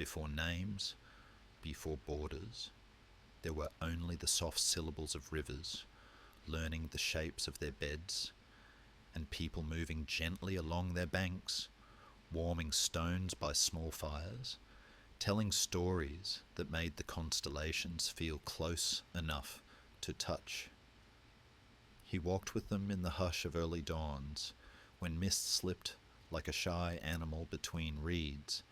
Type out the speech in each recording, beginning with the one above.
before names, before borders. There were only the soft syllables of rivers, learning the shapes of their beds, and people moving gently along their banks, warming stones by small fires, telling stories that made the constellations feel close enough to touch. He walked with them in the hush of early dawns, when mist slipped like a shy animal between reeds,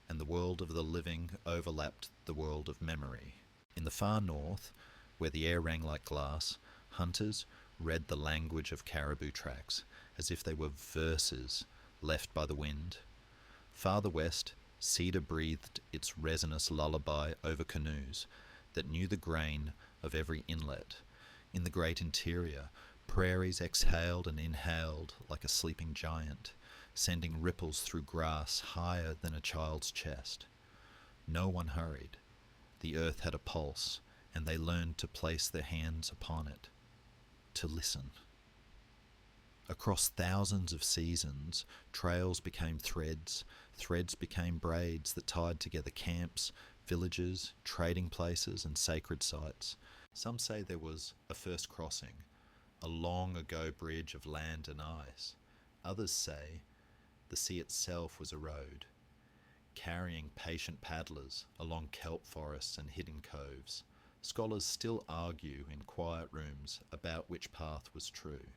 and the world of the living overlapped the world of memory. In the far north, where the air rang like glass, hunters read the language of caribou tracks as if they were verses left by the wind. Farther west, cedar breathed its resinous lullaby over canoes that knew the grain of every inlet. In the great interior, prairies exhaled and inhaled like a sleeping giant, sending ripples through grass higher than a child's chest. No one hurried. The earth had a pulse, and they learned to place their hands upon it, to listen. Across thousands of seasons, trails became threads, threads became braids that tied together camps, villages, trading places, and sacred sites. Some say there was a first crossing, a long ago bridge of land and ice. Others say the sea itself was a road, carrying patient paddlers along kelp forests and hidden coves. Scholars still argue in quiet rooms about which path was true.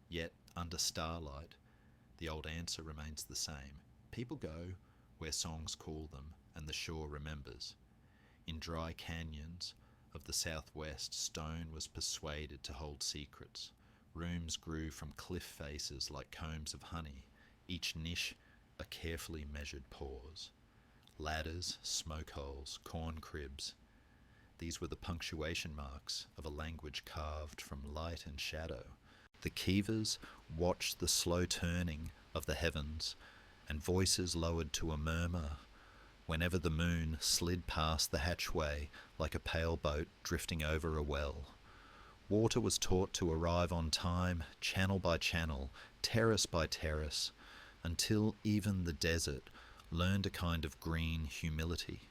Yet, under starlight, the old answer remains the same. People go where songs call them and the shore remembers. In dry canyons of the southwest, stone was persuaded to hold secrets. Rooms grew from cliff faces like combs of honey, each niche a carefully measured pause. Ladders, smoke holes, corn cribs. These were the punctuation marks of a language carved from light and shadow. The Kivas watched the slow turning of the heavens, and voices lowered to a murmur whenever the moon slid past the hatchway like a pale boat drifting over a well. Water was taught to arrive on time, channel by channel, terrace by terrace, until even the desert learned a kind of green humility.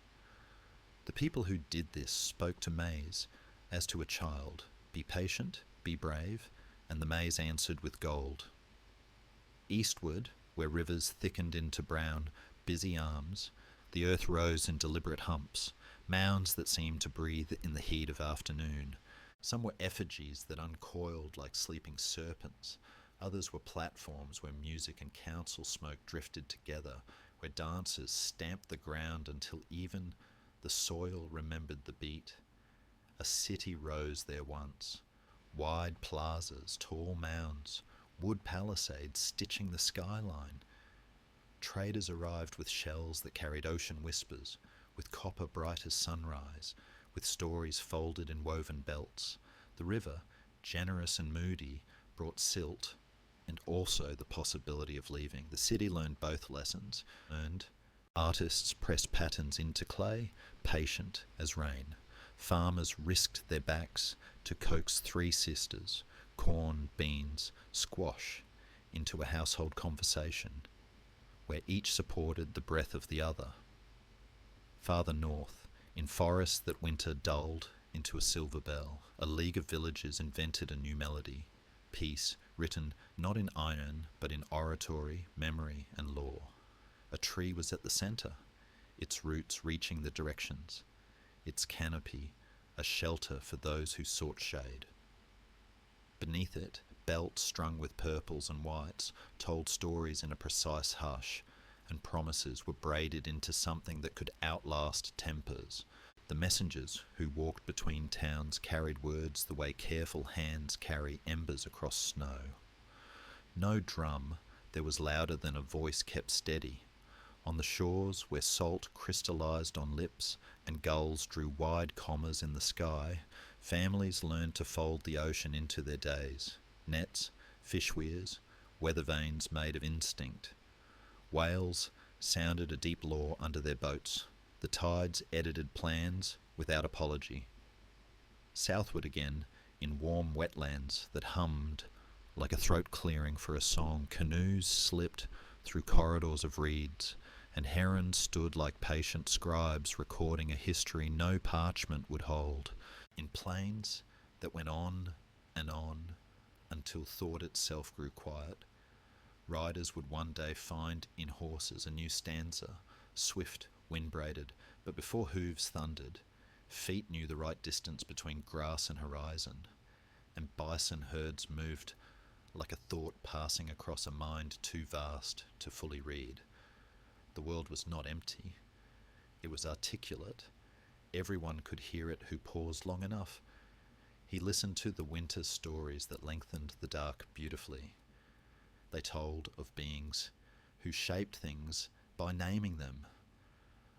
The people who did this spoke to maize as to a child. Be patient, be brave, and the maize answered with gold. Eastward, where rivers thickened into brown, busy arms, the earth rose in deliberate humps, mounds that seemed to breathe in the heat of afternoon. Some were effigies that uncoiled like sleeping serpents. Others were platforms where music and council smoke drifted together, where dancers stamped the ground until even the soil remembered the beat. A city rose there once. Wide plazas, tall mounds, wood palisades stitching the skyline. Traders arrived with shells that carried ocean whispers, with copper bright as sunrise, with stories folded in woven belts. The river, generous and moody, brought silt and also the possibility of leaving. The city learned both lessons. Artists pressed patterns into clay, patient as rain. Farmers risked their backs to coax three sisters, corn, beans, squash, into a household conversation, where each supported the breath of the other. Farther north, in forests that winter dulled into a silver bell, a league of villages invented a new melody, peace written not in iron but in oratory, memory, and law. A tree was at the centre, its roots reaching the directions, its canopy a shelter for those who sought shade. Beneath it, belts strung with purples and whites told stories in a precise hush, and promises were braided into something that could outlast tempers. The messengers who walked between towns carried words the way careful hands carry embers across snow. No drum there was louder than a voice kept steady. On the shores where salt crystallized on lips and gulls drew wide commas in the sky, families learned to fold the ocean into their days. Nets, fish weirs, weather vanes made of instinct. Whales sounded a deep law under their boats. The tides edited plans without apology. Southward again, in warm wetlands that hummed like a throat clearing for a song, canoes slipped through corridors of reeds, and herons stood like patient scribes recording a history no parchment would hold, in plains that went on and on until thought itself grew quiet. Riders would one day find in horses a new stanza, swift, wind-braided, but before hooves thundered, feet knew the right distance between grass and horizon, and bison herds moved like a thought passing across a mind too vast to fully read. The world was not empty. It was articulate. Everyone could hear it who paused long enough. He listened to the winter stories that lengthened the dark beautifully. They told of beings who shaped things by naming them,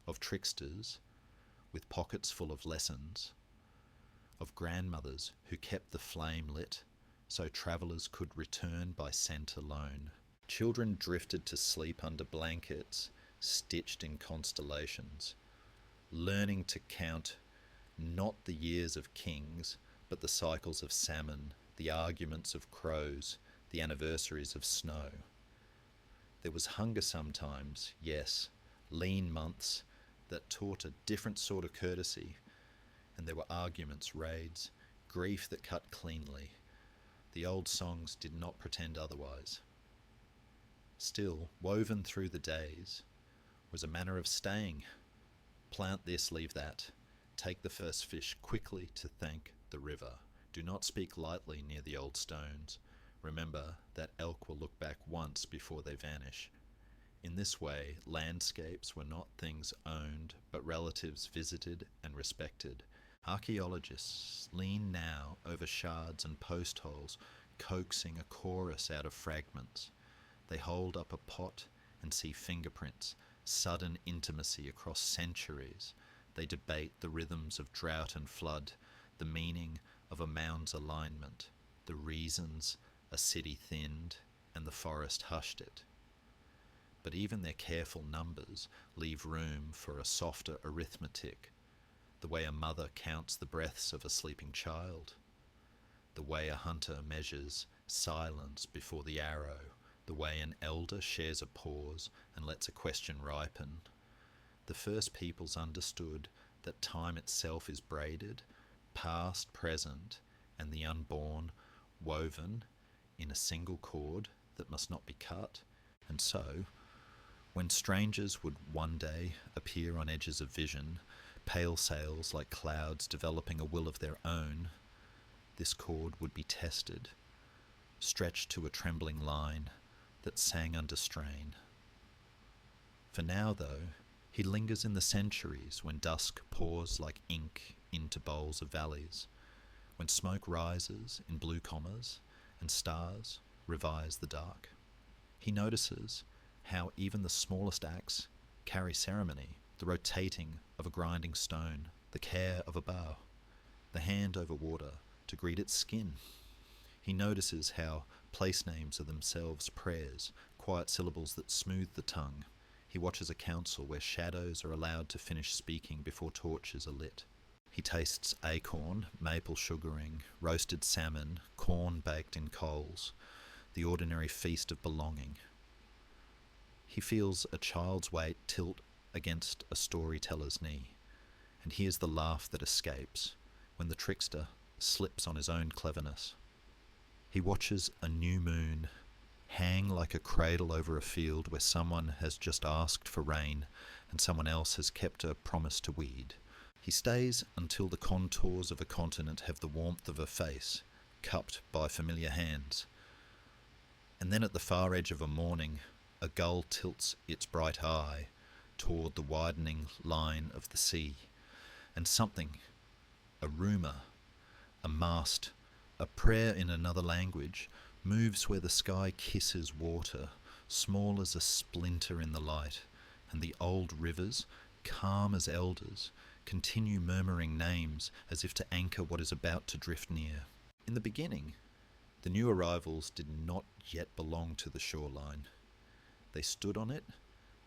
of tricksters with pockets full of lessons, of grandmothers who kept the flame lit so travellers could return by scent alone. Children drifted to sleep under blankets stitched in constellations, learning to count not the years of kings, but the cycles of salmon, the arguments of crows, the anniversaries of snow. There was hunger sometimes, yes, lean months that taught a different sort of courtesy, and there were arguments, raids, grief that cut cleanly. The old songs did not pretend otherwise. Still, woven through the days was a manner of staying. Plant this, leave that. Take the first fish quickly to thank the river. Do not speak lightly near the old stones. Remember that elk will look back once before they vanish. In this way, landscapes were not things owned, but relatives visited and respected. Archaeologists lean now over shards and post holes, coaxing a chorus out of fragments. They hold up a pot and see fingerprints, sudden intimacy across centuries. They debate the rhythms of drought and flood, the meaning of a mound's alignment, the reasons a city thinned and the forest hushed it. But even their careful numbers leave room for a softer arithmetic, the way a mother counts the breaths of a sleeping child, the way a hunter measures silence before the arrow, the way an elder shares a pause and lets a question ripen. The first peoples understood that time itself is braided, past, present, and the unborn woven in a single cord that must not be cut. And so, when strangers would one day appear on edges of vision, pale sails like clouds developing a will of their own, this cord would be tested, stretched to a trembling line that sang under strain. For now, though, he lingers in the centuries when dusk pours like ink into bowls of valleys, when smoke rises in blue commas and stars revise the dark. He notices how even the smallest acts carry ceremony, the rotating of a grinding stone, the care of a bough, the hand over water to greet its skin. He notices how place names are themselves prayers, quiet syllables that smooth the tongue. He watches a council where shadows are allowed to finish speaking before torches are lit. He tastes acorn, maple sugaring, roasted salmon, corn baked in coals, the ordinary feast of belonging. He feels a child's weight tilt against a storyteller's knee, and hears the laugh that escapes when the trickster slips on his own cleverness. He watches a new moon hang like a cradle over a field where someone has just asked for rain and someone else has kept a promise to weed. He stays until the contours of a continent have the warmth of a face, cupped by familiar hands. And then at the far edge of a morning, a gull tilts its bright eye toward the widening line of the sea, and something, a rumour, a mast, a prayer in another language, moves where the sky kisses water, small as a splinter in the light, and the old rivers, calm as elders, continue murmuring names as if to anchor what is about to drift near. In the beginning, the new arrivals did not yet belong to the shoreline. They stood on it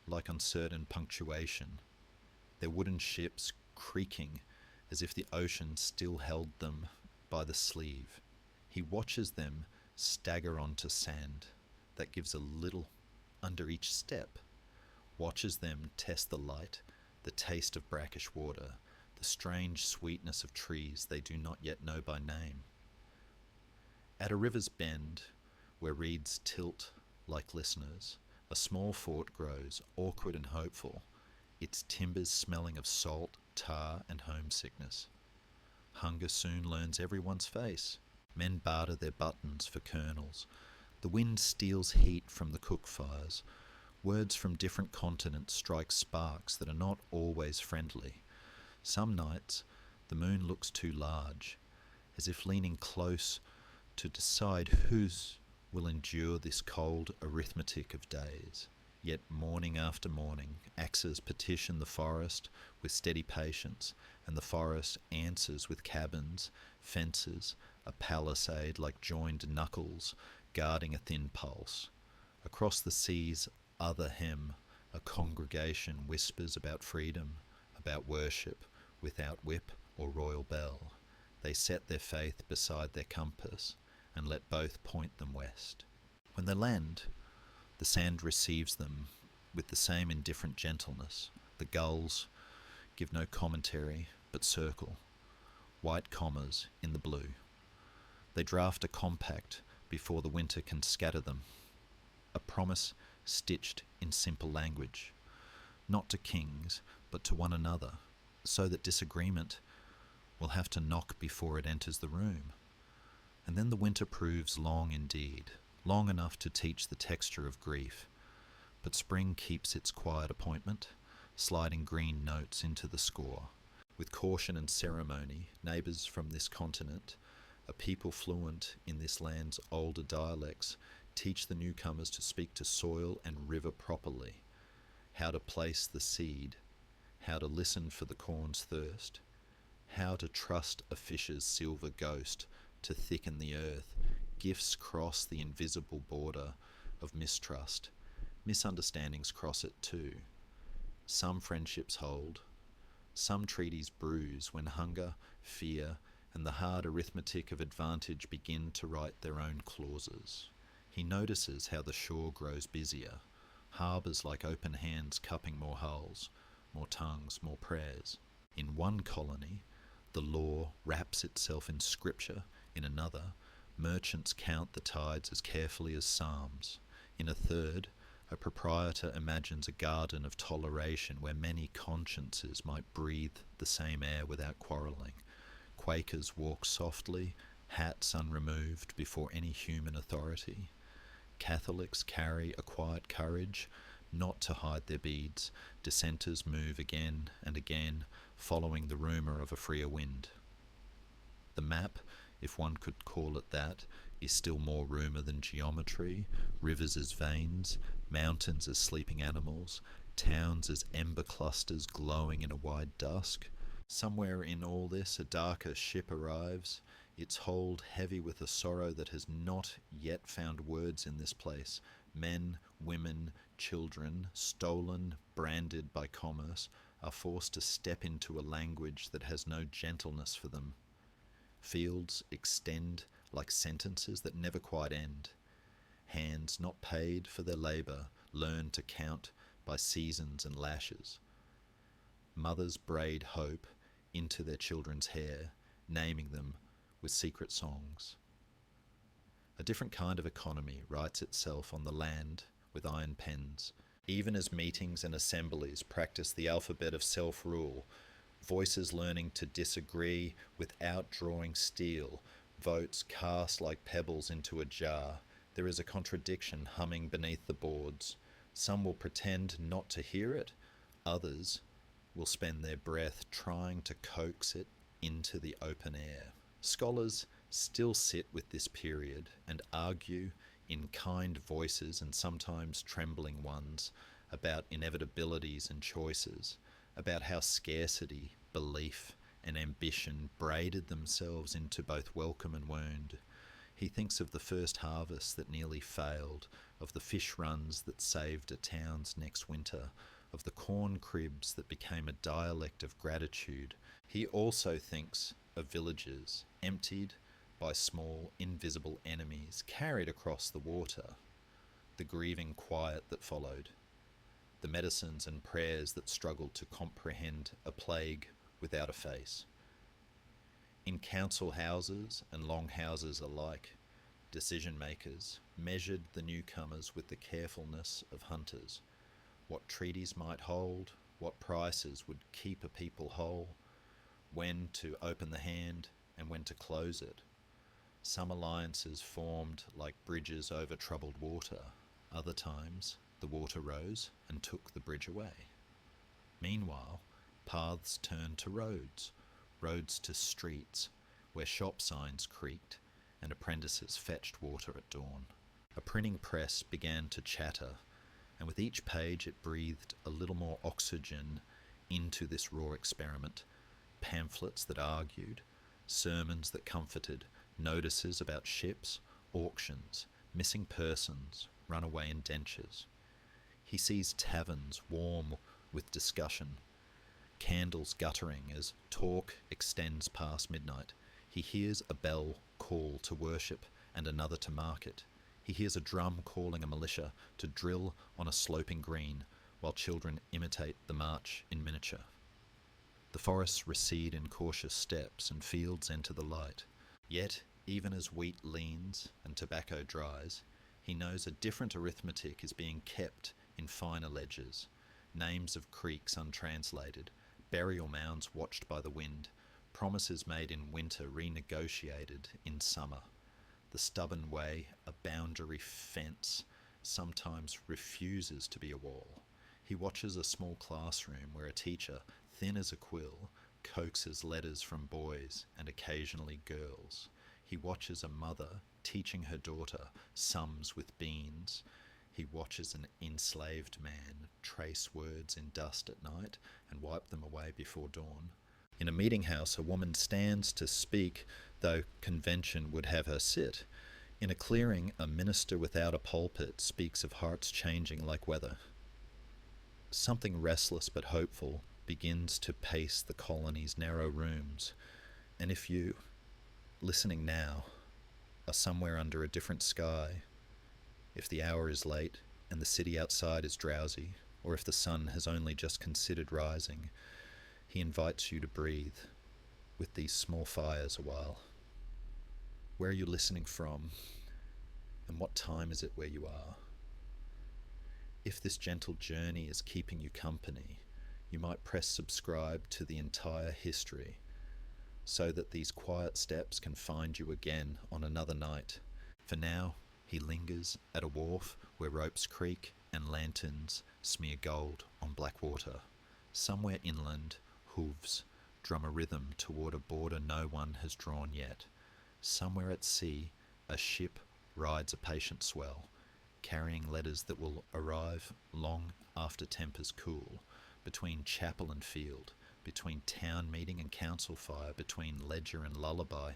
like uncertain punctuation, their wooden ships creaking as if the ocean still held them by the sleeve. He watches them stagger onto sand that gives a little under each step, watches them test the light, the taste of brackish water, the strange sweetness of trees they do not yet know by name. At a river's bend, where reeds tilt like listeners, a small fort grows, awkward and hopeful, its timbers smelling of salt, tar, and homesickness. Hunger soon learns everyone's face. Men barter their buttons for kernels. The wind steals heat from the cook fires. Words from different continents strike sparks that are not always friendly. Some nights, the moon looks too large, as if leaning close to decide whose will endure this cold arithmetic of days. Yet morning after morning, axes petition the forest with steady patience, and the forest answers with cabins, fences, a palisade like joined knuckles guarding a thin pulse. Across the sea's other hem, a congregation whispers about freedom, about worship, without whip or royal bell. They set their faith beside their compass, and let both point them west. When they land, the sand receives them with the same indifferent gentleness. The gulls give no commentary, but circle, white commas in the blue. They draft a compact before the winter can scatter them, a promise stitched in simple language, not to kings, but to one another, so that disagreement will have to knock before it enters the room. And then the winter proves long indeed, long enough to teach the texture of grief. But spring keeps its quiet appointment, sliding green notes into the score. With caution and ceremony, neighbours from this continent, a people fluent in this land's older dialects, teach the newcomers to speak to soil and river properly, how to place the seed, how to listen for the corn's thirst, how to trust a fish's silver ghost to thicken the earth. Gifts cross the invisible border of mistrust. Misunderstandings cross it too. Some friendships hold. Some treaties bruise when hunger, fear, and the hard arithmetic of advantage begin to write their own clauses. He notices how the shore grows busier, harbours like open hands cupping more hulls, more tongues, more prayers. In one colony, the law wraps itself in scripture. In another, merchants count the tides as carefully as psalms. In a third, a proprietor imagines a garden of toleration where many consciences might breathe the same air without quarrelling. Quakers walk softly, hats unremoved, before any human authority. Catholics carry a quiet courage, not to hide their beads. Dissenters move again and again, following the rumour of a freer wind. The map, if one could call it that, is still more rumour than geometry. Rivers as veins, mountains as sleeping animals, towns as ember clusters glowing in a wide dusk. Somewhere in all this a darker ship arrives, its hold heavy with a sorrow that has not yet found words in this place. Men, women, children, stolen, branded by commerce, are forced to step into a language that has no gentleness for them. Fields extend like sentences that never quite end. Hands not paid for their labour learn to count by seasons and lashes. Mothers braid hope into their children's hair, naming them with secret songs. A different kind of economy writes itself on the land with iron pens, even as meetings and assemblies practice the alphabet of self-rule, voices learning to disagree without drawing steel, votes cast like pebbles into a jar. There is a contradiction humming beneath the boards. Some will pretend not to hear it, others will spend their breath trying to coax it into the open air. Scholars still sit with this period and argue in kind voices and sometimes trembling ones about inevitabilities and choices, about how scarcity, belief, and ambition braided themselves into both welcome and wound. He thinks of the first harvest that nearly failed, of the fish runs that saved a town's next winter, of the corn cribs that became a dialect of gratitude. He also thinks of villages emptied by small, invisible enemies carried across the water, the grieving quiet that followed. the medicines and prayers that struggled to comprehend a plague without a face. In council houses and long houses alike, decision makers measured the newcomers with the carefulness of hunters. What treaties might hold, what prices would keep a people whole, when to open the hand and when to close it. Some alliances formed like bridges over troubled water. Other times, the water rose and took the bridge away. Meanwhile, paths turned to roads, roads to streets, where shop signs creaked and apprentices fetched water at dawn. A printing press began to chatter, and with each page it breathed a little more oxygen into this raw experiment. Pamphlets that argued, sermons that comforted, notices about ships, auctions, missing persons, runaway indentures. He sees taverns warm with discussion, candles guttering as talk extends past midnight. He hears a bell call to worship and another to market. He hears a drum calling a militia to drill on a sloping green while children imitate the march in miniature. The forests recede in cautious steps and fields enter the light. Yet, even as wheat leans and tobacco dries, he knows a different arithmetic is being kept in finer ledgers, names of creeks untranslated, burial mounds watched by the wind, promises made in winter renegotiated in summer. The stubborn way a boundary fence sometimes refuses to be a wall. He watches a small classroom where a teacher, thin as a quill, coaxes letters from boys and occasionally girls. He watches a mother teaching her daughter sums with beans. He watches an enslaved man trace words in dust at night and wipe them away before dawn. In a meeting house, a woman stands to speak, though convention would have her sit. In a clearing, a minister without a pulpit speaks of hearts changing like weather. Something restless but hopeful begins to pace the colony's narrow rooms, and if you, listening now, are somewhere under a different sky, if the hour is late and the city outside is drowsy, or if the sun has only just considered rising, he invites you to breathe with these small fires a while. Where are you listening from, and what time is it where you are? If this gentle journey is keeping you company, you might press subscribe to the entire history, so that these quiet steps can find you again on another night. For now, he lingers at a wharf where ropes creak and lanterns smear gold on black water. Somewhere inland, hooves drum a rhythm toward a border no one has drawn yet. Somewhere at sea, a ship rides a patient swell, carrying letters that will arrive long after tempers cool, between chapel and field, between town meeting and council fire, between ledger and lullaby.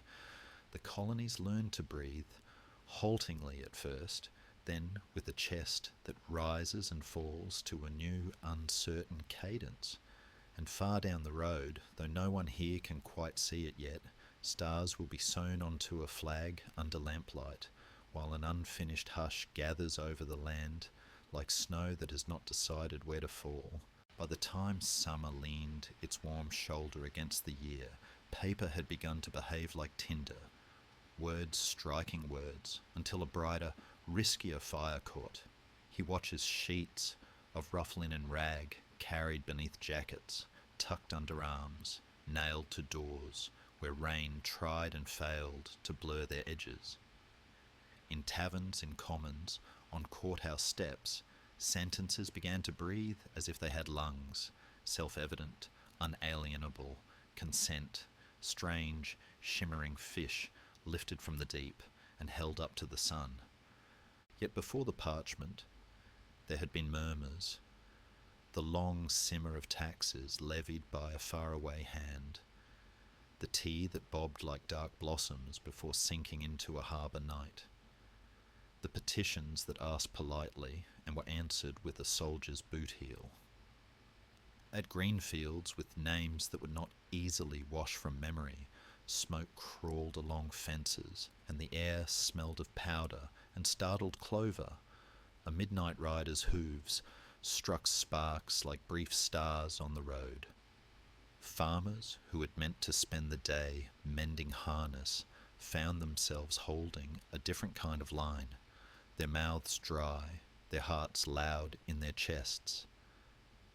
The colonies learn to breathe, haltingly at first, then with a chest that rises and falls to a new, uncertain cadence. And far down the road, though no one here can quite see it yet, stars will be sewn onto a flag under lamplight, while an unfinished hush gathers over the land like snow that has not decided where to fall. By the time summer leaned its warm shoulder against the year, paper had begun to behave like tinder, words striking words, until a brighter, riskier fire caught. He watches sheets of rough linen rag carried beneath jackets, tucked under arms, nailed to doors, where rain tried and failed to blur their edges. In taverns, in commons, on courthouse steps, sentences began to breathe as if they had lungs, self-evident, unalienable, consent, strange, shimmering fish lifted from the deep and held up to the sun. Yet before the parchment, there had been murmurs, the long simmer of taxes levied by a faraway hand, the tea that bobbed like dark blossoms before sinking into a harbour night, the petitions that asked politely and were answered with a soldier's boot heel. At green fields with names that would not easily wash from memory, smoke crawled along fences, and the air smelled of powder and startled clover. A midnight rider's hooves struck sparks like brief stars on the road. Farmers who had meant to spend the day mending harness found themselves holding a different kind of line, their mouths dry, their hearts loud in their chests.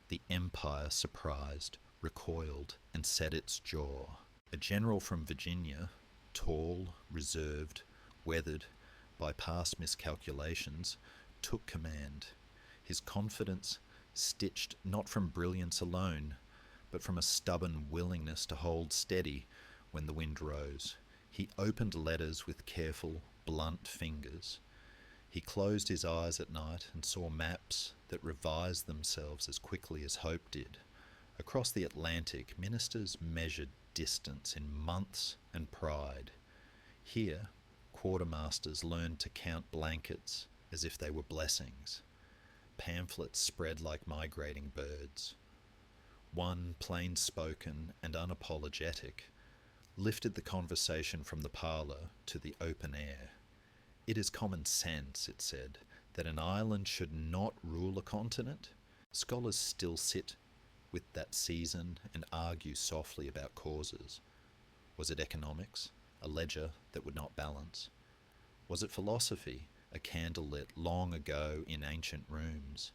The Empire, surprised, recoiled and set its jaw. A general from Virginia, tall, reserved, weathered by past miscalculations, took command. His confidence stitched not from brilliance alone, but from a stubborn willingness to hold steady when the wind rose. He opened letters with careful, blunt fingers. He closed his eyes at night and saw maps that revised themselves as quickly as hope did. Across the Atlantic, ministers measured distance in months and pride. Here, quartermasters learned to count blankets as if they were blessings. Pamphlets spread like migrating birds. One, plain-spoken and unapologetic, lifted the conversation from the parlour to the open air. It is common sense, it said, that an island should not rule a continent. Scholars still sit with that season and argue softly about causes. Was it economics, a ledger that would not balance? Was it philosophy, a candle lit long ago in ancient rooms?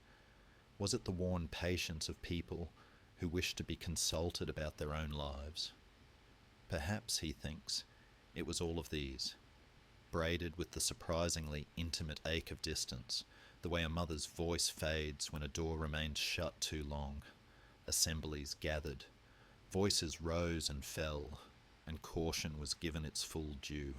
Was it the worn patience of people who wished to be consulted about their own lives? Perhaps, he thinks, it was all of these, braided with the surprisingly intimate ache of distance, the way a mother's voice fades when a door remains shut too long. Assemblies gathered, voices rose and fell, and caution was given its full due.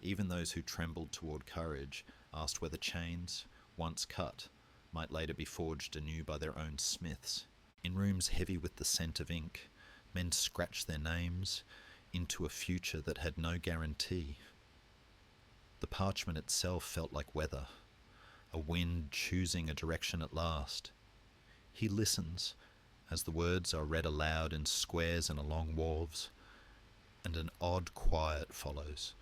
Even those who trembled toward courage asked whether chains, once cut, might later be forged anew by their own smiths. In rooms heavy with the scent of ink, men scratched their names into a future that had no guarantee. The parchment itself felt like weather, a wind choosing a direction at last. He listens as the words are read aloud in squares and along wharves, and an odd quiet follows,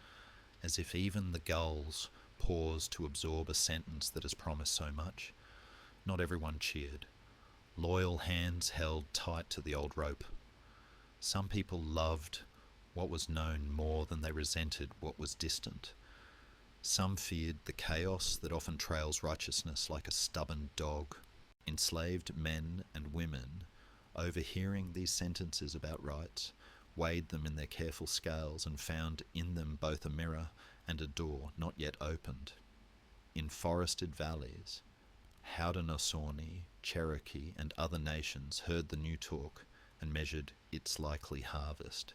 as if even the gulls pause to absorb a sentence that has promised so much. Not everyone cheered. Loyal hands held tight to the old rope. Some people loved what was known more than they resented what was distant. Some feared the chaos that often trails righteousness like a stubborn dog. Enslaved men and women, overhearing these sentences about rights, weighed them in their careful scales and found in them both a mirror and a door not yet opened. In forested valleys, Haudenosaunee, Cherokee, and other nations heard the new talk and measured its likely harvest.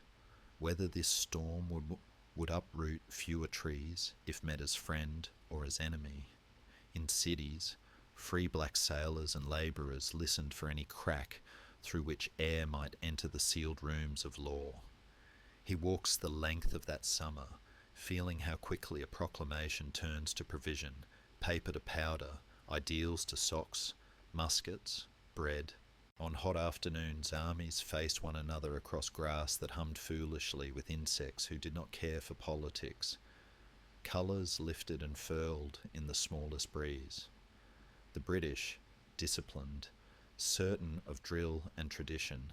Whether this storm would uproot fewer trees if met as friend or as enemy. In cities, free black sailors and labourers listened for any crack through which air might enter the sealed rooms of law. He walks the length of that summer, feeling how quickly a proclamation turns to provision, paper to powder, ideals to socks, muskets, bread. On hot afternoons, armies faced one another across grass that hummed foolishly with insects who did not care for politics. Colours lifted and furled in the smallest breeze. The British, disciplined, certain of drill and tradition,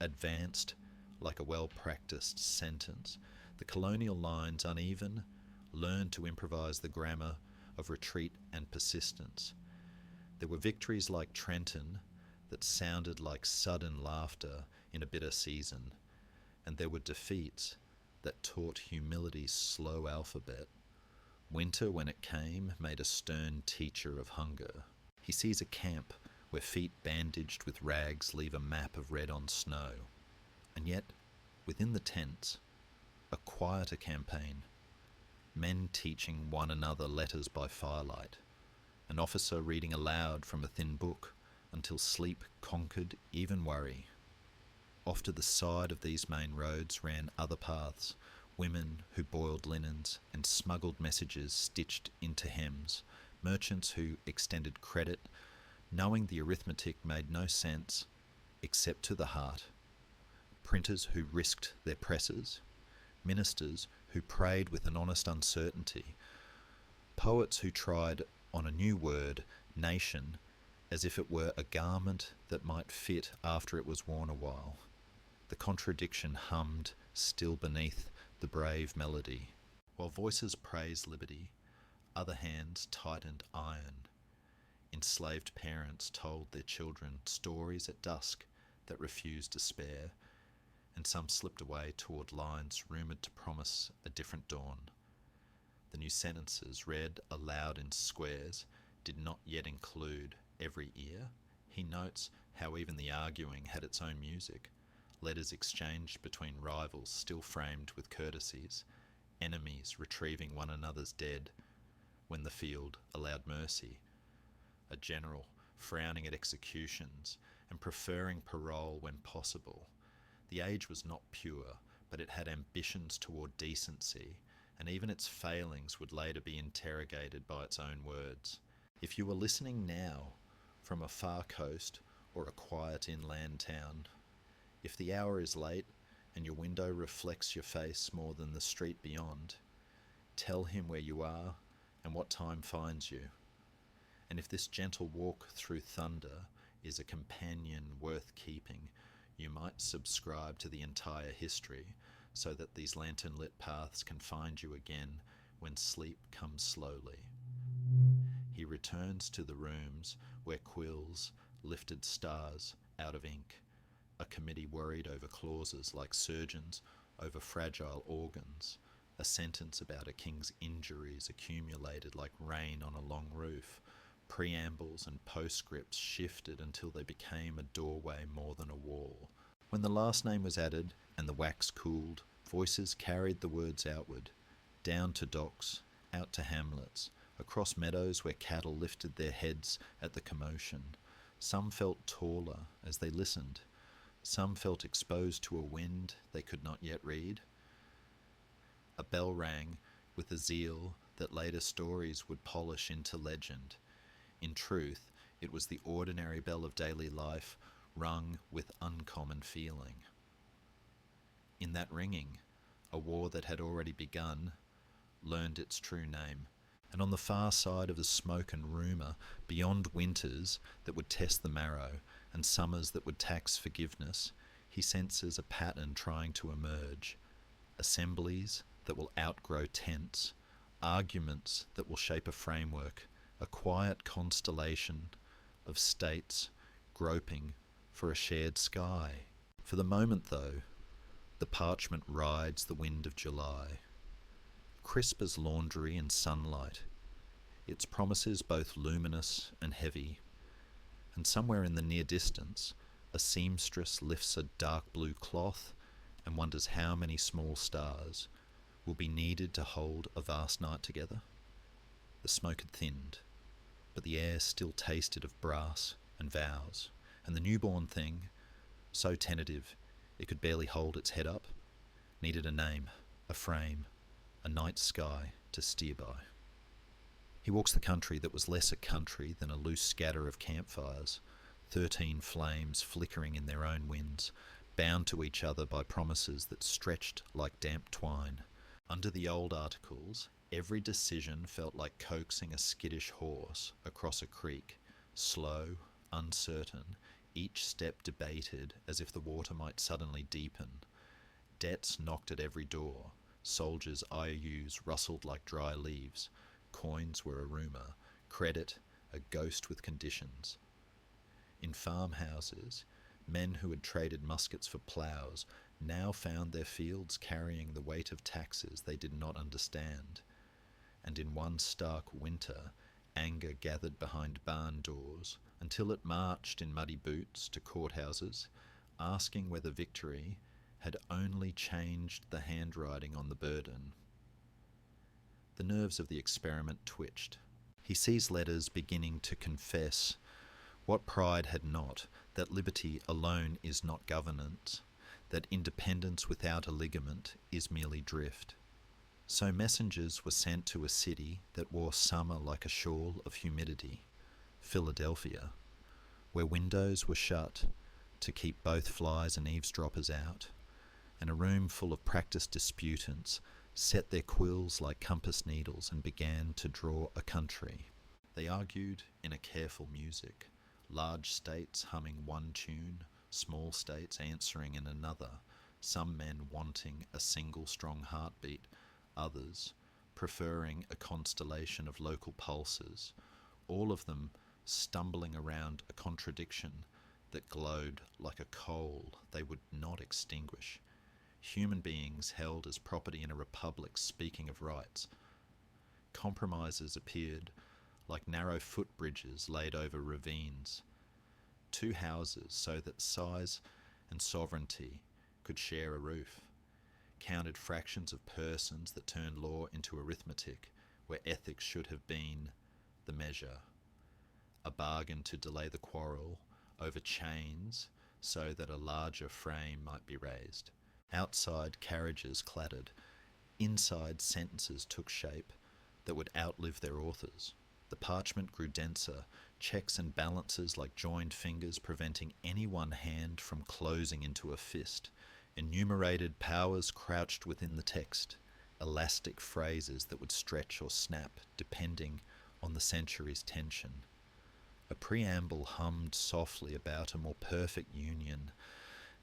advanced like a well-practiced sentence. The colonial lines, uneven, learned to improvise the grammar of retreat and persistence. There were victories like Trenton that sounded like sudden laughter in a bitter season, and there were defeats that taught humility's slow alphabet. Winter, when it came, made a stern teacher of hunger. He sees a camp where feet bandaged with rags leave a map of red on snow, and yet, within the tents, a quieter campaign. Men teaching one another letters by firelight, an officer reading aloud from a thin book until sleep conquered even worry. Off to the side of these main roads ran other paths, women who boiled linens and smuggled messages stitched into hems, merchants who extended credit, knowing the arithmetic made no sense except to the heart, printers who risked their presses, ministers who prayed with an honest uncertainty, poets who tried on a new word, nation, as if it were a garment that might fit after it was worn a while. The contradiction hummed still beneath the brave melody. While voices praised liberty, other hands tightened iron. Enslaved parents told their children stories at dusk that refused to spare, and some slipped away toward lines rumoured to promise a different dawn. The new sentences, read aloud in squares, did not yet include every ear. He notes how even the arguing had its own music, letters exchanged between rivals still framed with courtesies, enemies retrieving one another's dead when the field allowed mercy, a general frowning at executions and preferring parole when possible. The age was not pure, but it had ambitions toward decency, and even its failings would later be interrogated by its own words. If you were listening now from a far coast or a quiet inland town, if the hour is late and your window reflects your face more than the street beyond, tell him where you are and what time finds you. And if this gentle walk through thunder is a companion worth keeping, you might subscribe to the entire history so that these lantern-lit paths can find you again when sleep comes slowly. He returns to the rooms where quills lifted stars out of ink, a committee worried over clauses like surgeons over fragile organs, a sentence about a king's injuries accumulated like rain on a long roof. Preambles and postscripts shifted until they became a doorway more than a wall. When the last name was added and the wax cooled, voices carried the words outward, down to docks, out to hamlets, across meadows where cattle lifted their heads at the commotion. Some felt taller as they listened. Some felt exposed to a wind they could not yet read. A bell rang with a zeal that later stories would polish into legend. In truth, it was the ordinary bell of daily life rung with uncommon feeling. In that ringing, a war that had already begun learned its true name, and on the far side of the smoke and rumour, beyond winters that would test the marrow and summers that would tax forgiveness, he senses a pattern trying to emerge, assemblies that will outgrow tents, arguments that will shape a framework, a quiet constellation of states groping for a shared sky. For the moment, though, the parchment rides the wind of July. Crisp as laundry in sunlight, its promises both luminous and heavy, and somewhere in the near distance, a seamstress lifts a dark blue cloth and wonders how many small stars will be needed to hold a vast night together. The smoke had thinned, but the air still tasted of brass and vows, and the newborn thing, so tentative it could barely hold its head up, needed a name, a frame, a night sky to steer by. He walks the country that was less a country than a loose scatter of campfires, 13 flames flickering in their own winds, bound to each other by promises that stretched like damp twine. Under the old articles, every decision felt like coaxing a skittish horse across a creek, slow, uncertain, each step debated as if the water might suddenly deepen. Debts knocked at every door, soldiers' IOUs rustled like dry leaves, coins were a rumour, credit a ghost with conditions. In farmhouses, men who had traded muskets for ploughs now found their fields carrying the weight of taxes they did not understand, and in one stark winter, anger gathered behind barn doors until it marched in muddy boots to courthouses, asking whether victory had only changed the handwriting on the burden. The nerves of the experiment twitched. He sees letters beginning to confess what pride had not, that liberty alone is not governance, that independence without a ligament is merely drift. So messengers were sent to a city that wore summer like a shawl of humidity, Philadelphia, where windows were shut to keep both flies and eavesdroppers out, and a room full of practiced disputants set their quills like compass needles and began to draw a country. They argued in a careful music, large states humming one tune, small states answering in another, some men wanting a single strong heartbeat, others preferring a constellation of local pulses, all of them stumbling around a contradiction that glowed like a coal they would not extinguish. Human beings held as property in a republic, speaking of rights. Compromises appeared like narrow footbridges laid over ravines. Two houses so that size and sovereignty could share a roof. Counted fractions of persons that turned law into arithmetic, where ethics should have been the measure. A bargain to delay the quarrel over chains so that a larger frame might be raised. Outside carriages clattered. Inside sentences took shape that would outlive their authors. The parchment grew denser, checks and balances like joined fingers preventing any one hand from closing into a fist. Enumerated powers crouched within the text, elastic phrases that would stretch or snap depending on the century's tension. A preamble hummed softly about a more perfect union,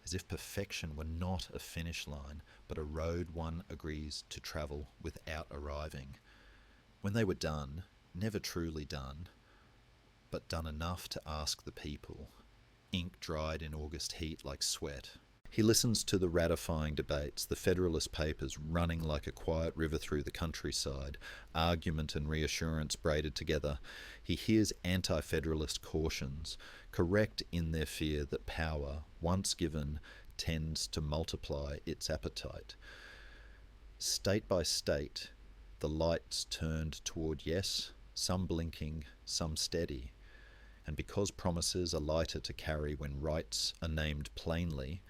as if perfection were not a finish line, but a road one agrees to travel without arriving. When they were done, never truly done, but done enough to ask the people, ink dried in August heat like sweat. He listens to the ratifying debates, the Federalist Papers running like a quiet river through the countryside, argument and reassurance braided together. He hears anti-Federalist cautions, correct in their fear that power, once given, tends to multiply its appetite. State by state, the lights turned toward yes, some blinking, some steady. And because promises are lighter to carry when rights are named plainly,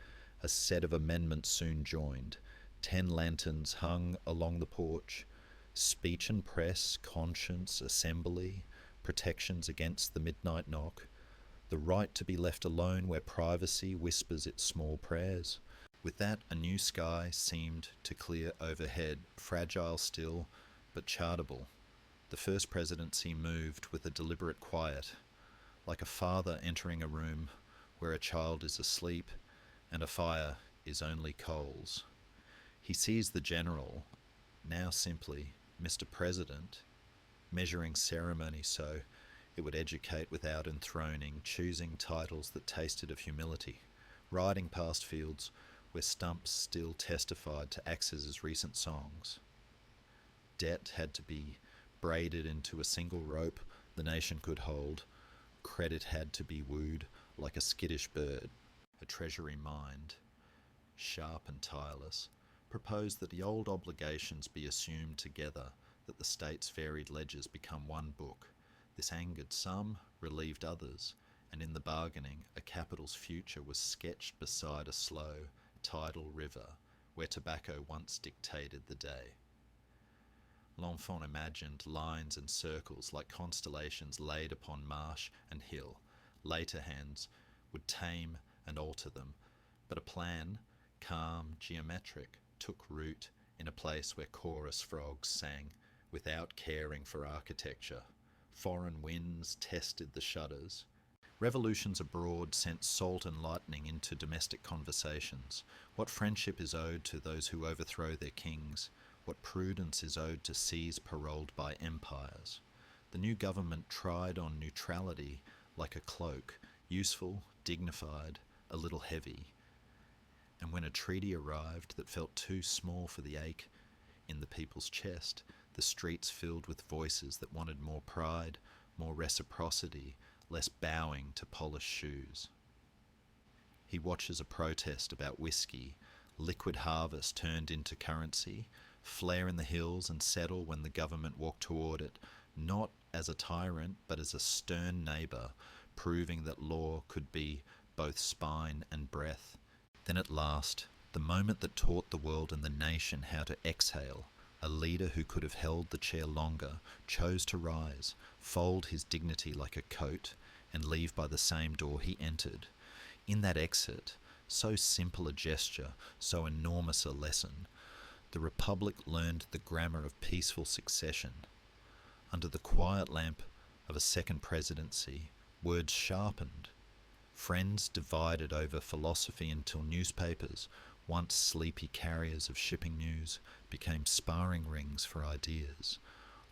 a set of amendments soon joined. 10 lanterns hung along the porch. Speech and press, conscience, assembly, protections against the midnight knock. The right to be left alone where privacy whispers its small prayers. With that, a new sky seemed to clear overhead, fragile still, but chartable. The first presidency moved with a deliberate quiet, like a father entering a room where a child is asleep and a fire is only coals. He sees the general, now simply Mr. President, measuring ceremony so it would educate without enthroning, choosing titles that tasted of humility, riding past fields where stumps still testified to Axe's recent songs. Debt had to be braided into a single rope the nation could hold. Credit had to be wooed like a skittish bird. A treasury mind, sharp and tireless, proposed that the old obligations be assumed together, that the state's varied ledgers become one book. This angered some, relieved others, and in the bargaining a capital's future was sketched beside a slow, tidal river where tobacco once dictated the day. L'Enfant imagined lines and circles like constellations laid upon marsh and hill. Later hands would tame and alter them, but a plan, calm, geometric, took root in a place where chorus frogs sang without caring for architecture. Foreign winds tested the shutters. Revolutions abroad sent salt and lightning into domestic conversations. What friendship is owed to those who overthrow their kings? What prudence is owed to seas paroled by empires? The new government tried on neutrality like a cloak, useful, dignified, a little heavy. And when a treaty arrived that felt too small for the ache in the people's chest, the streets filled with voices that wanted more pride, more reciprocity, less bowing to polished shoes. He watches a protest about whiskey, liquid harvest turned into currency, flare in the hills and settle when the government walked toward it, not as a tyrant but as a stern neighbour, proving that law could be both spine and breath. Then at last, the moment that taught the world and the nation how to exhale, a leader who could have held the chair longer chose to rise, fold his dignity like a coat, and leave by the same door he entered. In that exit, so simple a gesture, so enormous a lesson, the Republic learned the grammar of peaceful succession. Under the quiet lamp of a second presidency, Words sharpened. Friends divided over philosophy until newspapers, once sleepy carriers of shipping news, became sparring rings for ideas.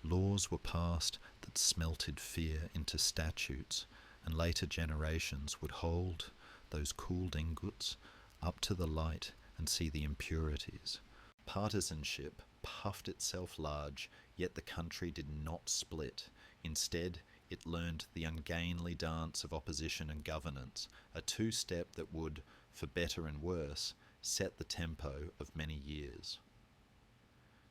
Laws were passed that smelted fear into statutes, and later generations would hold those cooled ingots up to the light and see the impurities. Partisanship puffed itself large, yet the country did not split. Instead, it learned the ungainly dance of opposition and governance, a two-step that would, for better and worse, set the tempo of many years.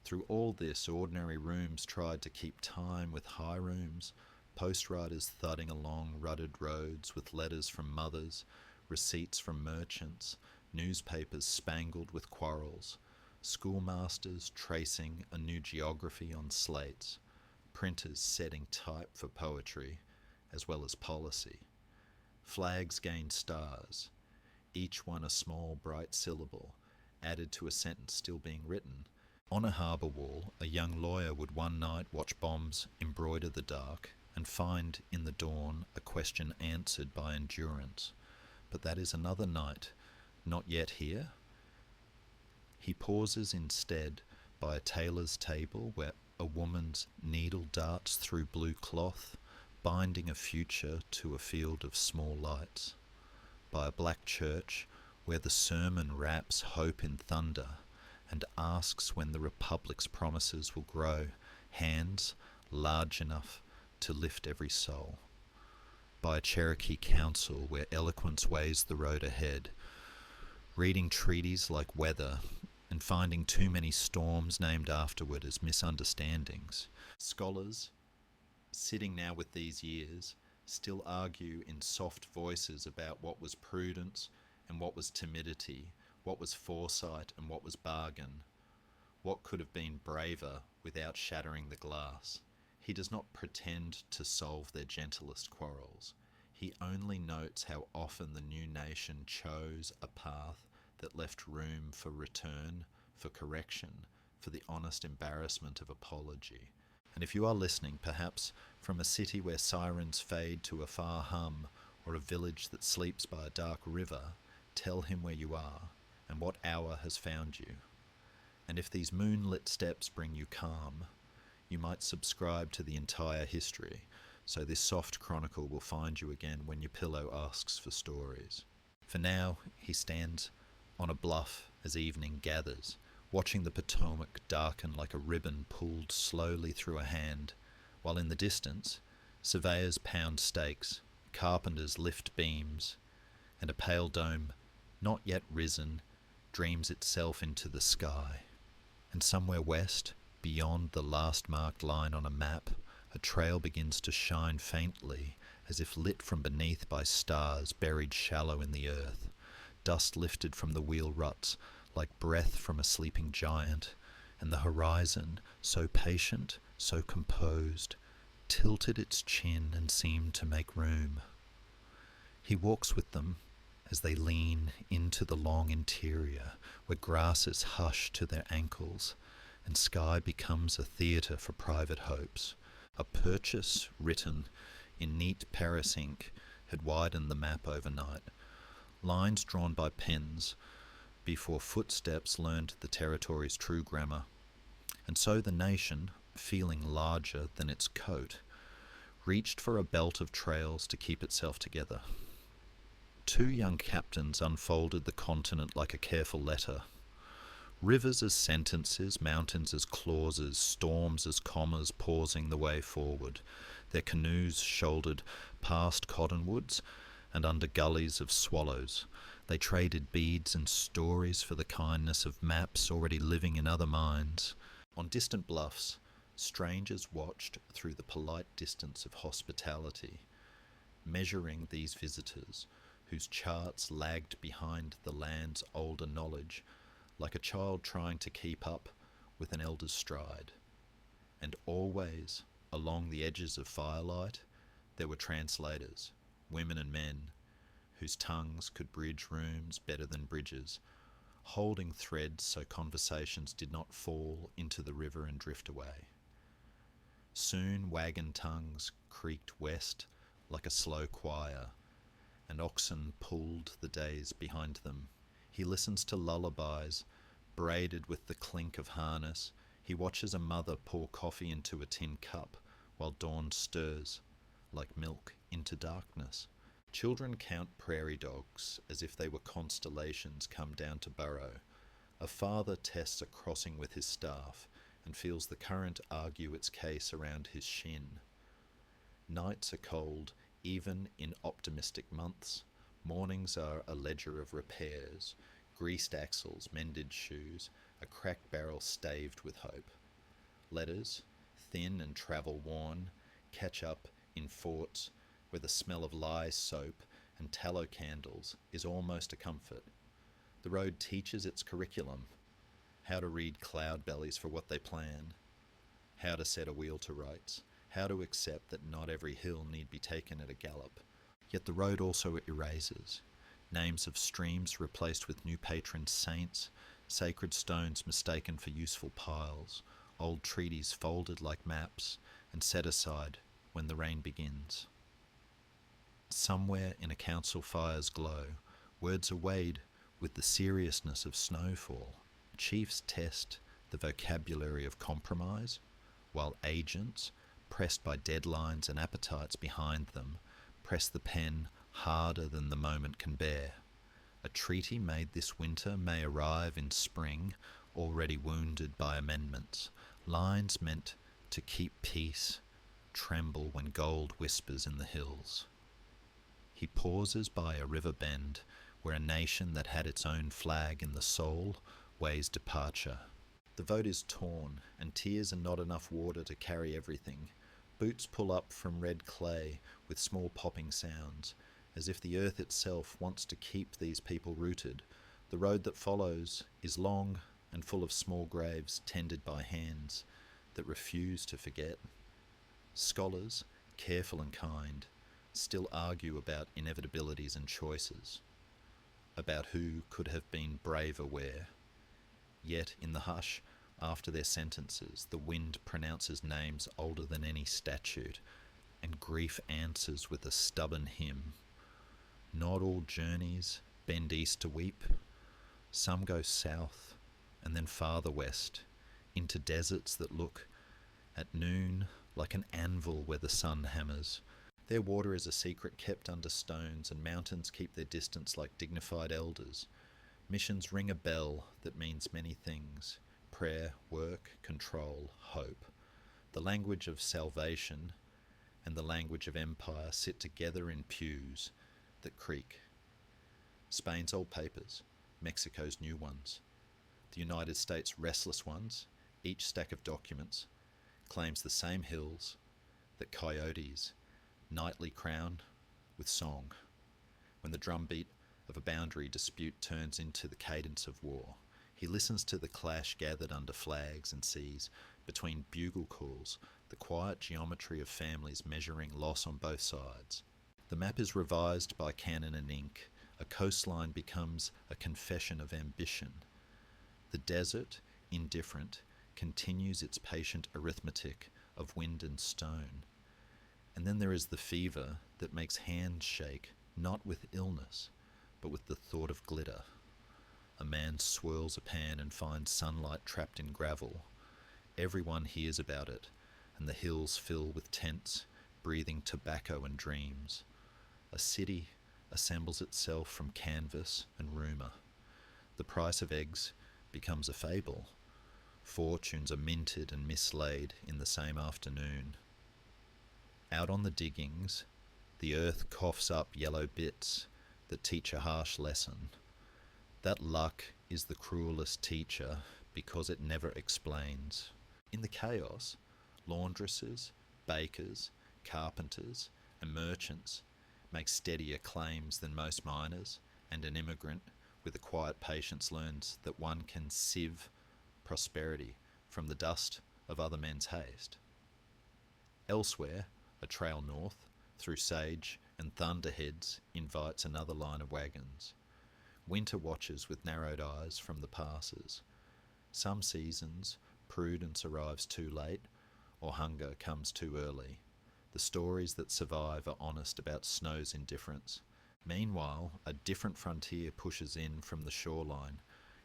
Through all this, ordinary rooms tried to keep time with high rooms, postriders thudding along rutted roads with letters from mothers, receipts from merchants, newspapers spangled with quarrels, schoolmasters tracing a new geography on slates, printers setting type for poetry as well as policy. Flags gained stars, each one a small bright syllable, added to a sentence still being written. On a harbour wall, a young lawyer would one night watch bombs embroider the dark and find in the dawn a question answered by endurance. But that is another night, not yet here. He pauses instead by a tailor's table where a woman's needle darts through blue cloth, binding a future to a field of small lights. By a black church where the sermon wraps hope in thunder and asks when the Republic's promises will grow hands large enough to lift every soul. By a Cherokee council where eloquence weighs the road ahead, reading treaties like weather and finding too many storms named afterward as misunderstandings. Scholars, sitting now with these years, still argue in soft voices about what was prudence and what was timidity, what was foresight and what was bargain, what could have been braver without shattering the glass. He does not pretend to solve their gentlest quarrels. He only notes how often the new nation chose a path that left room for return, for correction, for the honest embarrassment of apology. And if you are listening, perhaps from a city where sirens fade to a far hum, or a village that sleeps by a dark river, tell him where you are and what hour has found you. And if these moonlit steps bring you calm, you might subscribe to the entire history, so this soft chronicle will find you again when your pillow asks for stories. For now, he stands on a bluff as evening gathers, watching the Potomac darken like a ribbon pulled slowly through a hand, while in the distance, surveyors pound stakes, carpenters lift beams, and a pale dome, not yet risen, dreams itself into the sky. And somewhere west, beyond the last marked line on a map, a trail begins to shine faintly, as if lit from beneath by stars buried shallow in the earth. Dust lifted from the wheel ruts like breath from a sleeping giant, and the horizon, so patient, so composed, tilted its chin and seemed to make room. He walks with them as they lean into the long interior, where grasses hush to their ankles, and sky becomes a theatre for private hopes. A purchase written in neat Paris ink had widened the map overnight. Lines drawn by pens before footsteps learned the territory's true grammar. And so the nation, feeling larger than its coat, reached for a belt of trails to keep itself together. Two young captains unfolded the continent like a careful letter. Rivers as sentences, mountains as clauses, storms as commas pausing the way forward. Their canoes shouldered past cottonwoods and under gullies of swallows. They traded beads and stories for the kindness of maps already living in other minds. On distant bluffs, strangers watched through the polite distance of hospitality, measuring these visitors, whose charts lagged behind the land's older knowledge, like a child trying to keep up with an elder's stride. And always, along the edges of firelight, there were translators, women and men, whose tongues could bridge rooms better than bridges, holding threads so conversations did not fall into the river and drift away. Soon wagon tongues creaked west like a slow choir, and oxen pulled the days behind them. He listens to lullabies, braided with the clink of harness. He watches a mother pour coffee into a tin cup while dawn stirs, like milk, into darkness. Children count prairie dogs as if they were constellations come down to burrow. A father tests a crossing with his staff and feels the current argue its case around his shin. Nights are cold, even in optimistic months. Mornings are a ledger of repairs, greased axles, mended shoes, a cracked barrel staved with hope. Letters, thin and travel-worn, catch up in forts where the smell of lye soap and tallow candles is almost a comfort. The road teaches its curriculum: how to read cloud bellies for what they plan, how to set a wheel to rights, how to accept that not every hill need be taken at a gallop. Yet the road also erases names of streams replaced with new patron saints, sacred stones mistaken for useful piles, old treaties folded like maps and set aside when the rain begins. Somewhere in a council fire's glow, words are weighed with the seriousness of snowfall. Chiefs test the vocabulary of compromise, while agents, pressed by deadlines and appetites behind them, press the pen harder than the moment can bear. A treaty made this winter may arrive in spring, already wounded by amendments. Lines meant to keep peace tremble when gold whispers in the hills. He pauses by a river bend where a nation that had its own flag in the soul weighs departure. The vote is torn, and tears are not enough water to carry everything. Boots pull up from red clay with small popping sounds, as if the earth itself wants to keep these people rooted. The road that follows is long and full of small graves tended by hands that refuse to forget. Scholars, careful and kind, still argue about inevitabilities and choices, about who could have been braver where. Yet in the hush, after their sentences, the wind pronounces names older than any statute, and grief answers with a stubborn hymn. Not all journeys bend east to weep. Some go south and then farther west, into deserts that look at noon like an anvil where the sun hammers. Their water is a secret kept under stones, and mountains keep their distance like dignified elders. Missions ring a bell that means many things: prayer, work, control, hope. The language of salvation and the language of empire sit together in pews that creak. Spain's old papers, Mexico's new ones, the United States' restless ones, each stack of documents claims the same hills that coyotes nightly crown with song, when the drumbeat of a boundary dispute turns into the cadence of war. He listens to the clash gathered under flags and sees, between bugle calls, the quiet geometry of families measuring loss on both sides. The map is revised by cannon and ink. A coastline becomes a confession of ambition. The desert, indifferent, continues its patient arithmetic of wind and stone. And then there is the fever that makes hands shake, not with illness, but with the thought of glitter. A man swirls a pan and finds sunlight trapped in gravel. Everyone hears about it, and the hills fill with tents, breathing tobacco and dreams. A city assembles itself from canvas and rumour. The price of eggs becomes a fable. Fortunes are minted and mislaid in the same afternoon. Out on the diggings, the earth coughs up yellow bits that teach a harsh lesson. That luck is the cruelest teacher because it never explains. In the chaos, laundresses, bakers, carpenters, and merchants make steadier claims than most miners, and an immigrant with a quiet patience learns that one can sieve prosperity from the dust of other men's haste. Elsewhere, a trail north, through sage and thunderheads, invites another line of wagons. Winter watches with narrowed eyes from the passes. Some seasons, prudence arrives too late, or hunger comes too early. The stories that survive are honest about snow's indifference. Meanwhile, a different frontier pushes in from the shoreline.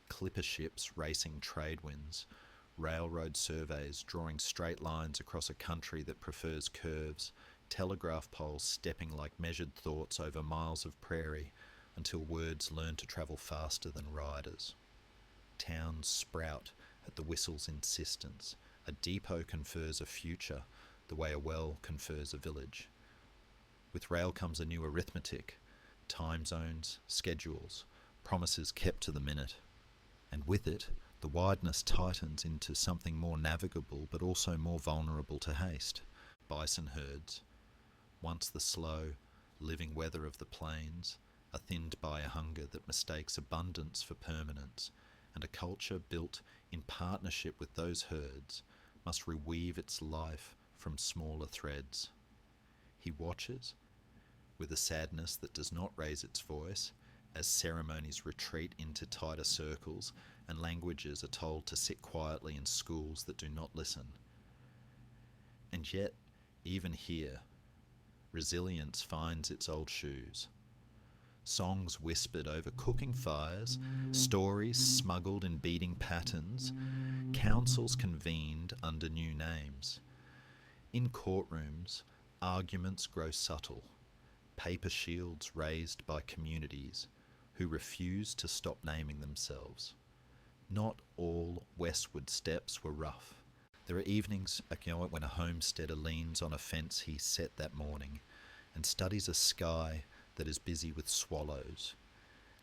Clipper ships racing trade winds, railroad surveys drawing straight lines across a country that prefers curves, telegraph poles stepping like measured thoughts over miles of prairie until words learn to travel faster than riders. Towns sprout at the whistle's insistence. A depot confers a future the way a well confers a village. With rail comes a new arithmetic, time zones, schedules, promises kept to the minute. And with it, the wideness tightens into something more navigable but also more vulnerable to haste. Bison herds, once the slow, living weather of the plains, are thinned by a hunger that mistakes abundance for permanence, and a culture built in partnership with those herds must reweave its life from smaller threads. He watches, with a sadness that does not raise its voice, as ceremonies retreat into tighter circles and languages are told to sit quietly in schools that do not listen. And yet, even here, resilience finds its old shoes. Songs whispered over cooking fires, stories smuggled in beating patterns, councils convened under new names. In courtrooms, arguments grow subtle, paper shields raised by communities who refuse to stop naming themselves. Not all westward steps were rough. There are evenings when a homesteader leans on a fence he set that morning and studies a sky that is busy with swallows,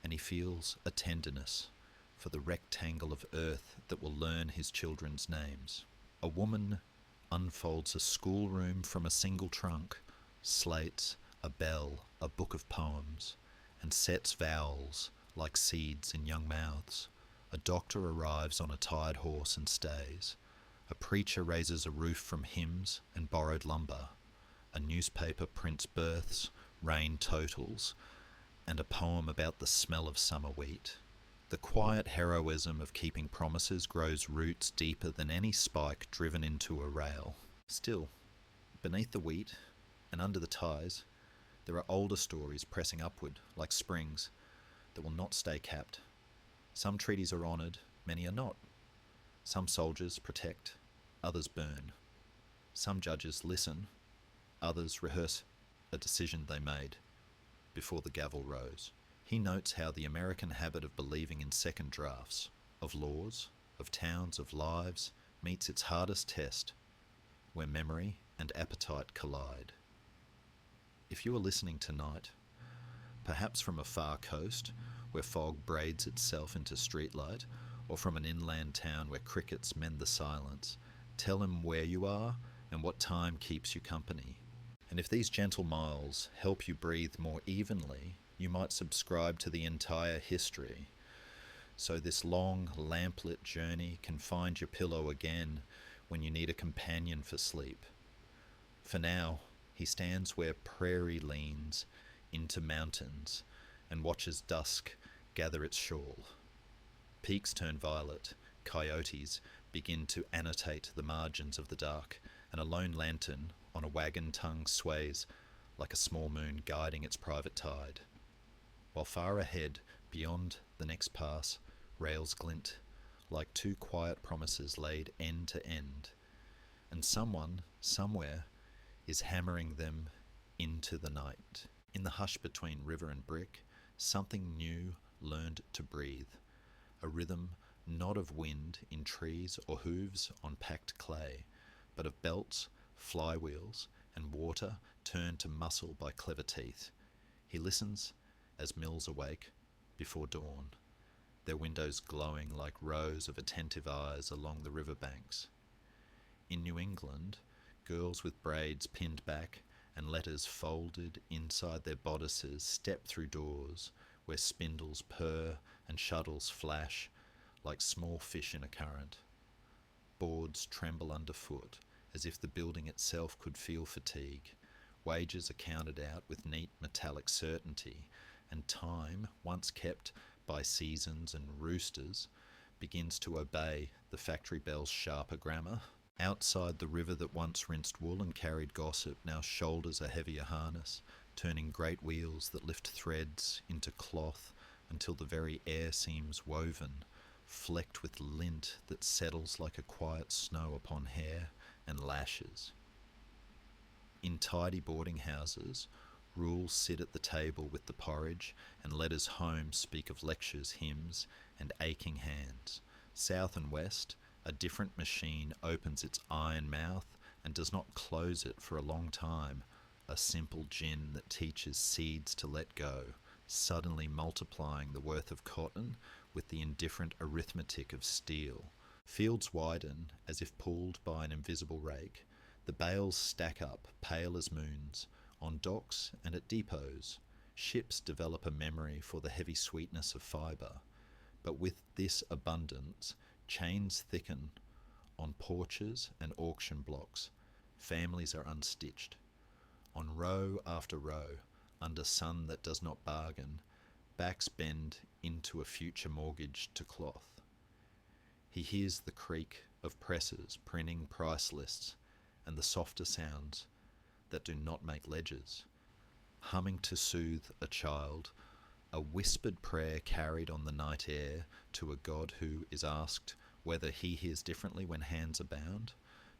and he feels a tenderness for the rectangle of earth that will learn his children's names. A woman unfolds a schoolroom from a single trunk, slates a bell, a book of poems, and sets vowels like seeds in young mouths. A doctor arrives on a tired horse and stays. A preacher raises a roof from hymns and borrowed lumber. A newspaper prints births, rain totals, and a poem about the smell of summer wheat. The quiet heroism of keeping promises grows roots deeper than any spike driven into a rail. Still, beneath the wheat and under the ties, there are older stories pressing upward like springs that will not stay capped. Some treaties are honoured, many are not. Some soldiers protect, others burn. Some judges listen, others rehearse a decision they made before the gavel rose. He notes how the American habit of believing in second drafts, of laws, of towns, of lives, meets its hardest test, where memory and appetite collide. If you are listening tonight, perhaps from a far coast where fog braids itself into streetlight, or from an inland town where crickets mend the silence, tell him where you are and what time keeps you company. And if these gentle miles help you breathe more evenly, you might subscribe to the entire history, so this long lamplit journey can find your pillow again when you need a companion for sleep. For now, he stands where prairie leans into mountains and watches dusk gather its shawl. Peaks turn violet, coyotes begin to annotate the margins of the dark, and a lone lantern on a wagon tongue sways like a small moon guiding its private tide. While far ahead, beyond the next pass, rails glint like two quiet promises laid end to end, and someone, somewhere, is hammering them into the night. In the hush between river and brick, something new learned to breathe, a rhythm not of wind in trees or hooves on packed clay, but of belts, flywheels, and water turned to muscle by clever teeth. He listens as mills awake before dawn, their windows glowing like rows of attentive eyes along the river banks. In New England, girls with braids pinned back and letters folded inside their bodices step through doors where spindles purr and shuttles flash like small fish in a current. Boards tremble underfoot as if the building itself could feel fatigue. Wages are counted out with neat metallic certainty, and time, once kept by seasons and roosters, begins to obey the factory bell's sharper grammar. Outside, the river that once rinsed wool and carried gossip now shoulders a heavier harness, turning great wheels that lift threads into cloth until the very air seems woven, flecked with lint that settles like a quiet snow upon hair and lashes. In tidy boarding houses, rules sit at the table with the porridge, and letters home speak of lectures, hymns, and aching hands. South and west, a different machine opens its iron mouth and does not close it for a long time, a simple gin that teaches seeds to let go, suddenly multiplying the worth of cotton with the indifferent arithmetic of steel. Fields widen as if pulled by an invisible rake. The bales stack up, pale as moons, on docks and at depots. Ships develop a memory for the heavy sweetness of fibre. But with this abundance, chains thicken on porches and auction blocks. Families are unstitched. On row after row, under sun that does not bargain, backs bend into a future mortgage to cloth. He hears the creak of presses printing price lists and the softer sounds that do not make ledgers. Humming to soothe a child, a whispered prayer carried on the night air to a God who is asked whether he hears differently when hands are bound.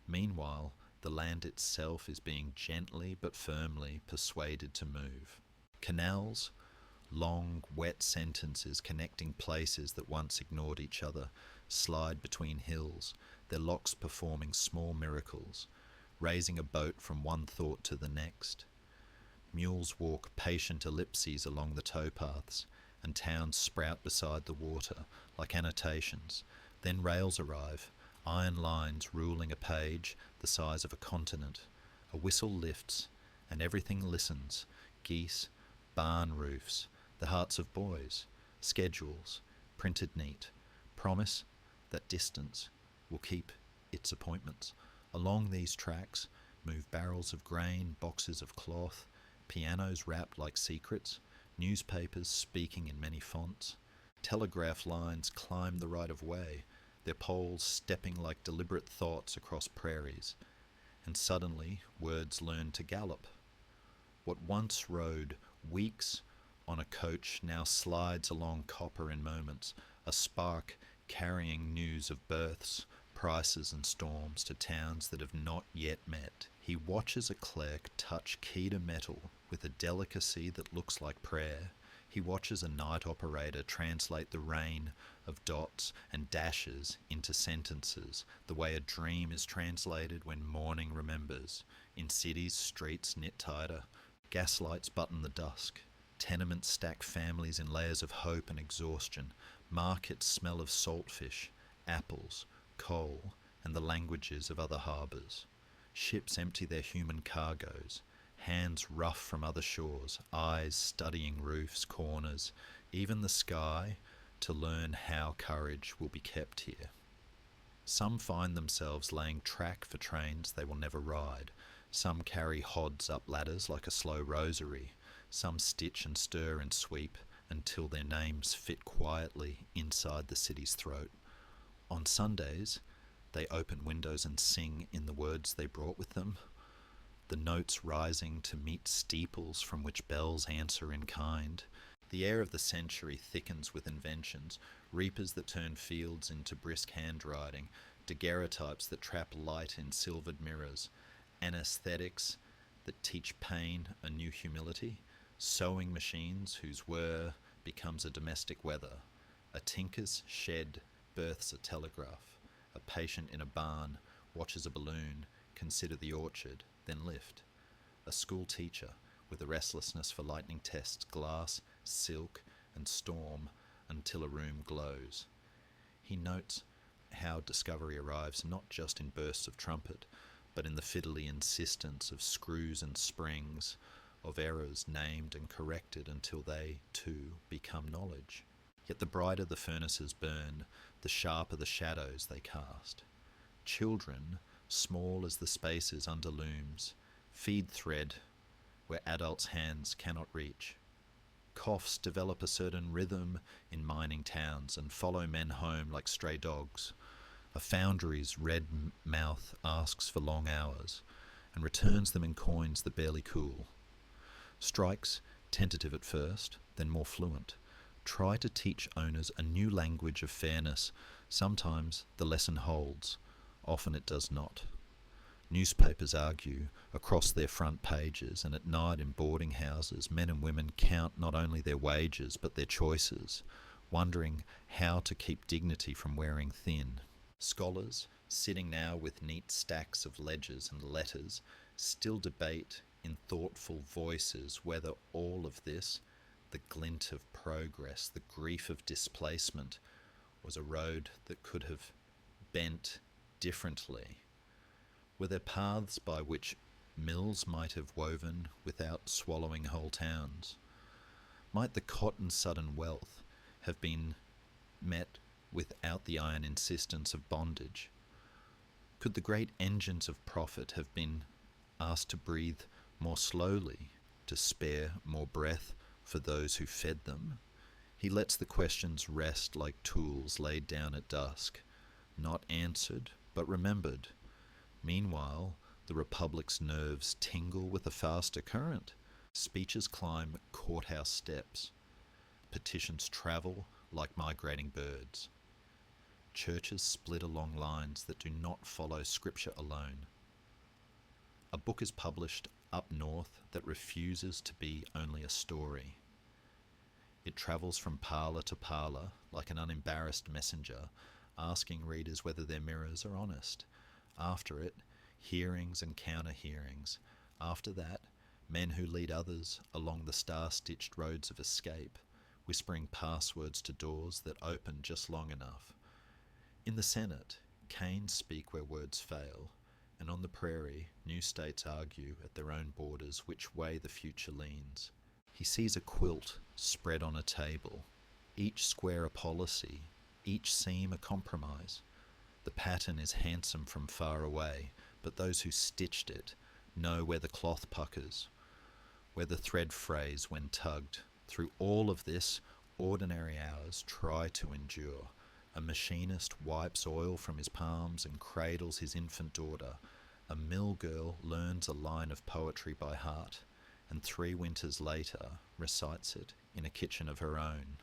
Meanwhile, the land itself is being gently but firmly persuaded to move. Canals, long, wet sentences connecting places that once ignored each other, slide between hills, their locks performing small miracles, raising a boat from one thought to the next. Mules walk patient ellipses along the towpaths, and towns sprout beside the water like annotations. Then rails arrive, iron lines ruling a page the size of a continent. A whistle lifts, and everything listens. Geese, barn roofs, the hearts of boys, schedules, printed neat, promise that distance will keep its appointments. Along these tracks move barrels of grain, boxes of cloth, pianos wrapped like secrets, newspapers speaking in many fonts. Telegraph lines climb the right of way, their poles stepping like deliberate thoughts across prairies. And suddenly words learn to gallop. What once rode weeks on a coach now slides along copper in moments, a spark carrying news of births, prices and storms to towns that have not yet met. He watches a clerk touch key to metal with a delicacy that looks like prayer. He watches a night operator translate the rain of dots and dashes into sentences, the way a dream is translated when morning remembers. In cities, streets knit tighter, gaslights button the dusk, tenements stack families in layers of hope and exhaustion, markets smell of saltfish, apples, coal, and the languages of other harbours. Ships empty their human cargoes, hands rough from other shores, eyes studying roofs, corners, even the sky, to learn how courage will be kept here. Some find themselves laying track for trains they will never ride. Some carry hods up ladders like a slow rosary. Some stitch and stir and sweep until their names fit quietly inside the city's throat. On Sundays, they open windows and sing in the words they brought with them, the notes rising to meet steeples from which bells answer in kind. The air of the century thickens with inventions, reapers that turn fields into brisk handwriting, daguerreotypes that trap light in silvered mirrors, anesthetics that teach pain a new humility, sewing machines whose whir becomes a domestic weather. A tinker's shed births a telegraph. A patient in a barn watches a balloon consider the orchard, then lift. A school teacher with a restlessness for lightning tests glass, silk, and storm until a room glows. He notes how discovery arrives not just in bursts of trumpet, but in the fiddly insistence of screws and springs, of errors named and corrected until they, too, become knowledge. Yet the brighter the furnaces burn, the sharper the shadows they cast. Children, small as the spaces under looms, feed thread where adults' hands cannot reach. Coughs develop a certain rhythm in mining towns and follow men home like stray dogs. A foundry's red mouth asks for long hours and returns them in coins that barely cool. Strikes, tentative at first, then more fluent, try to teach owners a new language of fairness. Sometimes the lesson holds, often it does not. Newspapers argue across their front pages, and at night in boarding houses, men and women count not only their wages but their choices, wondering how to keep dignity from wearing thin. Scholars, sitting now with neat stacks of ledgers and letters, still debate in thoughtful voices whether all of this, the glint of progress, the grief of displacement, was a road that could have bent differently. Were there paths by which mills might have woven without swallowing whole towns? Might the cotton's sudden wealth have been met without the iron insistence of bondage? Could the great engines of profit have been asked to breathe more slowly, to spare more breath for those who fed them? He lets the questions rest like tools laid down at dusk, not answered, but remembered. Meanwhile, the Republic's nerves tingle with a faster current. Speeches climb courthouse steps. Petitions travel like migrating birds. Churches split along lines that do not follow scripture alone. A book is published up north that refuses to be only a story. It travels from parlour to parlour like an unembarrassed messenger, asking readers whether their mirrors are honest. After it, hearings and counter-hearings. After that, men who lead others along the star-stitched roads of escape, whispering passwords to doors that open just long enough. In the Senate, canes speak where words fail, and on the prairie, new states argue at their own borders which way the future leans. He sees a quilt spread on a table, each square a policy, each seam a compromise. The pattern is handsome from far away, but those who stitched it know where the cloth puckers, where the thread frays when tugged. Through all of this, ordinary hours try to endure. A machinist wipes oil from his palms and cradles his infant daughter. A mill girl learns a line of poetry by heart, and 3 winters later recites it in a kitchen of her own.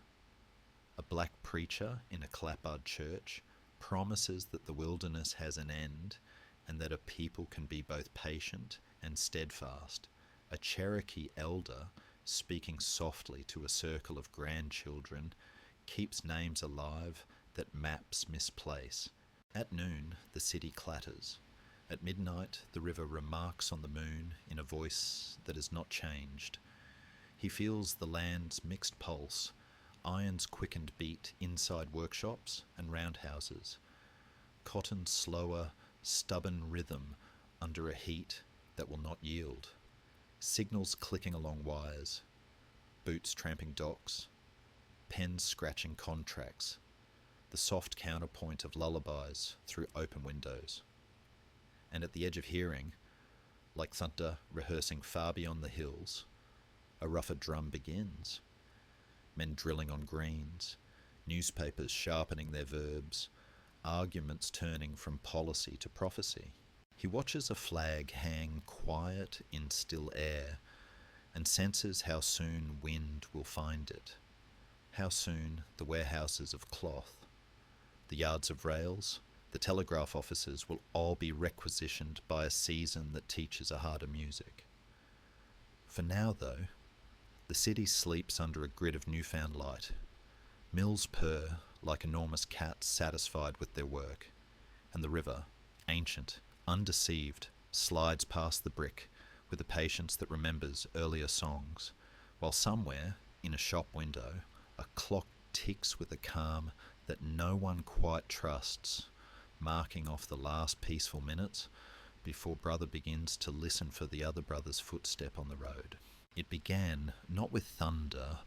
A black preacher in a clapboard church promises that the wilderness has an end and that a people can be both patient and steadfast. A Cherokee elder, speaking softly to a circle of grandchildren, keeps names alive that maps misplace. At noon, the city clatters. At midnight, the river remarks on the moon in a voice that has not changed. He feels the land's mixed pulse, iron's quickened beat inside workshops and roundhouses, cotton's slower, stubborn rhythm under a heat that will not yield, signals clicking along wires, boots tramping docks, pens scratching contracts, the soft counterpoint of lullabies through open windows. And at the edge of hearing, like thunder rehearsing far beyond the hills, a rougher drum begins. Men drilling on greens, newspapers sharpening their verbs, arguments turning from policy to prophecy. He watches a flag hang quiet in still air and senses how soon wind will find it, how soon the warehouses of cloth, the yards of rails, the telegraph offices will all be requisitioned by a season that teaches a harder music. For now, though, the city sleeps under a grid of newfound light. Mills purr like enormous cats satisfied with their work, and the river, ancient, undeceived, slides past the brick with a patience that remembers earlier songs, while somewhere, in a shop window, a clock ticks with a calm that no one quite trusts, marking off the last peaceful minutes before brother begins to listen for the other brother's footstep on the road. It began not with thunder,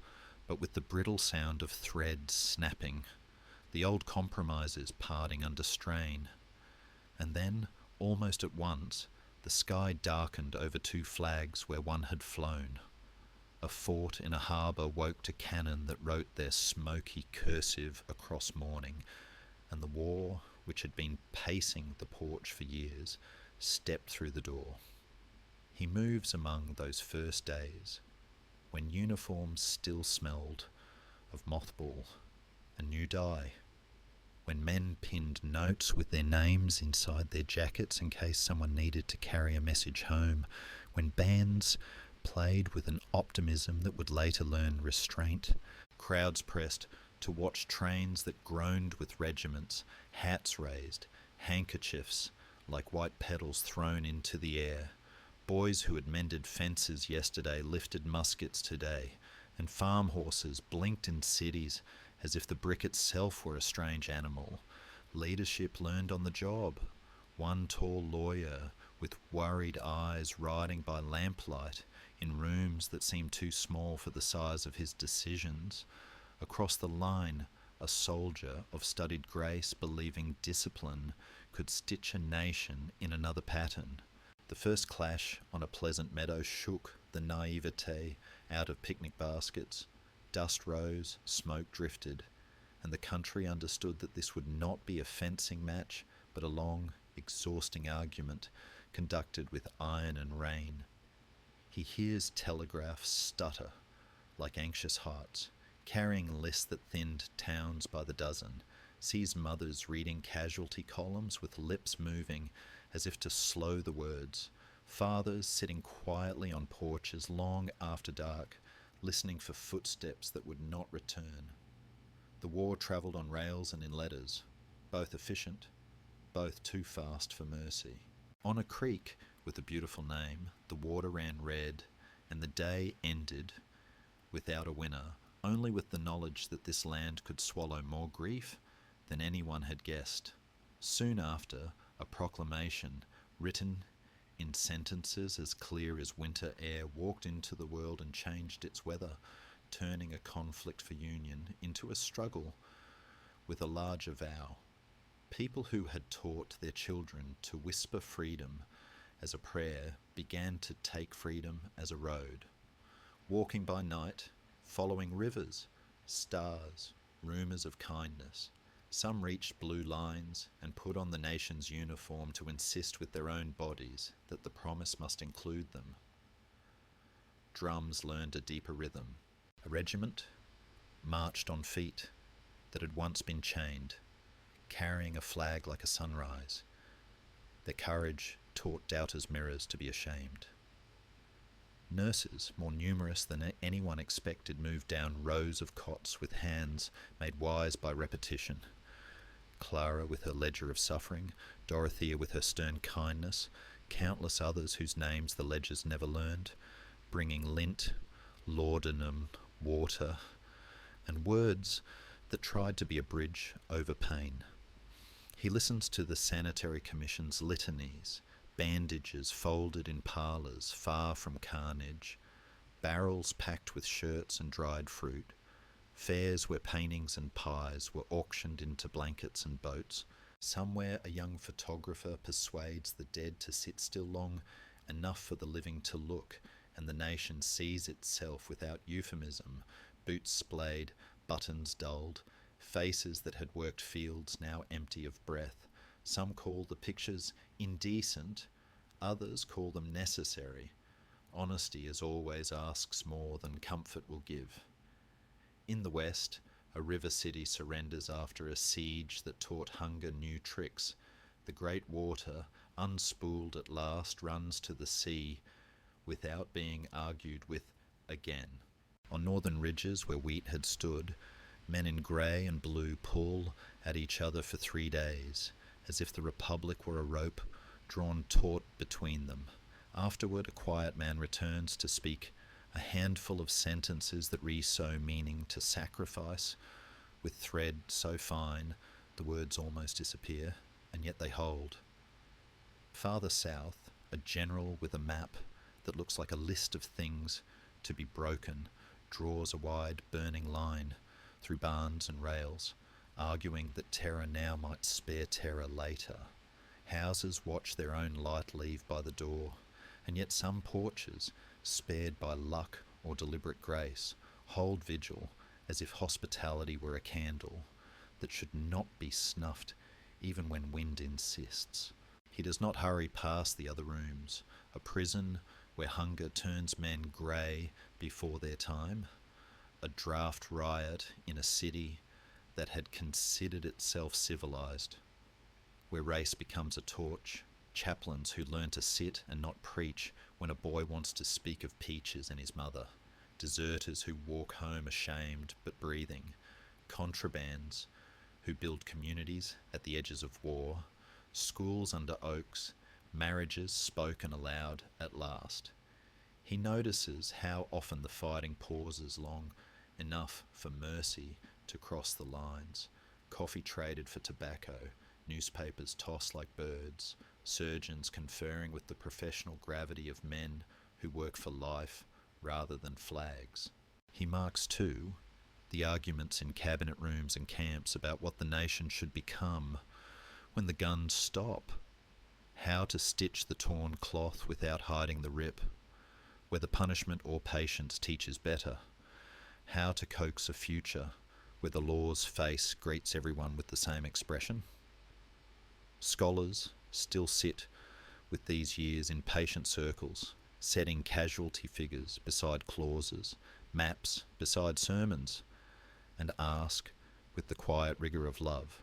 but with the brittle sound of threads snapping, the old compromises parting under strain. And then, almost at once, the sky darkened over 2 flags where one had flown. A fort in a harbour woke to cannon that wrote their smoky cursive across morning, and the war which had been pacing the porch for years, stepped through the door. He moves among those first days, when uniforms still smelled of mothball and new dye, when men pinned notes with their names inside their jackets in case someone needed to carry a message home, when bands played with an optimism that would later learn restraint, crowds pressed to watch trains that groaned with regiments, hats raised, handkerchiefs like white petals thrown into the air, boys who had mended fences yesterday lifted muskets today, and farm horses blinked in cities as if the brick itself were a strange animal. Leadership learned on the job. One tall lawyer with worried eyes riding by lamplight in rooms that seemed too small for the size of his decisions. Across the line, a soldier of studied grace believing discipline could stitch a nation in another pattern. The first clash on a pleasant meadow shook the naivete out of picnic baskets. Dust rose, smoke drifted, and the country understood that this would not be a fencing match, but a long, exhausting argument conducted with iron and rain. He hears telegraphs stutter like anxious hearts, carrying lists that thinned towns by the dozen, sees mothers reading casualty columns with lips moving as if to slow the words, fathers sitting quietly on porches long after dark, listening for footsteps that would not return. The war travelled on rails and in letters, both efficient, both too fast for mercy. On a creek with a beautiful name, the water ran red, and the day ended without a winner, only with the knowledge that this land could swallow more grief than anyone had guessed. Soon after, a proclamation, written in sentences as clear as winter air, walked into the world and changed its weather, turning a conflict for union into a struggle with a larger vow. People who had taught their children to whisper freedom as a prayer began to take freedom as a road, walking by night, following rivers, stars, rumours of kindness. Some reached blue lines and put on the nation's uniform to insist with their own bodies that the promise must include them. Drums learned a deeper rhythm. A regiment marched on feet that had once been chained, carrying a flag like a sunrise. Their courage taught doubters' mirrors to be ashamed. Nurses, more numerous than anyone expected, moved down rows of cots with hands made wise by repetition. Clara with her ledger of suffering, Dorothea with her stern kindness, countless others whose names the ledgers never learned, bringing lint, laudanum, water, and words that tried to be a bridge over pain. He listens to the Sanitary Commission's litanies, bandages folded in parlours far from carnage, barrels packed with shirts and dried fruit, fairs where paintings and pies were auctioned into blankets and boats. Somewhere a young photographer persuades the dead to sit still long enough for the living to look, and the nation sees itself without euphemism, boots splayed, buttons dulled, faces that had worked fields now empty of breath. Some call the pictures indecent, others call them necessary. Honesty, as always, asks more than comfort will give. In the West, a river city surrenders after a siege that taught hunger new tricks. The great water, unspooled at last, runs to the sea without being argued with again. On northern ridges where wheat had stood, men in grey and blue pull at each other for 3 days, as if the Republic were a rope drawn taut between them. Afterward, a quiet man returns to speak a handful of sentences that re-sew meaning to sacrifice. With thread so fine, the words almost disappear, and yet they hold. Farther south, a general with a map that looks like a list of things to be broken draws a wide burning line through barns and rails, arguing that terror now might spare terror later. Houses watch their own light leave by the door, and yet some porches, spared by luck or deliberate grace, hold vigil as if hospitality were a candle that should not be snuffed even when wind insists. He does not hurry past the other rooms, a prison where hunger turns men grey before their time, a draft riot in a city that had considered itself civilized, where race becomes a torch, chaplains who learn to sit and not preach when a boy wants to speak of peaches and his mother, deserters who walk home ashamed but breathing, contrabands who build communities at the edges of war, schools under oaks, marriages spoken aloud at last. He notices how often the fighting pauses long enough for mercy to cross the lines, coffee traded for tobacco, newspapers tossed like birds, surgeons conferring with the professional gravity of men who work for life rather than flags. He marks, too, the arguments in cabinet rooms and camps about what the nation should become when the guns stop, how to stitch the torn cloth without hiding the rip, whether punishment or patience teaches better, how to coax a future where the law's face greets everyone with the same expression. Scholars still sit with these years in patient circles, setting casualty figures beside clauses, maps beside sermons, and ask, with the quiet rigour of love,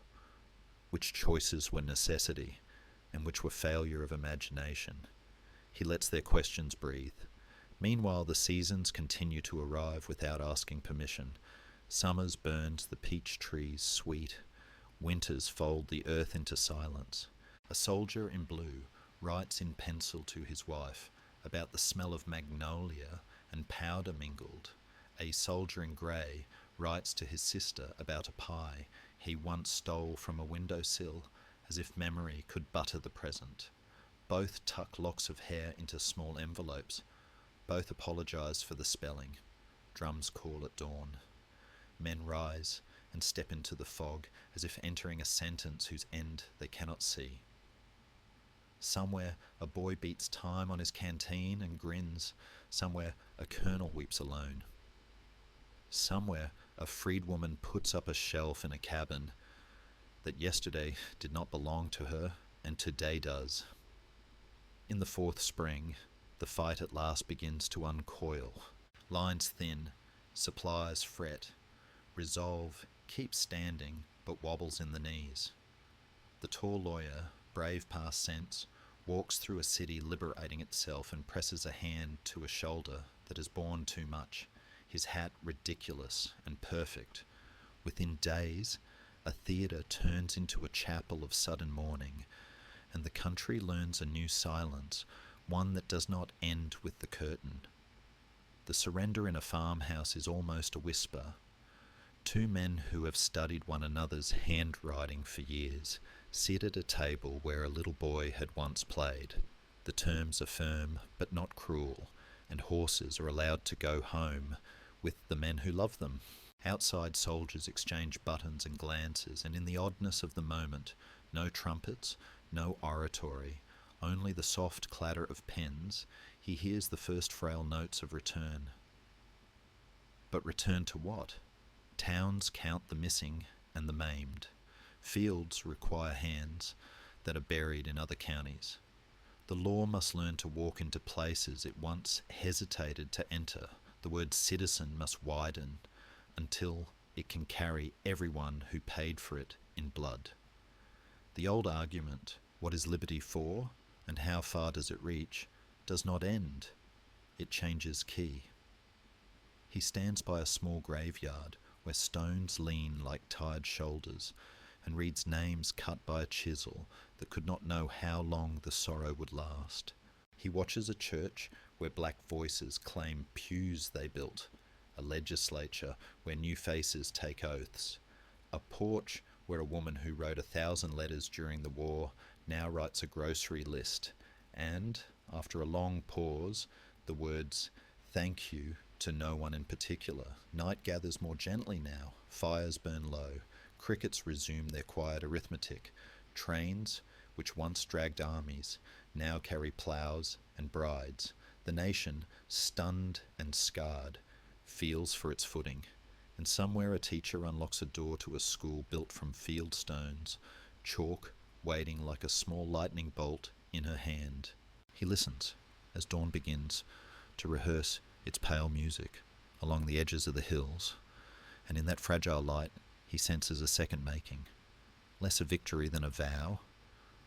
which choices were necessity and which were failure of imagination. He lets their questions breathe. Meanwhile, the seasons continue to arrive without asking permission. Summers burns the peach trees sweet. Winters fold the earth into silence. A soldier in blue writes in pencil to his wife about the smell of magnolia and powder mingled. A soldier in grey writes to his sister about a pie he once stole from a windowsill, as if memory could butter the present. Both tuck locks of hair into small envelopes. Both apologise for the spelling. Drums call at dawn. Men rise and step into the fog as if entering a sentence whose end they cannot see. Somewhere a boy beats time on his canteen and grins. Somewhere a colonel weeps alone. Somewhere a freedwoman puts up a shelf in a cabin that yesterday did not belong to her and today does. In the fourth spring, the fight at last begins to uncoil. Lines thin, supplies fret, resolve keeps standing but wobbles in the knees. The tall lawyer, brave past sense, walks through a city liberating itself and presses a hand to a shoulder that has borne too much, his hat ridiculous and perfect. Within days, a theatre turns into a chapel of sudden mourning, and the country learns a new silence, one that does not end with the curtain. The surrender in a farmhouse is almost a whisper. Two men who have studied one another's handwriting for years sit at a table where a little boy had once played. The terms are firm but not cruel, and horses are allowed to go home with the men who love them. Outside, soldiers exchange buttons and glances, and in the oddness of the moment, no trumpets, no oratory, only the soft clatter of pens, he hears the first frail notes of return. But return to what? Towns count the missing and the maimed. Fields require hands that are buried in other counties. The law must learn to walk into places it once hesitated to enter. The word citizen must widen until it can carry everyone who paid for it in blood. The old argument, what is liberty for and how far does it reach, does not end. It changes key. He stands by a small graveyard where stones lean like tired shoulders and reads names cut by a chisel that could not know how long the sorrow would last. He watches a church where black voices claim pews they built, a legislature where new faces take oaths, a porch where a woman who wrote 1,000 letters during the war now writes a grocery list, and, after a long pause, the words, "Thank you," to no one in particular. Night gathers more gently now, fires burn low, crickets resume their quiet arithmetic. Trains, which once dragged armies, now carry ploughs and brides. The nation, stunned and scarred, feels for its footing, and somewhere a teacher unlocks a door to a school built from field stones, chalk waiting like a small lightning bolt in her hand. He listens as dawn begins to rehearse its pale music along the edges of the hills, and in that fragile light he senses a second making, less a victory than a vow,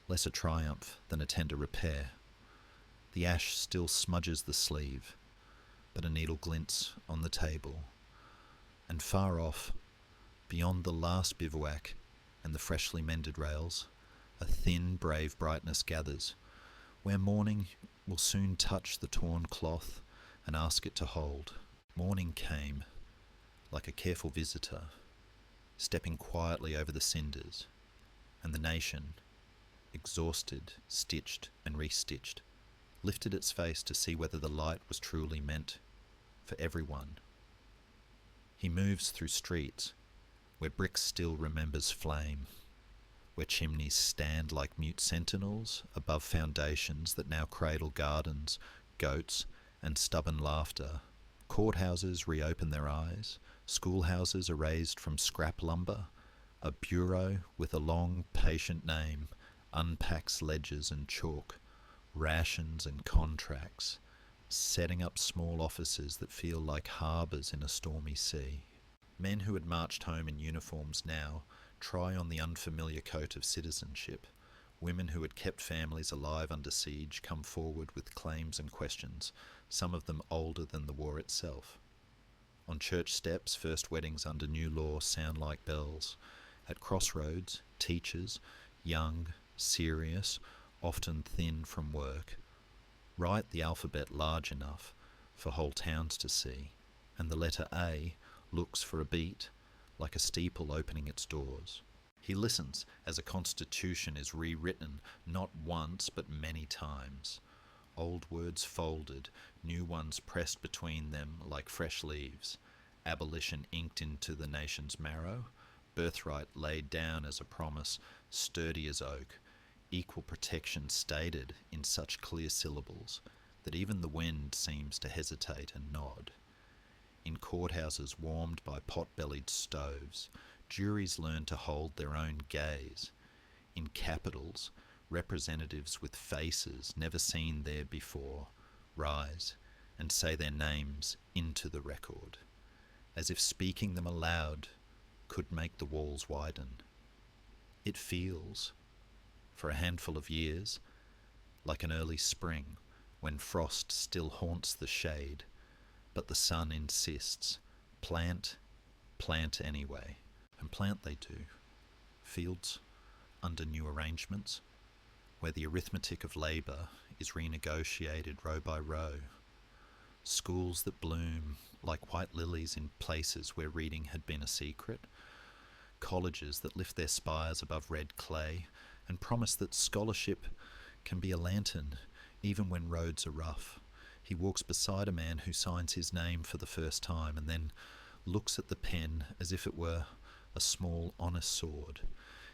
less a triumph than a tender repair. The ash still smudges the sleeve, but a needle glints on the table, and far off, beyond the last bivouac and the freshly mended rails, a thin, brave brightness gathers, where morning will soon touch the torn cloth and ask it to hold. Morning came, like a careful visitor, stepping quietly over the cinders, and the nation, exhausted, stitched and restitched, lifted its face to see whether the light was truly meant for everyone. He moves through streets where brick still remembers flame, where chimneys stand like mute sentinels above foundations that now cradle gardens, goats, and stubborn laughter. Courthouses reopen their eyes, schoolhouses are raised from scrap lumber, a bureau with a long, patient name unpacks ledgers and chalk, rations and contracts, setting up small offices that feel like harbours in a stormy sea. Men who had marched home in uniforms now try on the unfamiliar coat of citizenship. Women who had kept families alive under siege come forward with claims and questions, some of them older than the war itself. On church steps, first weddings under new law sound like bells. At crossroads, teachers, young, serious, often thin from work, write the alphabet large enough for whole towns to see, and the letter A looks for a beat, like a steeple opening its doors. He listens as a constitution is rewritten, not once but many times. Old words folded, new ones pressed between them like fresh leaves. Abolition inked into the nation's marrow, birthright laid down as a promise, sturdy as oak, equal protection stated in such clear syllables that even the wind seems to hesitate and nod. In courthouses warmed by pot-bellied stoves, juries learn to hold their own gaze. In capitals, representatives with faces never seen there before rise and say their names into the record, as if speaking them aloud could make the walls widen. It feels, for a handful of years, like an early spring when frost still haunts the shade, but the sun insists, plant anyway. And plant they do. Fields under new arrangements, where the arithmetic of labour is renegotiated row by row. Schools that bloom like white lilies in places where reading had been a secret. Colleges that lift their spires above red clay and promise that scholarship can be a lantern even when roads are rough. He walks beside a man who signs his name for the first time and then looks at the pen as if it were a small, honest sword.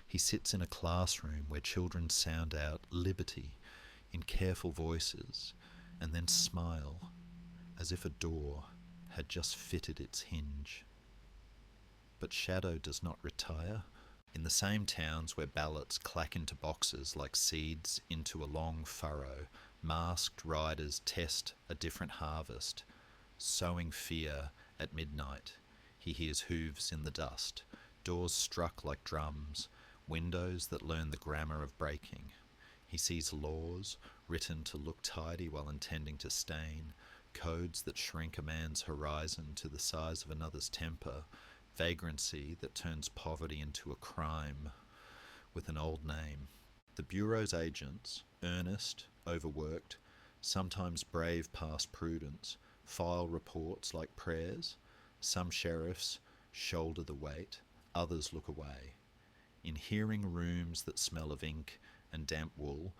He sits in a classroom where children sound out liberty in careful voices and then smile as if a door had just fitted its hinge. But shadow does not retire. In the same towns where ballots clack into boxes like seeds into a long furrow, masked riders test a different harvest. Sowing fear at midnight, he hears hooves in the dust, doors struck like drums, windows that learn the grammar of breaking. He sees laws written to look tidy while intending to stain, codes that shrink a man's horizon to the size of another's temper, vagrancy that turns poverty into a crime with an old name. The Bureau's agents, earnest, overworked, sometimes brave past prudence, file reports like prayers. Some sheriffs shoulder the weight, others look away. In hearing rooms that smell of ink and damp wool,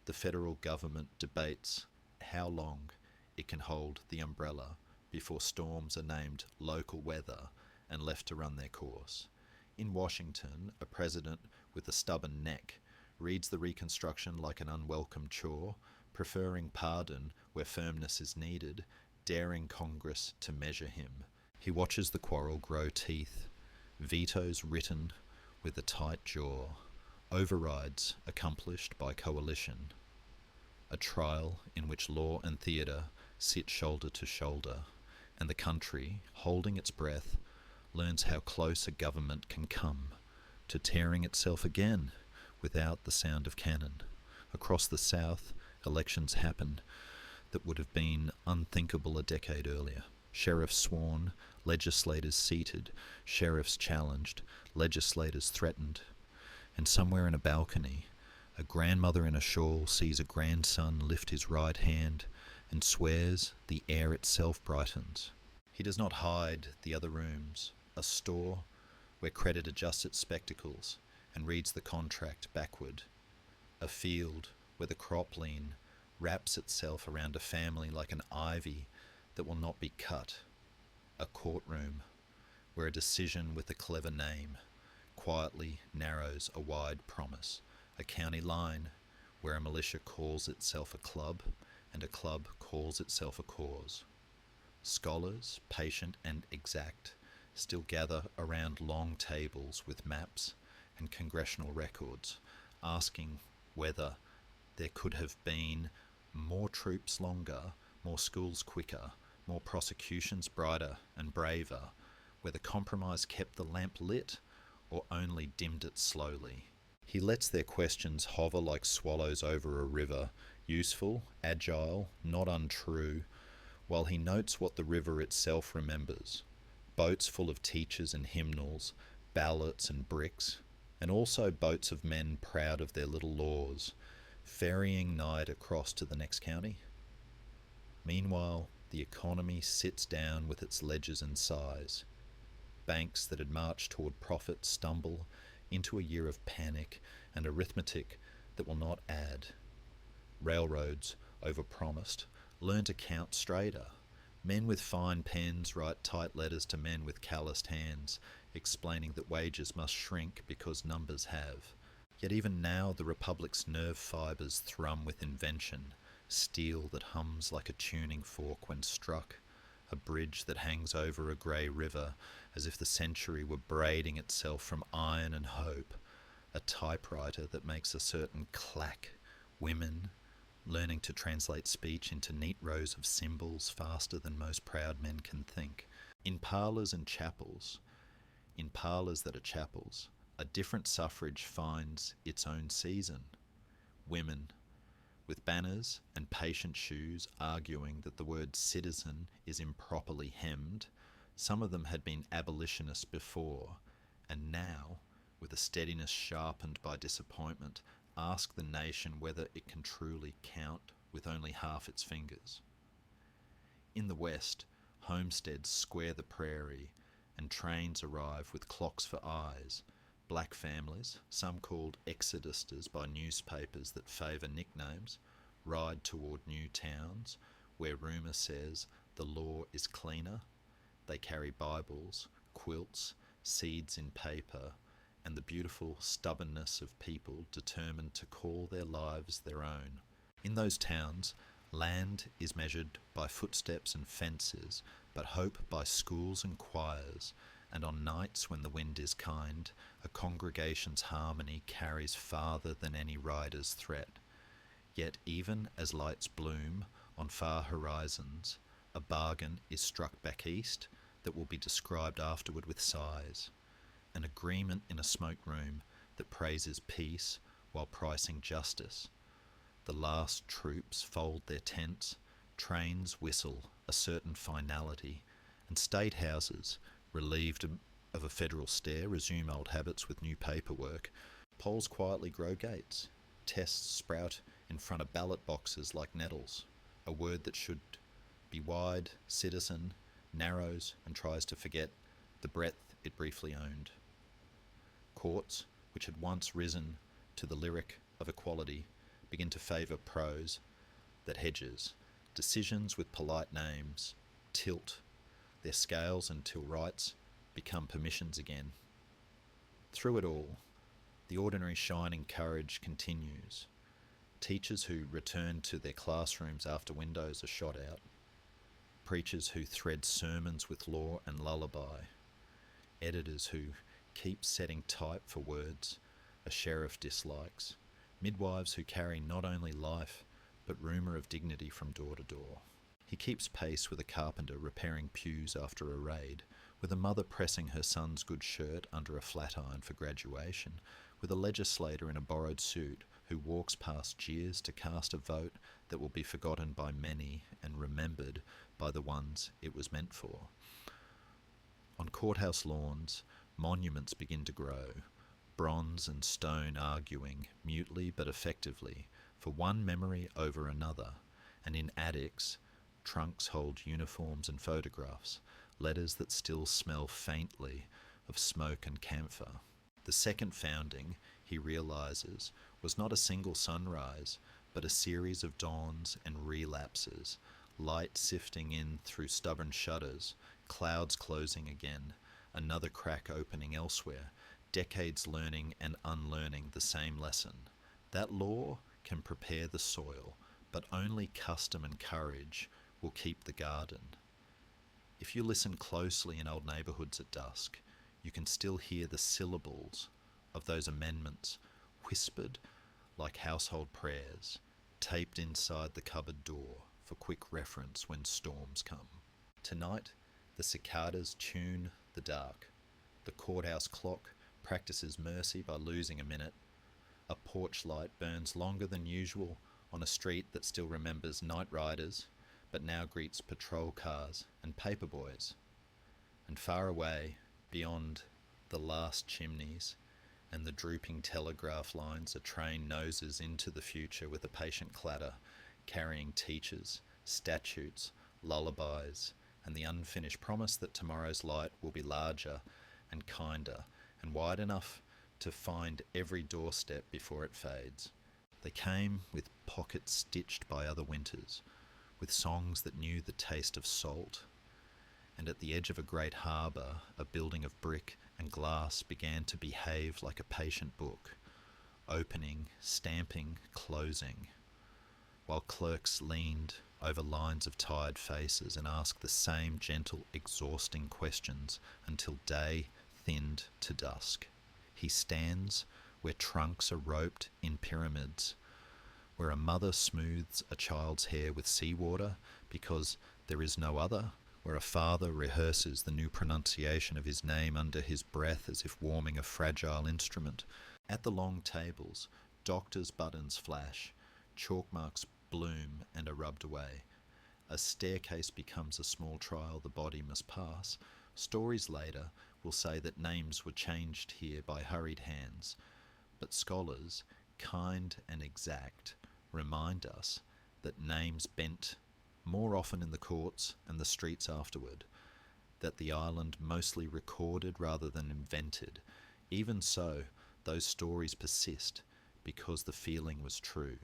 the federal government debates how long it can hold the umbrella before storms are named local weather and left to run their course. In Washington, a president with a stubborn neck reads the Reconstruction like an unwelcome chore, preferring pardon where firmness is needed, daring Congress to measure him. He watches the quarrel grow teeth, vetoes written with a tight jaw, overrides accomplished by coalition, a trial in which law and theatre sit shoulder to shoulder, and the country, holding its breath, learns how close a government can come to tearing itself again without the sound of cannon. Across the South, elections happen that would have been unthinkable a decade earlier. Sheriffs sworn, legislators seated, sheriffs challenged, legislators threatened. And somewhere in a balcony, a grandmother in a shawl sees a grandson lift his right hand and swears the air itself brightens. He does not hide the other rooms, a store where credit adjusts its spectacles and reads the contract backward, a field where the cropline wraps itself around a family like an ivy that will not be cut, a courtroom where a decision with a clever name quietly narrows a wide promise, a county line where a militia calls itself a club and a club calls itself a cause. Scholars, patient and exact, still gather around long tables with maps and congressional records, asking whether there could have been more troops longer, more schools quicker, more prosecutions brighter and braver, whether compromise kept the lamp lit or only dimmed it slowly. He lets their questions hover like swallows over a river, useful, agile, not untrue, while he notes what the river itself remembers. Boats full of teachers and hymnals, ballots and bricks, and also boats of men proud of their little laws, ferrying night across to the next county. Meanwhile, the economy sits down with its ledgers and sighs. Banks that had marched toward profit stumble into a year of panic and arithmetic that will not add. Railroads, overpromised, learn to count straighter. Men with fine pens write tight letters to men with calloused hands, explaining that wages must shrink because numbers have. Yet even now the Republic's nerve fibres thrum with invention, steel that hums like a tuning fork when struck, a bridge that hangs over a grey river as if the century were braiding itself from iron and hope, a typewriter that makes a certain clack, women learning to translate speech into neat rows of symbols faster than most proud men can think. In parlours and chapels, in parlours that are chapels, a different suffrage finds its own season. Women, with banners and patient shoes arguing that the word citizen is improperly hemmed, some of them had been abolitionists before, and now, with a steadiness sharpened by disappointment, ask the nation whether it can truly count with only half its fingers. In the West, homesteads square the prairie, and trains arrive with clocks for eyes. Black families, some called exodusters by newspapers that favour nicknames, ride toward new towns where rumour says the law is cleaner. They carry Bibles, quilts, seeds in paper, and the beautiful stubbornness of people determined to call their lives their own. In those towns, land is measured by footsteps and fences, but hope by schools and choirs, and on nights when the wind is kind, a congregation's harmony carries farther than any rider's threat. Yet even as lights bloom on far horizons, a bargain is struck back east that will be described afterward with sighs. An agreement in a smoke room that praises peace while pricing justice. The last troops fold their tents, trains whistle a certain finality, and state houses, relieved of a federal stare, resume old habits with new paperwork. Polls quietly grow gates. Tests sprout in front of ballot boxes like nettles. A word that should be wide, citizen, narrows and tries to forget the breadth it briefly owned. Courts, which had once risen to the lyric of equality, begin to favour prose that hedges. Decisions with polite names tilt their scales until rights become permissions again. Through it all, the ordinary shining courage continues. Teachers who return to their classrooms after windows are shot out. Preachers who thread sermons with law and lullaby. Editors who keep setting type for words a sheriff dislikes, midwives who carry not only life, but rumour of dignity from door to door. He keeps pace with a carpenter repairing pews after a raid, with a mother pressing her son's good shirt under a flat iron for graduation, with a legislator in a borrowed suit who walks past jeers to cast a vote that will be forgotten by many and remembered by the ones it was meant for. On courthouse lawns, monuments begin to grow, bronze and stone arguing, mutely but effectively, for one memory over another, and in attics, trunks hold uniforms and photographs, letters that still smell faintly of smoke and camphor. The second founding, he realises, was not a single sunrise, but a series of dawns and relapses, light sifting in through stubborn shutters, clouds closing again, another crack opening elsewhere, decades learning and unlearning the same lesson. That law can prepare the soil, but only custom and courage will keep the garden. If you listen closely in old neighbourhoods at dusk, you can still hear the syllables of those amendments, whispered like household prayers, taped inside the cupboard door for quick reference when storms come. Tonight, the cicadas tune the dark. The courthouse clock practices mercy by losing a minute. A porch light burns longer than usual on a street that still remembers night riders, but now greets patrol cars and paper boys. And far away, beyond the last chimneys and the drooping telegraph lines, a train noses into the future with a patient clatter, carrying teachers, statutes, lullabies, and the unfinished promise that tomorrow's light will be larger and kinder and wide enough to find every doorstep before it fades. They came with pockets stitched by other winters, with songs that knew the taste of salt, and at the edge of a great harbour, a building of brick and glass began to behave like a patient book, opening, stamping, closing, while clerks leaned over lines of tired faces and asked the same gentle, exhausting questions until day thinned to dusk. He stands where trunks are roped in pyramids, where a mother smooths a child's hair with seawater because there is no other, where a father rehearses the new pronunciation of his name under his breath as if warming a fragile instrument. At the long tables, doctors' buttons flash, chalk marks bloom and are rubbed away. A staircase becomes a small trial the body must pass. Stories later will say that names were changed here by hurried hands, but scholars, kind and exact, remind us that names bent more often in the courts and the streets afterward, that the island mostly recorded rather than invented. Even so, those stories persist because the feeling was true,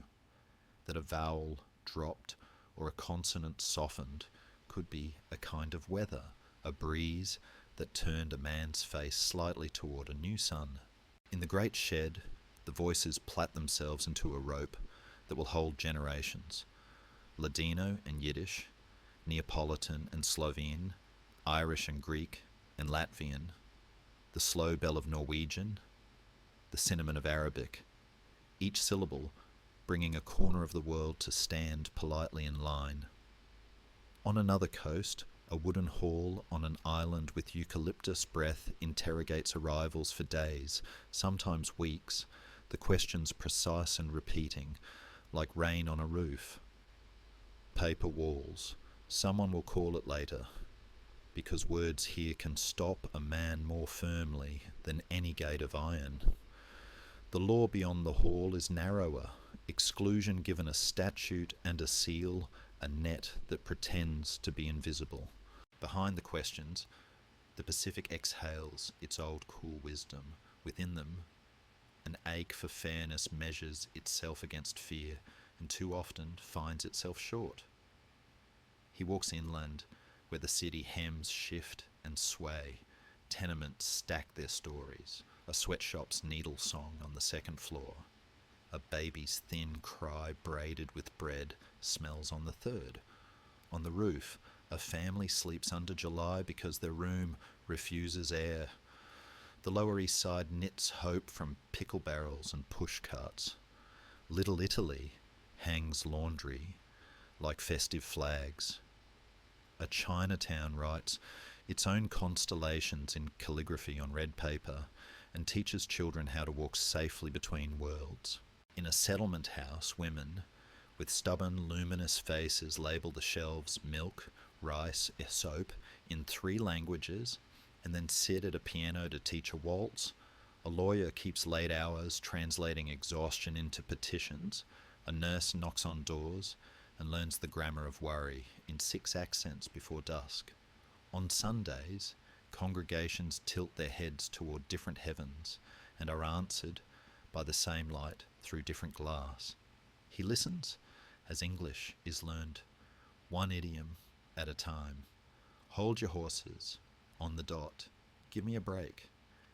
that a vowel dropped or a consonant softened could be a kind of weather, a breeze that turned a man's face slightly toward a new sun. In the great shed, the voices plait themselves into a rope that will hold generations. Ladino and Yiddish, Neapolitan and Slovene, Irish and Greek and Latvian, the slow bell of Norwegian, the cinnamon of Arabic, each syllable bringing a corner of the world to stand politely in line. On another coast, a wooden hall on an island with eucalyptus breath interrogates arrivals for days, sometimes weeks, the questions precise and repeating, like rain on a roof. Paper walls, someone will call it later, because words here can stop a man more firmly than any gate of iron. The law beyond the hall is narrower, exclusion given a statute and a seal, a net that pretends to be invisible. Behind the questions, the Pacific exhales its old cool wisdom. Within them, an ache for fairness measures itself against fear, and too often finds itself short. He walks inland, where the city hems shift and sway. Tenements stack their stories, a sweatshop's needle song on the second floor. A baby's thin cry braided with bread smells on the third. On the roof, a family sleeps under July because their room refuses air. The Lower East Side knits hope from pickle barrels and push carts. Little Italy hangs laundry like festive flags. A Chinatown writes its own constellations in calligraphy on red paper and teaches children how to walk safely between worlds. In a settlement house, women, with stubborn, luminous faces, label the shelves milk, rice, soap in 3 languages and then sit at a piano to teach a waltz. A lawyer keeps late hours translating exhaustion into petitions. A nurse knocks on doors and learns the grammar of worry in 6 accents before dusk. On Sundays, congregations tilt their heads toward different heavens and are answered by the same light through different glass. He listens as English is learned, one idiom at a time. Hold your horses, on the dot, give me a break,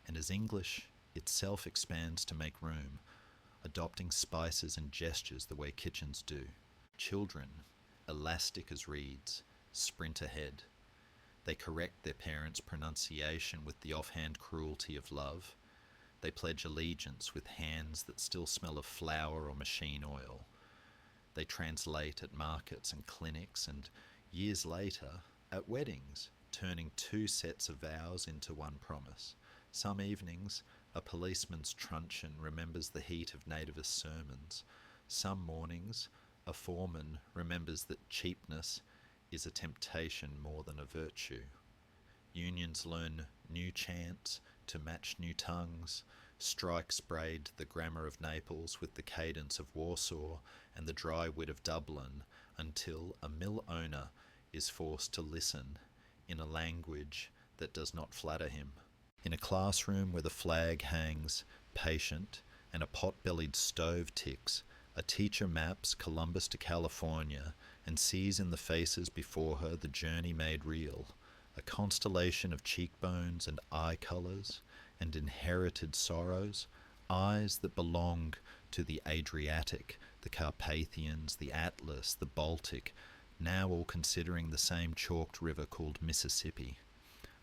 and as English itself expands to make room, adopting spices and gestures the way kitchens do. Children, elastic as reeds, sprint ahead. They correct their parents' pronunciation with the offhand cruelty of love. They pledge allegiance with hands that still smell of flour or machine oil. They translate at markets and clinics and, years later, at weddings, turning 2 sets of vows into one promise. Some evenings, a policeman's truncheon remembers the heat of nativist sermons. Some mornings, a foreman remembers that cheapness is a temptation more than a virtue. Unions learn new chants to match new tongues. Strikes braid the grammar of Naples with the cadence of Warsaw and the dry wit of Dublin until a mill owner is forced to listen in a language that does not flatter him. In a classroom where the flag hangs patient and a pot-bellied stove ticks, a teacher maps Columbus to California and sees in the faces before her the journey made real, a constellation of cheekbones and eye colours and inherited sorrows, eyes that belong to the Adriatic, the Carpathians, the Atlas, the Baltic, now all considering the same chalked river called Mississippi.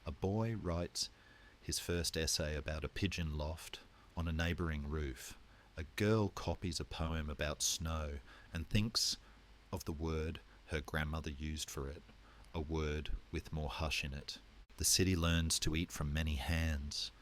A boy writes his first essay about a pigeon loft on a neighbouring roof. A girl copies a poem about snow and thinks of the word her grandmother used for it, a word with more hush in it. The city learns to eat from many hands,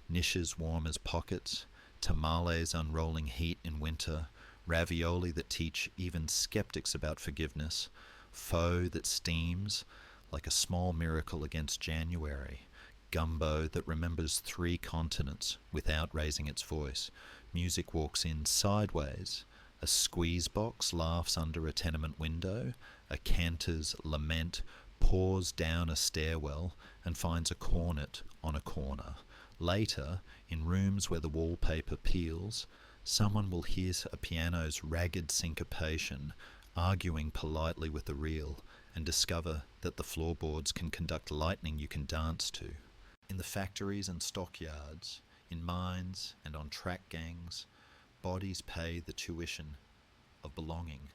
niches warm as pockets, tamales unrolling heat in winter, ravioli that teach even skeptics about forgiveness, pho that steams like a small miracle against January, gumbo that remembers 3 continents without raising its voice. Music walks in sideways. A squeeze box laughs under a tenement window. A cantor's lament pours down a stairwell and finds a cornet on a corner. Later, in rooms where the wallpaper peels, someone will hear a piano's ragged syncopation arguing politely with the reel and discover that the floorboards can conduct lightning you can dance to. In the factories and stockyards, in mines and on track gangs, bodies pay the tuition of belonging.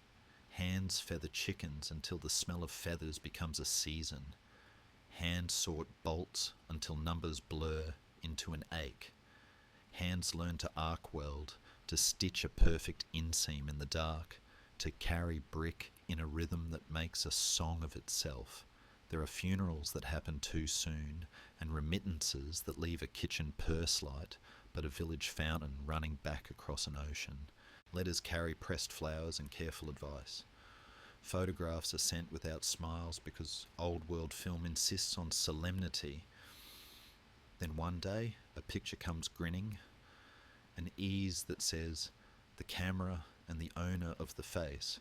Hands feather chickens until the smell of feathers becomes a season. Hands sort bolts until numbers blur into an ache. Hands learn to arc weld, to stitch a perfect inseam in the dark, to carry brick in a rhythm that makes a song of itself. There are funerals that happen too soon, and remittances that leave a kitchen purse light, but a village fountain running back across an ocean. Letters carry pressed flowers and careful advice. Photographs are sent without smiles because old world film insists on solemnity. Then one day, a picture comes grinning, an ease that says, the camera and the owner of the face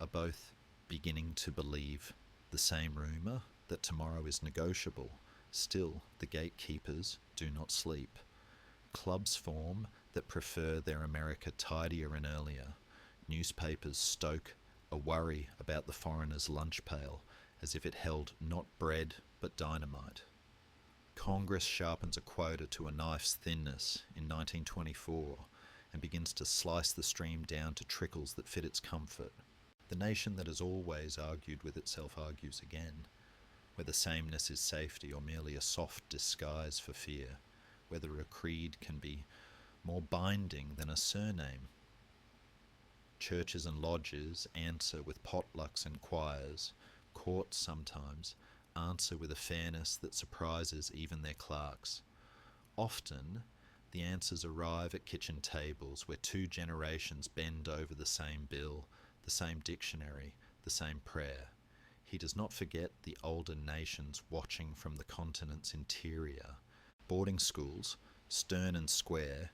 are both beginning to believe the same rumour that tomorrow is negotiable. Still, the gatekeepers do not sleep. Clubs form that prefer their America tidier and earlier. Newspapers stoke a worry about the foreigner's lunch pail as if it held not bread but dynamite. Congress sharpens a quota to a knife's thinness in 1924 and begins to slice the stream down to trickles that fit its comfort. The nation that has always argued with itself argues again, whether sameness is safety or merely a soft disguise for fear, whether a creed can be more binding than a surname. Churches and lodges answer with potlucks and choirs. Courts sometimes answer with a fairness that surprises even their clerks. Often, the answers arrive at kitchen tables where two generations bend over the same bill, the same dictionary, the same prayer. He does not forget the older nations watching from the continent's interior. Boarding schools, stern and square,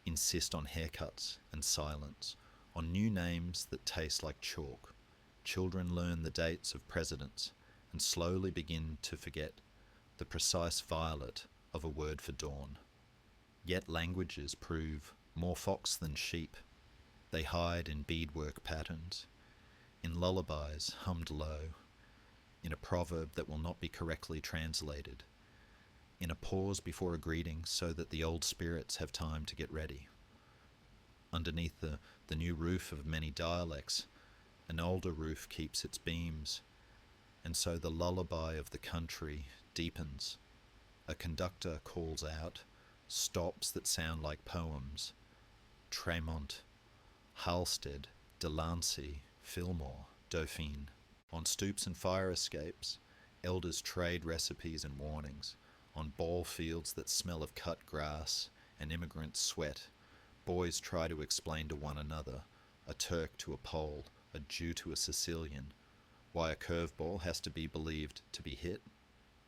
insist on haircuts and silence, on new names that taste like chalk. Children learn the dates of presidents and slowly begin to forget the precise violet of a word for dawn. Yet languages prove more fox than sheep. They hide in beadwork patterns, in lullabies hummed low, in a proverb that will not be correctly translated, in a pause before a greeting so that the old spirits have time to get ready. Underneath the new roof of many dialects, an older roof keeps its beams, and so the lullaby of the country deepens. A conductor calls out stops that sound like poems: Tremont, Halstead, Delancey, Fillmore, Dauphine. On stoops and fire escapes, elders trade recipes and warnings. On ball fields that smell of cut grass and immigrant sweat, boys try to explain to one another, a Turk to a Pole, a Jew to a Sicilian, why a curveball has to be believed to be hit.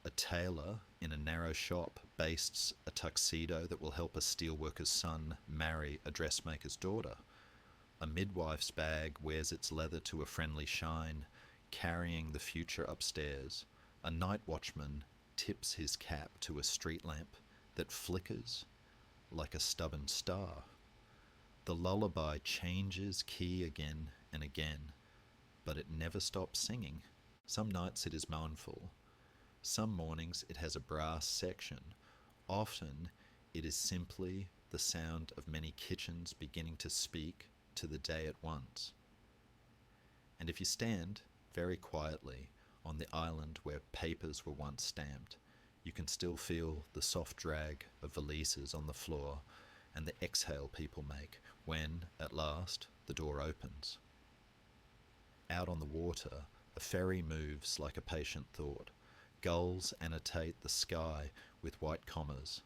A tailor in a narrow shop bastes a tuxedo that will help a steelworker's son marry a dressmaker's daughter. A midwife's bag wears its leather to a friendly shine, carrying the future upstairs. A night watchman tips his cap to a street lamp that flickers like a stubborn star. The lullaby changes key again and again, but it never stops singing. Some nights it is mournful. Some mornings it has a brass section. Often it is simply the sound of many kitchens beginning to speak to the day at once. And if you stand very quietly on the island where papers were once stamped, you can still feel the soft drag of valises on the floor and the exhale people make when, at last, the door opens. Out on the water, a ferry moves like a patient thought. Gulls annotate the sky with white commas,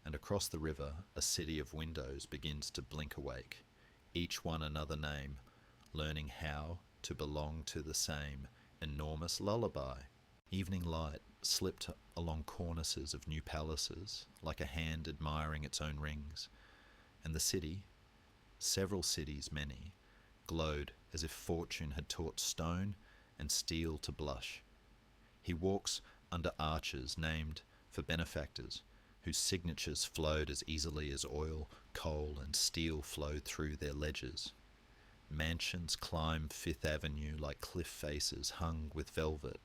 and across the river a city of windows begins to blink awake, each one another name, learning how to belong to the same enormous lullaby. Evening light slipped along cornices of new palaces, like a hand admiring its own rings, and the city, several cities many, glowed as if fortune had taught stone and steel to blush. He walks under arches named for benefactors, whose signatures flowed as easily as oil, coal, and steel flowed through their ledgers. Mansions climb Fifth Avenue like cliff faces hung with velvet.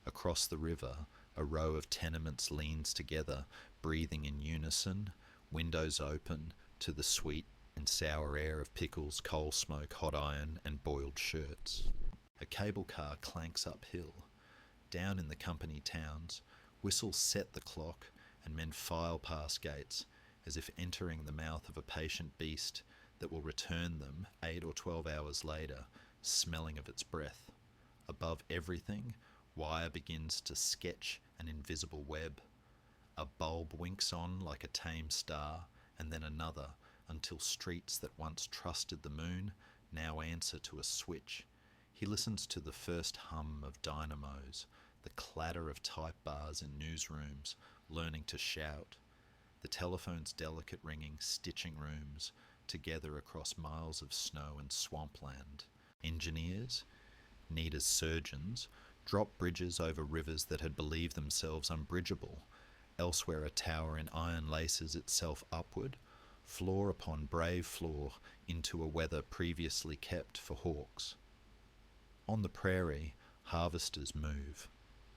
Across the river, a row of tenements leans together, breathing in unison, windows open to the sweet and sour air of pickles, coal smoke, hot iron, and boiled shirts. A cable car clanks uphill. Down in the company towns, whistles set the clock and men file past gates as if entering the mouth of a patient beast that will return them 8 or 12 hours later, smelling of its breath. Above everything, wire begins to sketch an invisible web. A bulb winks on like a tame star, and then another, until streets that once trusted the moon now answer to a switch. He listens to the first hum of dynamos, the clatter of type bars in newsrooms, learning to shout, the telephone's delicate ringing stitching rooms together across miles of snow and swampland. Engineers, need as surgeons, drop bridges over rivers that had believed themselves unbridgeable. Elsewhere a tower in iron laces itself upward, floor upon brave floor, into a weather previously kept for hawks. On the prairie, harvesters move.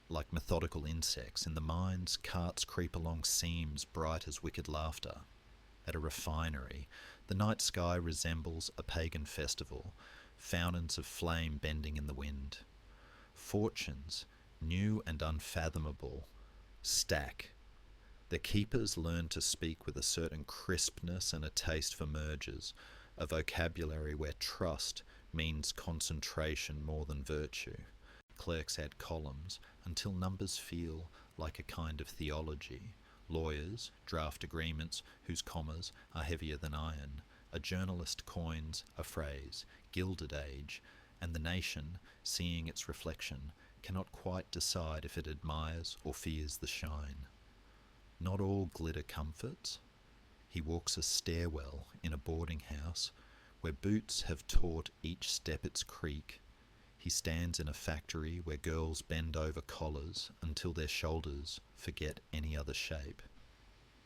Like methodical insects, in the mines, carts creep along seams bright as wicked laughter. At a refinery, the night sky resembles a pagan festival, fountains of flame bending in the wind. Fortunes, new and unfathomable, stack, Their keepers learn to speak with a certain crispness and a taste for mergers, a vocabulary where trust means concentration more than virtue. Clerks add columns until numbers feel like a kind of theology. Lawyers draft agreements whose commas are heavier than iron. A journalist coins a phrase, Gilded Age, and the nation, seeing its reflection, cannot quite decide if it admires or fears the shine. Not all glitter comforts. He walks a stairwell in a boarding house where boots have taught each step its creak. He stands in a factory where girls bend over collars until their shoulders forget any other shape.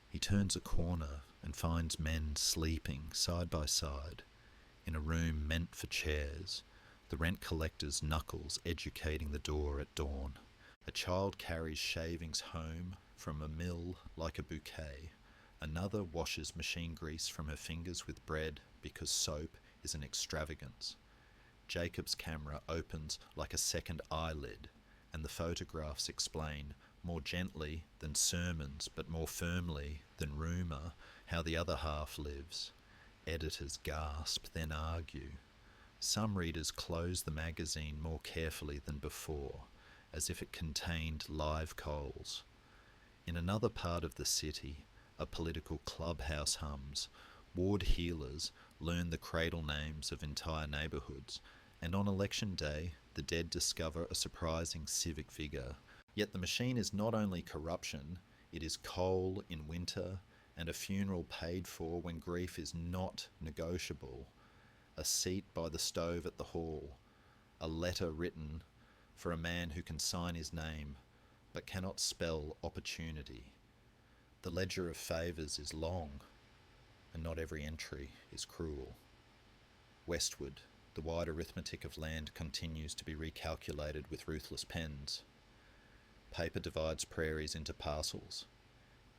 He turns a corner and finds men sleeping side by side in a room meant for chairs, the rent collector's knuckles educating the door at dawn. A child carries shavings home from a mill like a bouquet. Another washes machine grease from her fingers with bread because soap is an extravagance. Jacob's camera opens like a second eyelid, and the photographs explain, more gently than sermons but more firmly than rumour, how the other half lives. Editors gasp, then argue. Some readers close the magazine more carefully than before, as if it contained live coals. In another part of the city, a political clubhouse hums. Ward healers learn the cradle names of entire neighbourhoods, and on election day, the dead discover a surprising civic vigour. Yet the machine is not only corruption, it is coal in winter and a funeral paid for when grief is not negotiable, a seat by the stove at the hall, a letter written for a man who can sign his name but cannot spell opportunity. The ledger of favours is long, and not every entry is cruel. Westward, the wide arithmetic of land continues to be recalculated with ruthless pens. Paper divides prairies into parcels.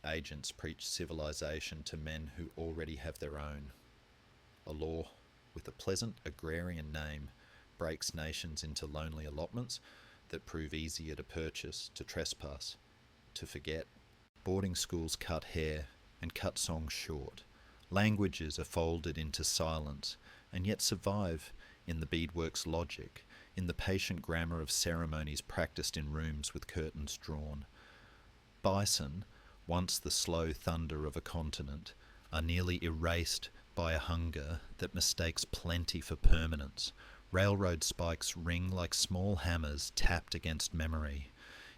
Agents preach civilization to men who already have their own. A law with a pleasant agrarian name breaks nations into lonely allotments that prove easier to purchase, to trespass, to forget. Boarding schools cut hair and cut songs short. Languages are folded into silence and yet survive in the beadwork's logic, in the patient grammar of ceremonies practiced in rooms with curtains drawn. Bison, once the slow thunder of a continent, are nearly erased by a hunger that mistakes plenty for permanence. Railroad spikes ring like small hammers tapped against memory.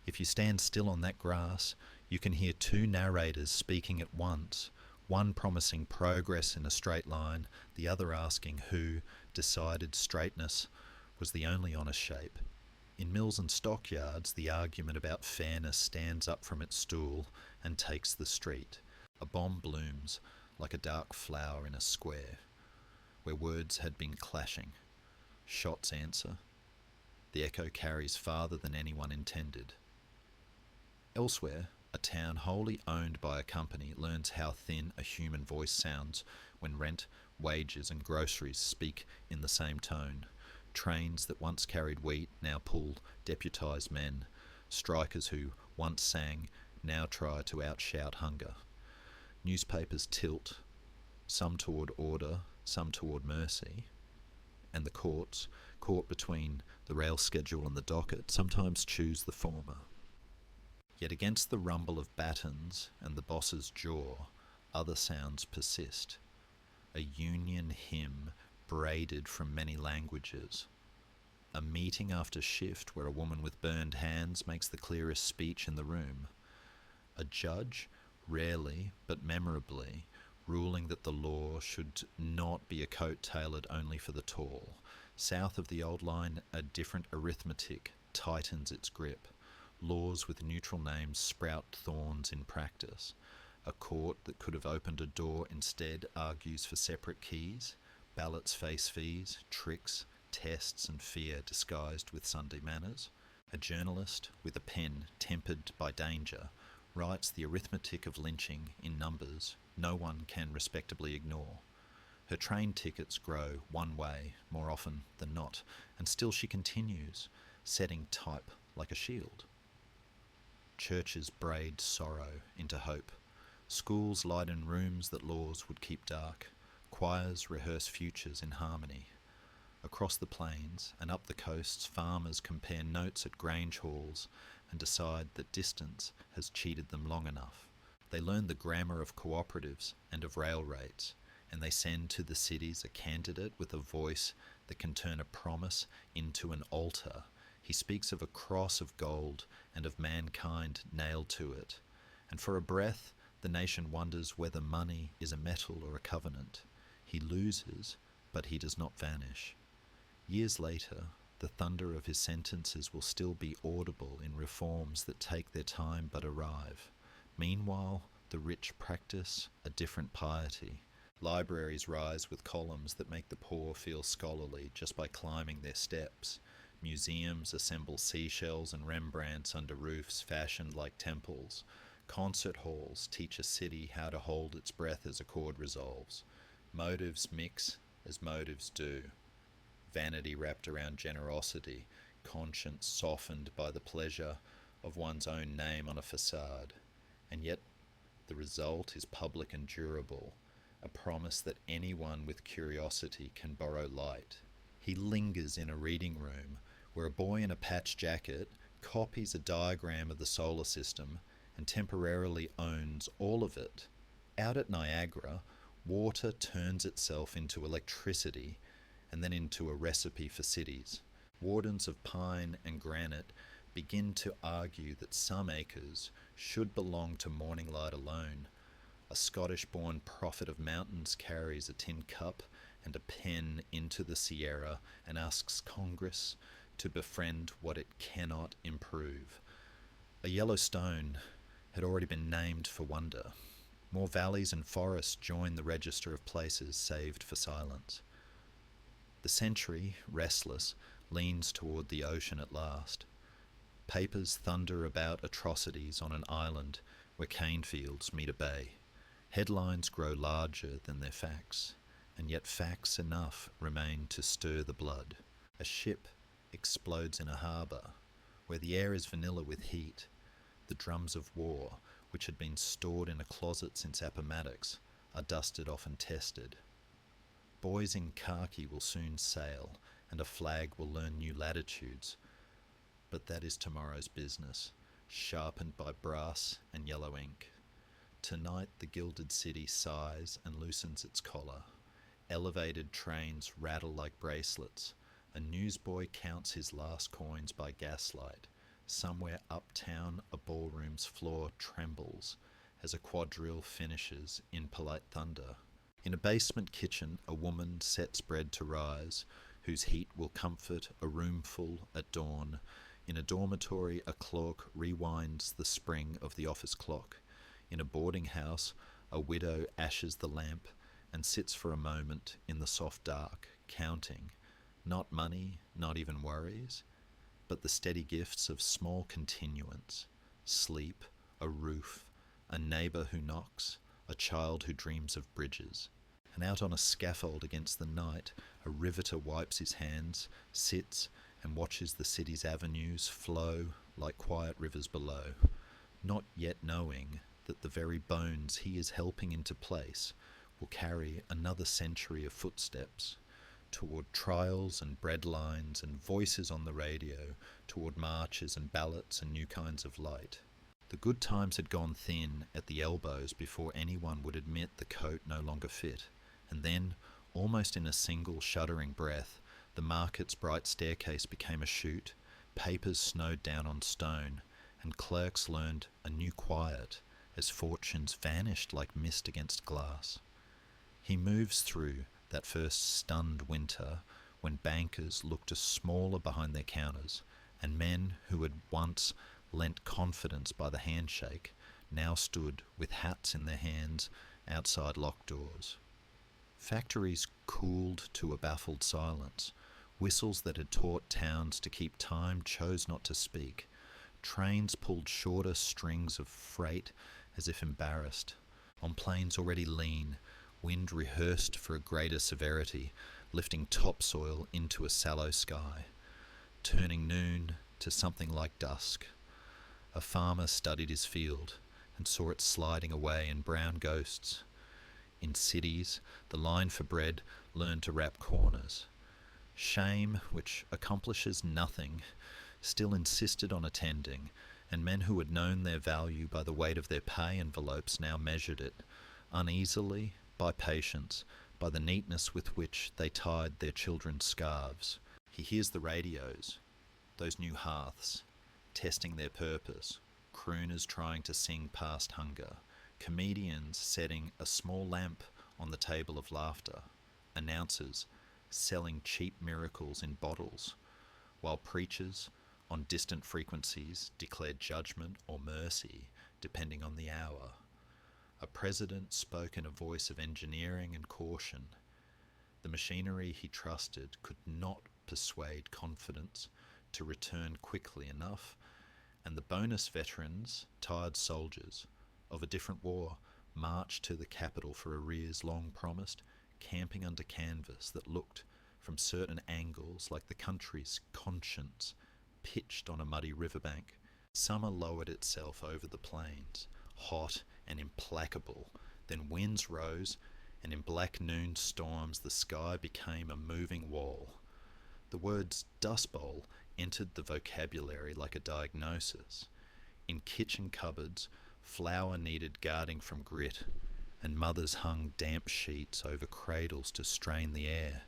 If you stand still on that grass, you can hear two narrators speaking at once, one promising progress in a straight line, the other asking who decided straightness was the only honest shape. In mills and stockyards, the argument about fairness stands up from its stool and takes the street. A bomb blooms like a dark flower in a square, where words had been clashing. Shots answer. The echo carries farther than anyone intended. Elsewhere, a town wholly owned by a company learns how thin a human voice sounds when rent, wages and groceries speak in the same tone. Trains that once carried wheat now pull deputised men. Strikers who once sang now try to outshout hunger. Newspapers tilt, some toward order, some toward mercy, and the courts, caught between the rail schedule and the docket, sometimes choose the former. Yet against the rumble of batons and the boss's jaw, other sounds persist. A union hymn braided from many languages. A meeting after shift where a woman with burned hands makes the clearest speech in the room. A judge, rarely but memorably, ruling that the law should not be a coat tailored only for the tall. South of the old line, a different arithmetic tightens its grip. Laws with neutral names sprout thorns in practice. A court that could have opened a door instead argues for separate keys. Ballots face fees, tricks, tests and fear disguised with Sunday manners. A journalist with a pen tempered by danger writes the arithmetic of lynching in numbers no one can respectably ignore. Her train tickets grow one way more often than not, and still she continues, setting type like a shield. Churches braid sorrow into hope. Schools lighten rooms that laws would keep dark. Choirs rehearse futures in harmony. Across the plains and up the coasts, farmers compare notes at grange halls and decide that distance has cheated them long enough. They learn the grammar of cooperatives and of rail rates, and they send to the cities a candidate with a voice that can turn a promise into an altar. He speaks of a cross of gold and of mankind nailed to it. And for a breath, the nation wonders whether money is a metal or a covenant. He loses, but he does not vanish. Years later, the thunder of his sentences will still be audible in reforms that take their time but arrive. Meanwhile, the rich practice a different piety. Libraries rise with columns that make the poor feel scholarly just by climbing their steps. Museums assemble seashells and Rembrandts under roofs fashioned like temples. Concert halls teach a city how to hold its breath as a chord resolves. Motives mix as motives do. Vanity wrapped around generosity, conscience softened by the pleasure of one's own name on a facade. And yet the result is public and durable, a promise that anyone with curiosity can borrow light. He lingers in a reading room where a boy in a patch jacket copies a diagram of the solar system and temporarily owns all of it. Out at Niagara, water turns itself into electricity and then into a recipe for cities. Wardens of pine and granite begin to argue that some acres should belong to Morning Light alone. A Scottish-born prophet of mountains carries a tin cup and a pen into the Sierra and asks Congress to befriend what it cannot improve. A yellow stone had already been named for wonder. More valleys and forests join the register of places saved for silence. The century, restless, leans toward the ocean at last. Papers thunder about atrocities on an island where cane fields meet a bay. Headlines grow larger than their facts, and yet facts enough remain to stir the blood. A ship explodes in a harbour, where the air is vanilla with heat. The drums of war, which had been stored in a closet since Appomattox, are dusted off and tested. Boys in khaki will soon sail, and a flag will learn new latitudes. But that is tomorrow's business, sharpened by brass and yellow ink. Tonight the gilded city sighs and loosens its collar. Elevated trains rattle like bracelets. A newsboy counts his last coins by gaslight. Somewhere uptown a ballroom's floor trembles as a quadrille finishes in polite thunder. In a basement kitchen, a woman sets bread to rise, whose heat will comfort a roomful at dawn. In a dormitory, a clock rewinds the spring of the office clock. In a boarding house, a widow ashes the lamp and sits for a moment in the soft dark, counting, not money, not even worries, but the steady gifts of small continuance, sleep, a roof, a neighbour who knocks, a child who dreams of bridges. And out on a scaffold against the night, a riveter wipes his hands, sits, and watches the city's avenues flow like quiet rivers below, not yet knowing that the very bones he is helping into place will carry another century of footsteps toward trials and breadlines and voices on the radio, toward marches and ballots and new kinds of light. The good times had gone thin at the elbows before anyone would admit the coat no longer fit, and then, almost in a single shuddering breath, the market's bright staircase became a chute, papers snowed down on stone, and clerks learned a new quiet as fortunes vanished like mist against glass. He moves through that first stunned winter when bankers looked smaller behind their counters, and men who had once lent confidence by the handshake now stood with hats in their hands outside locked doors. Factories cooled to a baffled silence. Whistles that had taught towns to keep time chose not to speak. Trains pulled shorter strings of freight as if embarrassed. On plains already lean, wind rehearsed for a greater severity, lifting topsoil into a sallow sky, turning noon to something like dusk. A farmer studied his field and saw it sliding away in brown ghosts. In cities, the line for bread learned to wrap corners. Shame, which accomplishes nothing, still insisted on attending, and men who had known their value by the weight of their pay envelopes now measured it, uneasily, by patience, by the neatness with which they tied their children's scarves. He hears the radios, those new hearths, testing their purpose, crooners trying to sing past hunger, comedians setting a small lamp on the table of laughter, announcers selling cheap miracles in bottles, while preachers on distant frequencies declared judgment or mercy depending on the hour. A president spoke in a voice of engineering and caution. The machinery he trusted could not persuade confidence to return quickly enough, and the bonus veterans, tired soldiers of a different war, marched to the capital for arrears long promised, camping under canvas that looked from certain angles like the country's conscience pitched on a muddy riverbank. Summer lowered itself over the plains, hot and implacable. Then winds rose, and in black noon storms the sky became a moving wall. The words Dust Bowl entered the vocabulary like a diagnosis. In kitchen cupboards, flour needed guarding from grit, and mothers hung damp sheets over cradles to strain the air.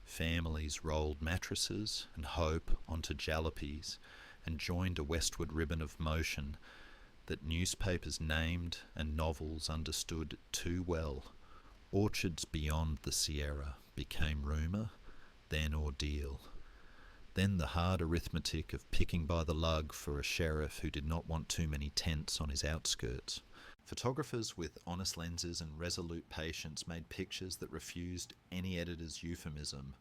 Families rolled mattresses and hope onto jalopies and joined a westward ribbon of motion that newspapers named and novels understood too well. Orchards beyond the Sierra became rumour, then ordeal. Then the hard arithmetic of picking by the lug for a sheriff who did not want too many tents on his outskirts. Photographers with honest lenses and resolute patience made pictures that refused any editor's euphemism.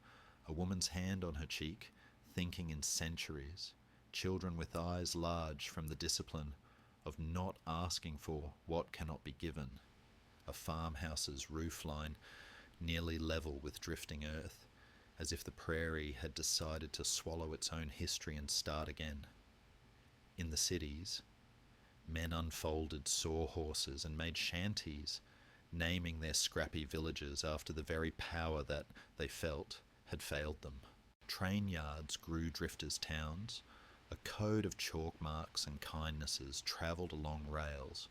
A woman's hand on her cheek, thinking in centuries. Children with eyes large from the discipline of not asking for what cannot be given. A farmhouse's roof line nearly level with drifting earth, as if the prairie had decided to swallow its own history and start again. In the cities, men unfolded sawhorses and made shanties, naming their scrappy villages after the very power that, they felt, had failed them. Train yards grew drifters' towns. A code of chalk marks and kindnesses travelled along rails,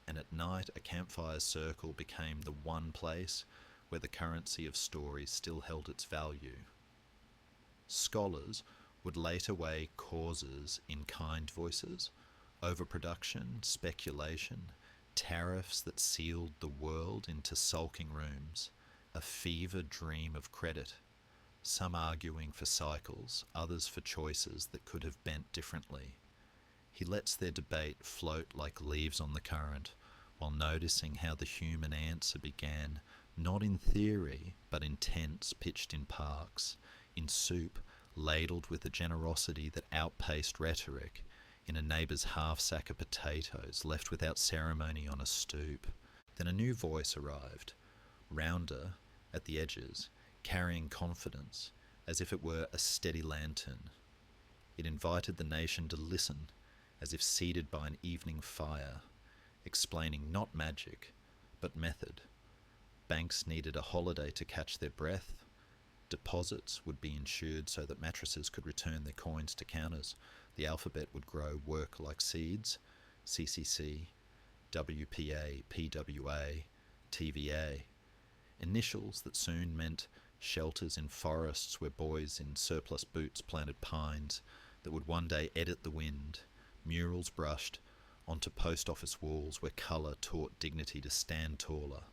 and at night a campfire's circle became the one place where the currency of stories still held its value. Scholars would later weigh causes in kind voices, overproduction, speculation, tariffs that sealed the world into sulking rooms, a fever dream of credit, some arguing for cycles, others for choices that could have bent differently. He lets their debate float like leaves on the current, while noticing how the human answer began, not in theory, but in tents pitched in parks, in soup ladled with a generosity that outpaced rhetoric, in a neighbour's half-sack of potatoes left without ceremony on a stoop. Then a new voice arrived, rounder at the edges, carrying confidence, as if it were a steady lantern. It invited the nation to listen, as if seated by an evening fire, explaining not magic, but method. Banks needed a holiday to catch their breath. Deposits would be insured so that mattresses could return their coins to counters. The alphabet would grow work like seeds, CCC, WPA, PWA, TVA. Initials that soon meant shelters in forests where boys in surplus boots planted pines that would one day edit the wind, murals brushed onto post office walls where colour taught dignity to stand taller,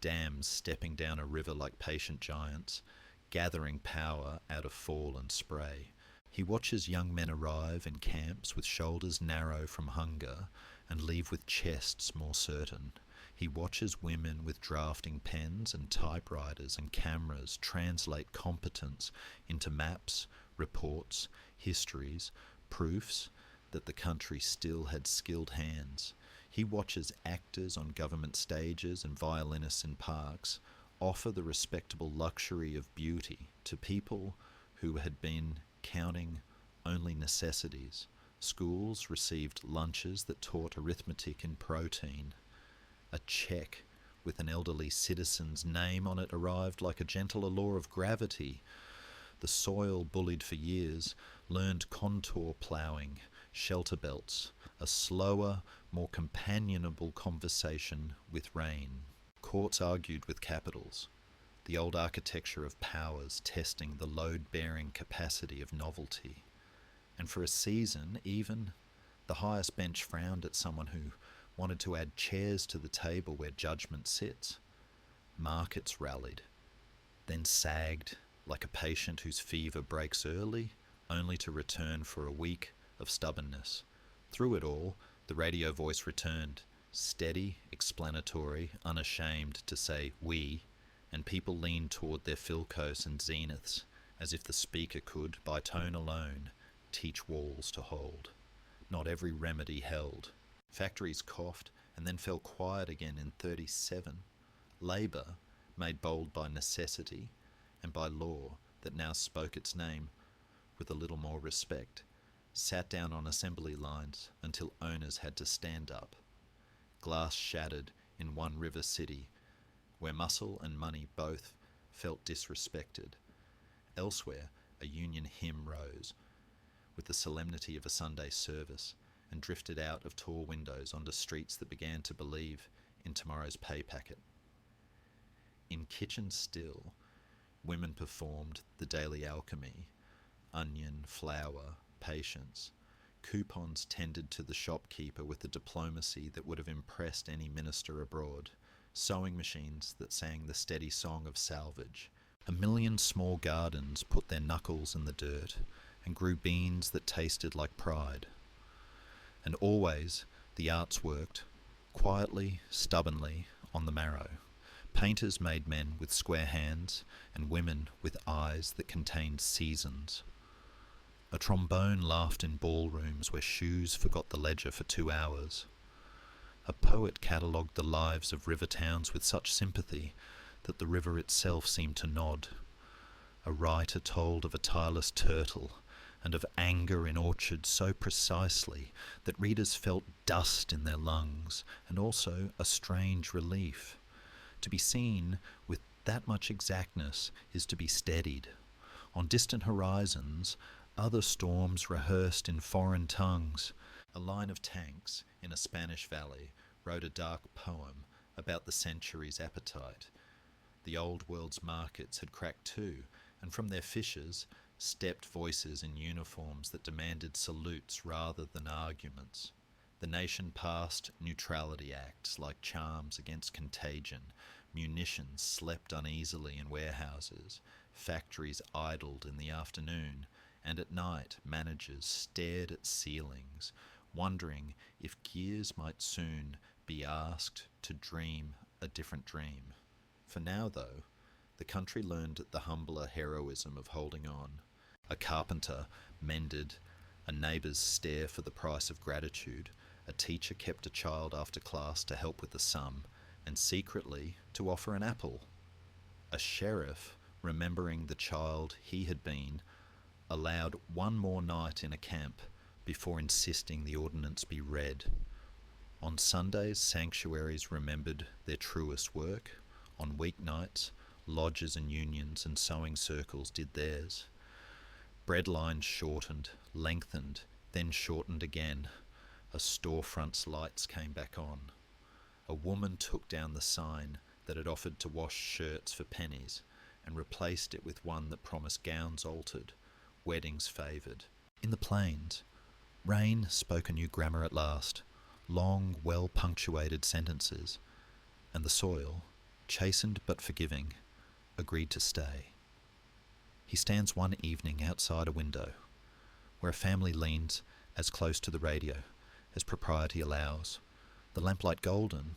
dams stepping down a river like patient giants, gathering power out of fall and spray. He watches young men arrive in camps with shoulders narrow from hunger and leave with chests more certain. He watches women with drafting pens and typewriters and cameras translate competence into maps, reports, histories, proofs that the country still had skilled hands. He watches actors on government stages and violinists in parks offer the respectable luxury of beauty to people who had been counting only necessities, Schools received lunches that taught arithmetic and protein. A cheque with an elderly citizen's name on it arrived like a gentler law of gravity. The soil, bullied for years, learned contour ploughing, shelter belts, a slower, more companionable conversation with rain. Courts argued with capitals, the old architecture of powers testing the load-bearing capacity of novelty. And for a season, even, the highest bench frowned at someone who wanted to add chairs to the table where judgment sits. Markets rallied, then sagged like a patient whose fever breaks early, only to return for a week of stubbornness. Through it all, the radio voice returned, steady, explanatory, unashamed to say "we," and people leaned toward their Philcos and zeniths, as if the speaker could, by tone alone, teach walls to hold. Not every remedy held. Factories coughed and then fell quiet again in 37. Labour, made bold by necessity and by law that now spoke its name with a little more respect, sat down on assembly lines until owners had to stand up. Glass shattered in one river city, where muscle and money both felt disrespected. Elsewhere, a union hymn rose, with the solemnity of a Sunday service, and drifted out of tall windows onto streets that began to believe in tomorrow's pay packet. In kitchen still, women performed the daily alchemy: onion, flour, patience. Coupons tended to the shopkeeper with a diplomacy that would have impressed any minister abroad. Sewing machines that sang the steady song of salvage. A million small gardens put their knuckles in the dirt and grew beans that tasted like pride. And always the arts worked, quietly, stubbornly, on the marrow. Painters made men with square hands and women with eyes that contained seasons. A trombone laughed in ballrooms where shoes forgot the ledger for 2 hours. A poet catalogued the lives of river towns with such sympathy that the river itself seemed to nod. A writer told of a tireless turtle and of anger in orchards so precisely that readers felt dust in their lungs, and also a strange relief. To be seen with that much exactness is to be steadied. On distant horizons, other storms rehearsed in foreign tongues. A line of tanks in a Spanish valley wrote a dark poem about the century's appetite. The old world's markets had cracked too, and from their fissures stepped voices in uniforms that demanded salutes rather than arguments. The nation passed neutrality acts like charms against contagion. Munitions slept uneasily in warehouses. Factories idled in the afternoon, and at night managers stared at ceilings, wondering if gears might soon be asked to dream a different dream. For now, though, the country learned the humbler heroism of holding on. A carpenter mended a neighbour's stair for the price of gratitude. A teacher kept a child after class to help with the sum, and secretly to offer an apple. A sheriff, remembering the child he had been, allowed one more night in a camp before insisting the ordinance be read. On Sundays, sanctuaries remembered their truest work. On weeknights, lodges and unions and sewing circles did theirs. Bread lines shortened, lengthened, then shortened again. A storefront's lights came back on. A woman took down the sign that had offered to wash shirts for pennies and replaced it with one that promised gowns altered, weddings favoured. In the plains, rain spoke a new grammar at last, long, well-punctuated sentences, and the soil, chastened but forgiving, agreed to stay. He stands one evening outside a window, where a family leans as close to the radio as propriety allows, the lamplight golden,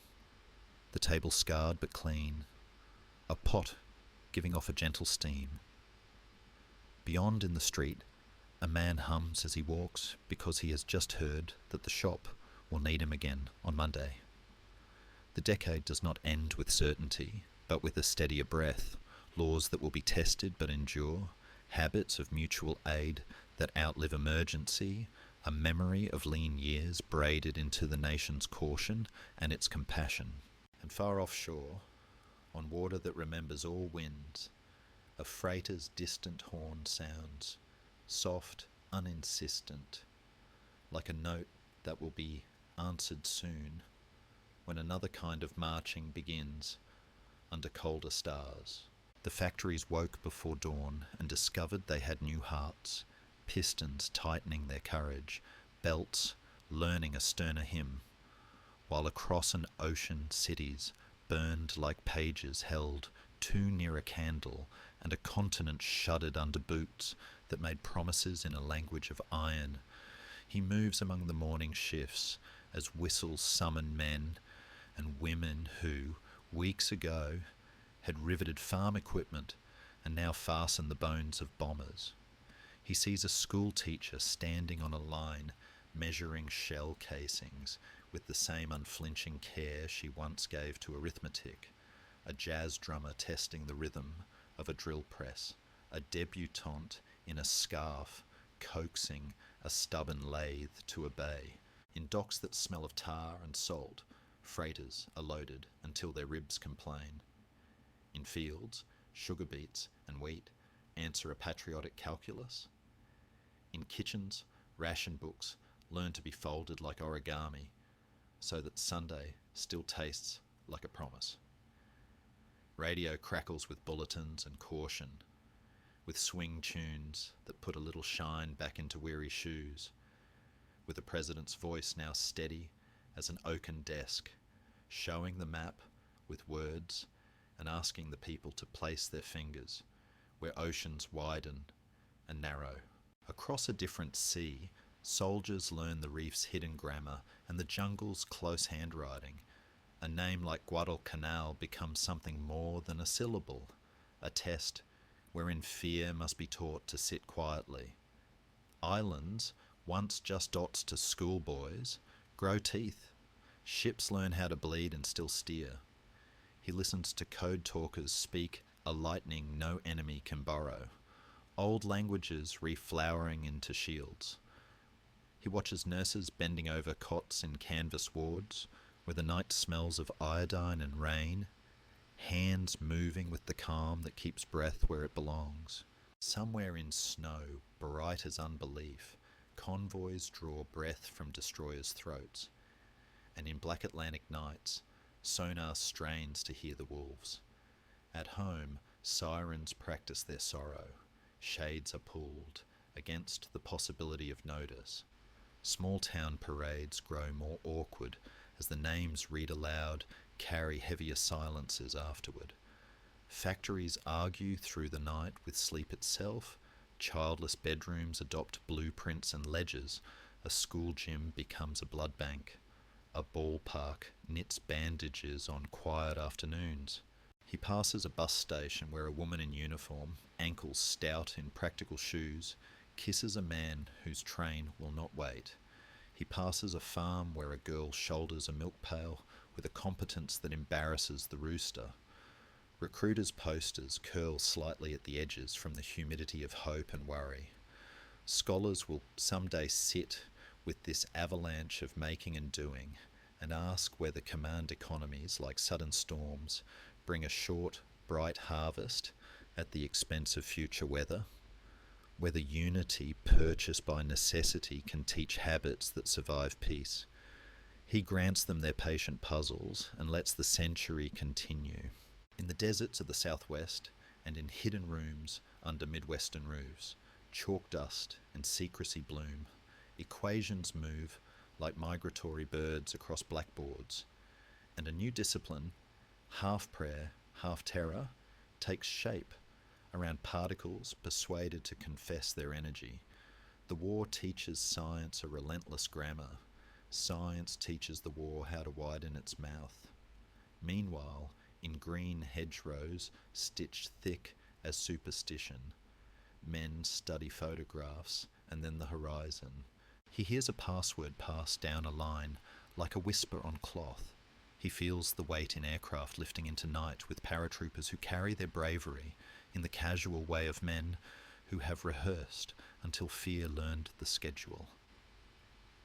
the table scarred but clean, a pot giving off a gentle steam. Beyond in the street, a man hums as he walks because he has just heard that the shop will need him again on Monday. The decade does not end with certainty, but with a steadier breath, laws that will be tested but endure, habits of mutual aid that outlive emergency, a memory of lean years braided into the nation's caution and its compassion. And far offshore, on water that remembers all winds, a freighter's distant horn sounds, soft, uninsistent, like a note that will be answered soon, when another kind of marching begins under colder stars. The factories woke before dawn and discovered they had new hearts, pistons tightening their courage, belts learning a sterner hymn, while across an ocean cities burned like pages held too near a candle, and a continent shuddered under boots that made promises in a language of iron. He moves among the morning shifts as whistles summon men and women who, weeks ago, had riveted farm equipment and now fasten the bones of bombers. He sees a school teacher standing on a line, measuring shell casings with the same unflinching care she once gave to arithmetic, a jazz drummer testing the rhythm of a drill press, a debutante in a scarf coaxing a stubborn lathe to obey. In docks that smell of tar and salt, freighters are loaded until their ribs complain. In fields, sugar beets and wheat answer a patriotic calculus. In kitchens, ration books learn to be folded like origami, so that Sunday still tastes like a promise. Radio crackles with bulletins and caution, with swing tunes that put a little shine back into weary shoes, with the president's voice now steady as an oaken desk, showing the map with words and asking the people to place their fingers where oceans widen and narrow. Across a different sea, soldiers learn the reef's hidden grammar and the jungle's close handwriting. A name like Guadalcanal becomes something more than a syllable, a test wherein fear must be taught to sit quietly. Islands, once just dots to schoolboys, grow teeth. Ships learn how to bleed and still steer. He listens to code talkers speak a lightning no enemy can borrow, old languages reflowering into shields. He watches nurses bending over cots in canvas wards, where the night smells of iodine and rain, hands moving with the calm that keeps breath where it belongs. Somewhere in snow, bright as unbelief, convoys draw breath from destroyers' throats, and in black Atlantic nights, sonar strains to hear the wolves. At home, sirens practice their sorrow. Shades are pulled against the possibility of notice. Small-town parades grow more awkward as the names read aloud carry heavier silences afterward. Factories argue through the night with sleep itself. Childless bedrooms adopt blueprints and ledgers. A school gym becomes a blood bank. A ballpark knits bandages on quiet afternoons. He passes a bus station where a woman in uniform, ankles stout in practical shoes, kisses a man whose train will not wait. He passes a farm where a girl shoulders a milk pail with a competence that embarrasses the rooster. Recruiters' posters curl slightly at the edges from the humidity of hope and worry. Scholars will someday sit with this avalanche of making and doing and ask whether command economies like sudden storms bring a short, bright harvest at the expense of future weather, whether unity purchased by necessity can teach habits that survive peace. He grants them their patient puzzles and lets the century continue. In the deserts of the southwest and in hidden rooms under midwestern roofs, chalk dust and secrecy bloom. Equations move like migratory birds across blackboards, and a new discipline, half prayer, half terror, takes shape around particles persuaded to confess their energy. The war teaches science a relentless grammar. Science teaches the war how to widen its mouth. Meanwhile, in green hedgerows stitched thick as superstition, men study photographs and then the horizon. He hears a password passed down a line like a whisper on cloth. He feels the weight in aircraft lifting into night with paratroopers who carry their bravery in the casual way of men who have rehearsed until fear learned the schedule.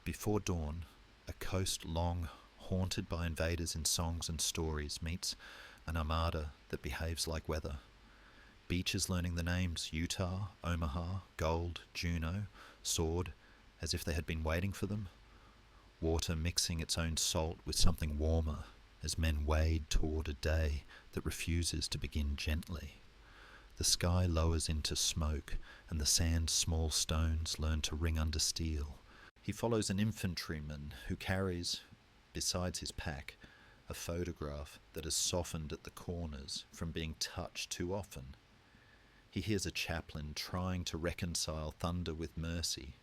Before dawn, a coast long haunted by invaders in songs and stories meets an armada that behaves like weather. Beaches learning the names Utah, Omaha, Gold, Juneau, Sword, as if they had been waiting for them. Water mixing its own salt with something warmer as men wade toward a day that refuses to begin gently. The sky lowers into smoke, and the sand's small stones learn to ring under steel. He follows an infantryman who carries, besides his pack, a photograph that has softened at the corners from being touched too often. He hears a chaplain trying to reconcile thunder with mercy.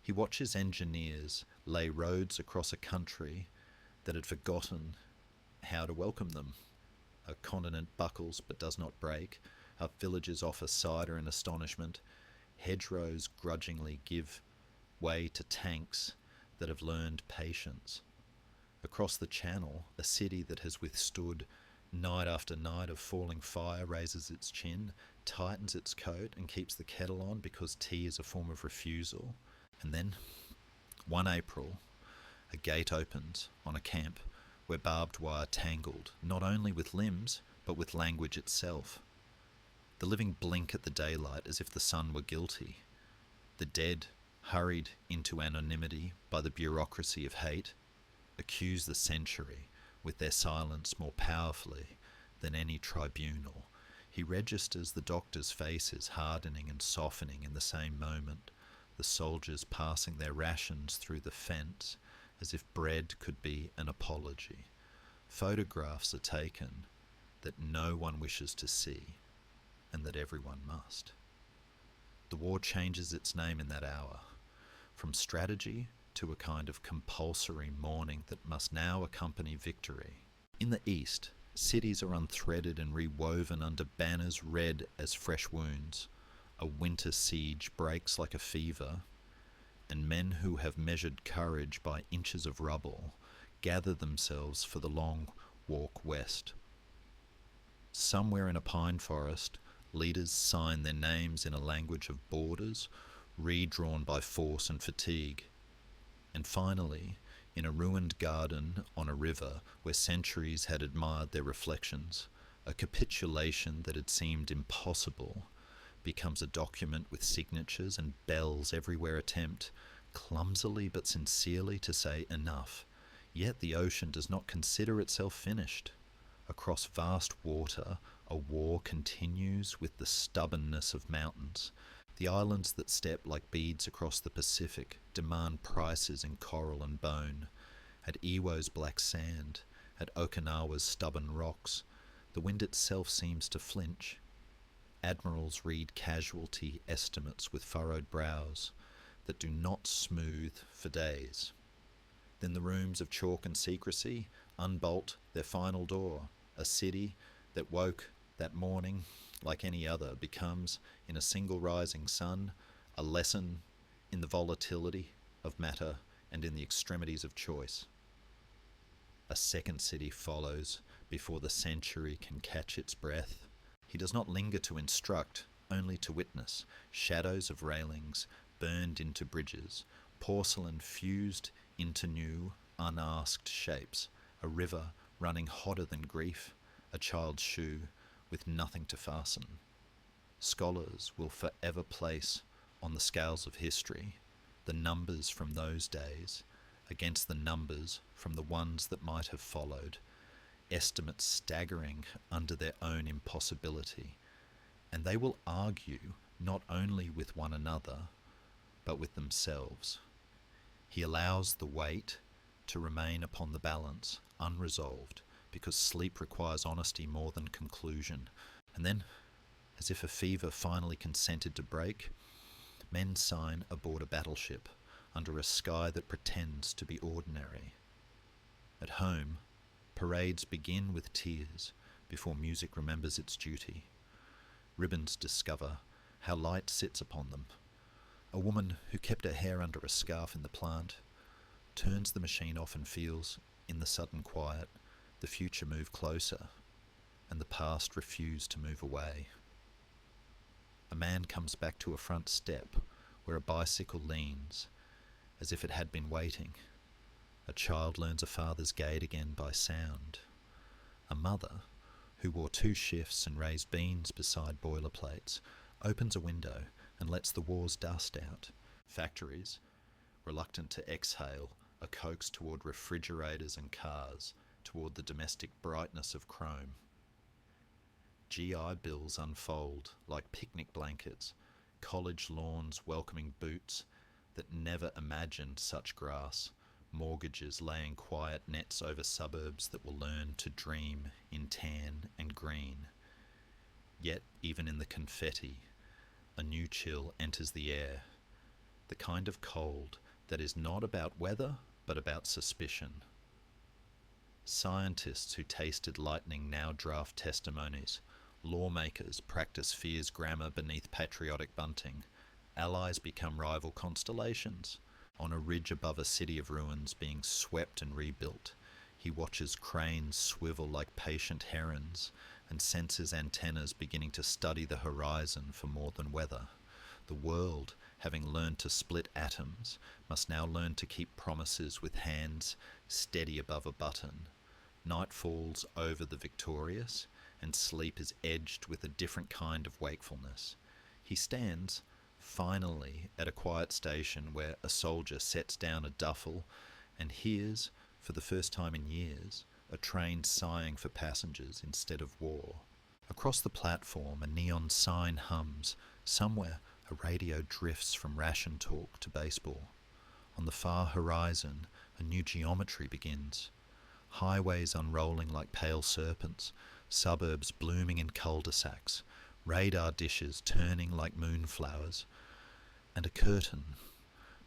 He watches engineers lay roads across a country that had forgotten how to welcome them. A continent buckles but does not break. Our villages offer cider in astonishment. Hedgerows grudgingly give way to tanks that have learned patience. Across the channel, a city that has withstood night after night of falling fire raises its chin, tightens its coat and keeps the kettle on because tea is a form of refusal. And then, one April, a gate opens on a camp where barbed wire tangled not only with limbs but with language itself. The living blink at the daylight as if the sun were guilty. The dead, hurried into anonymity by the bureaucracy of hate, accuse the century with their silence more powerfully than any tribunal. He registers the doctors' faces hardening and softening in the same moment, the soldiers passing their rations through the fence as if bread could be an apology. Photographs are taken that no one wishes to see and that everyone must. The war changes its name in that hour, from strategy to a kind of compulsory mourning that must now accompany victory. In the east, cities are unthreaded and rewoven under banners red as fresh wounds. A winter siege breaks like a fever, and men who have measured courage by inches of rubble gather themselves for the long walk west. Somewhere in a pine forest, leaders sign their names in a language of borders, redrawn by force and fatigue. And finally, in a ruined garden on a river where centuries had admired their reflections, a capitulation that had seemed impossible becomes a document with signatures and bells everywhere attempt, clumsily but sincerely, to say enough. Yet the ocean does not consider itself finished. Across vast water, a war continues with the stubbornness of mountains. The islands that step like beads across the Pacific demand prices in coral and bone. At Iwo's black sand, at Okinawa's stubborn rocks, the wind itself seems to flinch. Admirals read casualty estimates with furrowed brows that do not smooth for days. Then the rooms of chalk and secrecy unbolt their final door. A city that woke that morning like any other becomes, in a single rising sun, a lesson in the volatility of matter and in the extremities of choice. A second city follows before the century can catch its breath. He does not linger to instruct, only to witness. Shadows of railings burned into bridges, porcelain fused into new, unasked shapes, a river running hotter than grief, a child's shoe with nothing to fasten. Scholars will forever place on the scales of history the numbers from those days against the numbers from the ones that might have followed, estimates staggering under their own impossibility, and they will argue not only with one another, but with themselves. He allows the weight to remain upon the balance, unresolved, because sleep requires honesty more than conclusion. And then, as if a fever finally consented to break, men sign aboard a battleship under a sky that pretends to be ordinary. At home, parades begin with tears before music remembers its duty. Ribbons discover how light sits upon them. A woman who kept her hair under a scarf in the plant turns the machine off and feels, in the sudden quiet, the future move closer and the past refuse to move away. A man comes back to a front step where a bicycle leans, as if it had been waiting. A child learns a father's gait again by sound. A mother, who wore 2 shifts and raised beans beside boiler plates, opens a window and lets the war's dust out. Factories, reluctant to exhale, are coaxed toward refrigerators and cars, toward the domestic brightness of chrome. GI bills unfold like picnic blankets, college lawns welcoming boots that never imagined such grass, mortgages laying quiet nets over suburbs that will learn to dream in tan and green. Yet, even in the confetti, a new chill enters the air, the kind of cold that is not about weather, but about suspicion. Scientists who tasted lightning now draft testimonies. Lawmakers practice fear's grammar beneath patriotic bunting. Allies become rival constellations. On a ridge above a city of ruins being swept and rebuilt, he watches cranes swivel like patient herons and senses antennas beginning to study the horizon for more than weather. The world, having learned to split atoms, must now learn to keep promises with hands steady above a button. Night falls over the victorious, and sleep is edged with a different kind of wakefulness. He stands, finally, at a quiet station where a soldier sets down a duffel and hears, for the first time in years, a train sighing for passengers instead of war. Across the platform, a neon sign hums. Somewhere, a radio drifts from ration talk to baseball. On the far horizon, a new geometry begins. Highways unrolling like pale serpents, suburbs blooming in cul-de-sacs, radar dishes turning like moonflowers, and a curtain,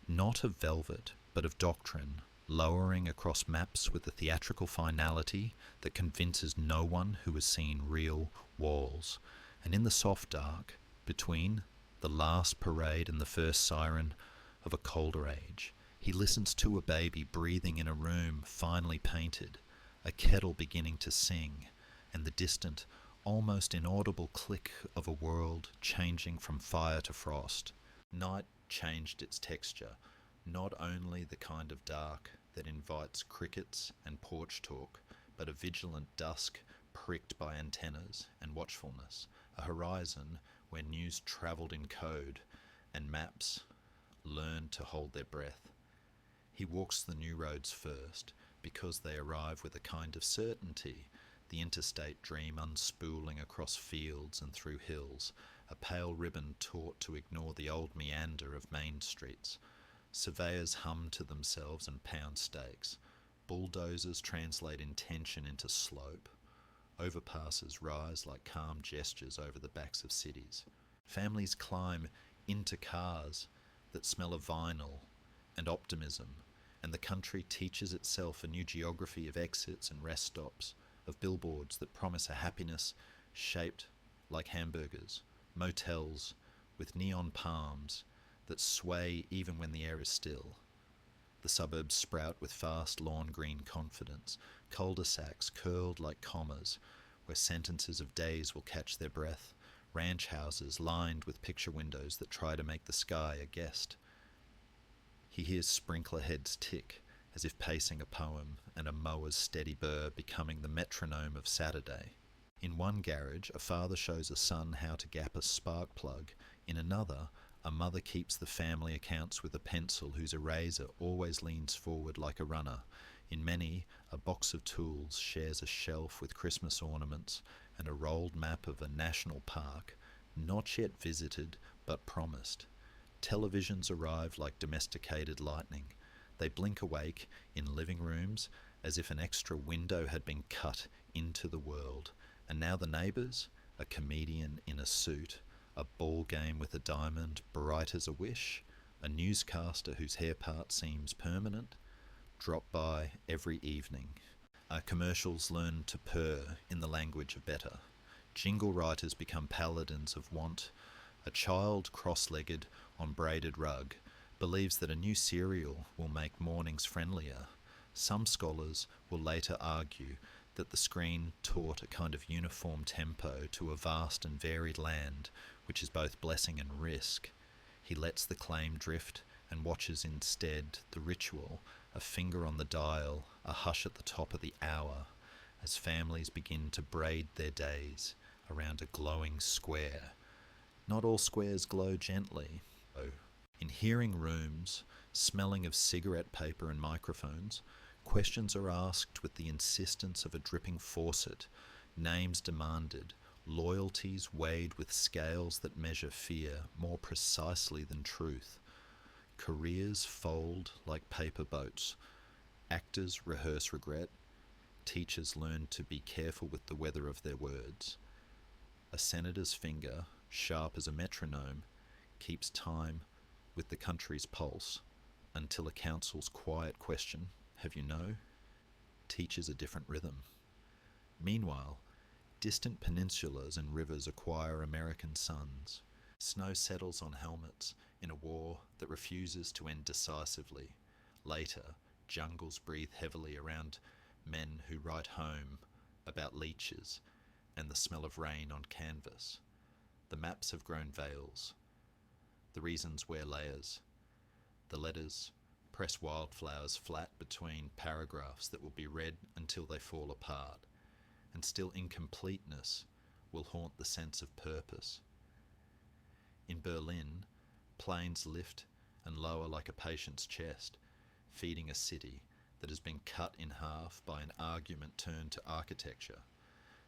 not of velvet, but of doctrine, lowering across maps with a theatrical finality that convinces no one who has seen real walls. And in the soft dark, between the last parade and the first siren of a colder age, he listens to a baby breathing in a room finely painted, a kettle beginning to sing, and the distant, almost inaudible click of a world changing from fire to frost. Night changed its texture, not only the kind of dark that invites crickets and porch talk, but a vigilant dusk pricked by antennas and watchfulness, a horizon where news travelled in code and maps learned to hold their breath. He walks the new roads first, because they arrive with a kind of certainty, the interstate dream unspooling across fields and through hills, a pale ribbon taught to ignore the old meander of main streets. Surveyors hum to themselves and pound stakes. Bulldozers translate intention into slope. Overpasses rise like calm gestures over the backs of cities. Families climb into cars that smell of vinyl and optimism, and the country teaches itself a new geography of exits and rest stops, of billboards that promise a happiness shaped like hamburgers, motels with neon palms that sway even when the air is still. The suburbs sprout with fast lawn green confidence, cul-de-sacs curled like commas, where sentences of days will catch their breath, ranch houses lined with picture windows that try to make the sky a guest. He hears sprinkler heads tick, as if pacing a poem, and a mower's steady burr becoming the metronome of Saturday. In one garage, a father shows a son how to gap a spark plug. In another, a mother keeps the family accounts with a pencil whose eraser always leans forward like a runner. In many, a box of tools shares a shelf with Christmas ornaments and a rolled map of a national park, not yet visited but promised. Televisions arrive like domesticated lightning. They blink awake in living rooms as if an extra window had been cut into the world. And now the neighbours, a comedian in a suit, a ball game with a diamond bright as a wish, a newscaster whose hair part seems permanent, drop by every evening. Commercials learn to purr in the language of better. Jingle writers become paladins of want. A child cross-legged on braided rug believes that a new cereal will make mornings friendlier. Some scholars will later argue that the screen taught a kind of uniform tempo to a vast and varied land, which is both blessing and risk. He lets the claim drift and watches instead the ritual, a finger on the dial, a hush at the top of the hour, as families begin to braid their days around a glowing square. Not all squares glow gently. In hearing rooms, smelling of cigarette paper and microphones, questions are asked with the insistence of a dripping faucet, names demanded, loyalties weighed with scales that measure fear more precisely than truth. Careers fold like paper boats. Actors rehearse regret. Teachers learn to be careful with the weather of their words. A senator's finger, sharp as a metronome, keeps time with the country's pulse until a council's quiet question, "Have you know?" teaches a different rhythm. Meanwhile, distant peninsulas and rivers acquire American suns. Snow settles on helmets in a war that refuses to end decisively. Later, jungles breathe heavily around men who write home about leeches and the smell of rain on canvas. The maps have grown veils. The reasons wear layers. The letters press wildflowers flat between paragraphs that will be read until they fall apart, and still incompleteness will haunt the sense of purpose. In Berlin, planes lift and lower like a patient's chest, feeding a city that has been cut in half by an argument turned to architecture.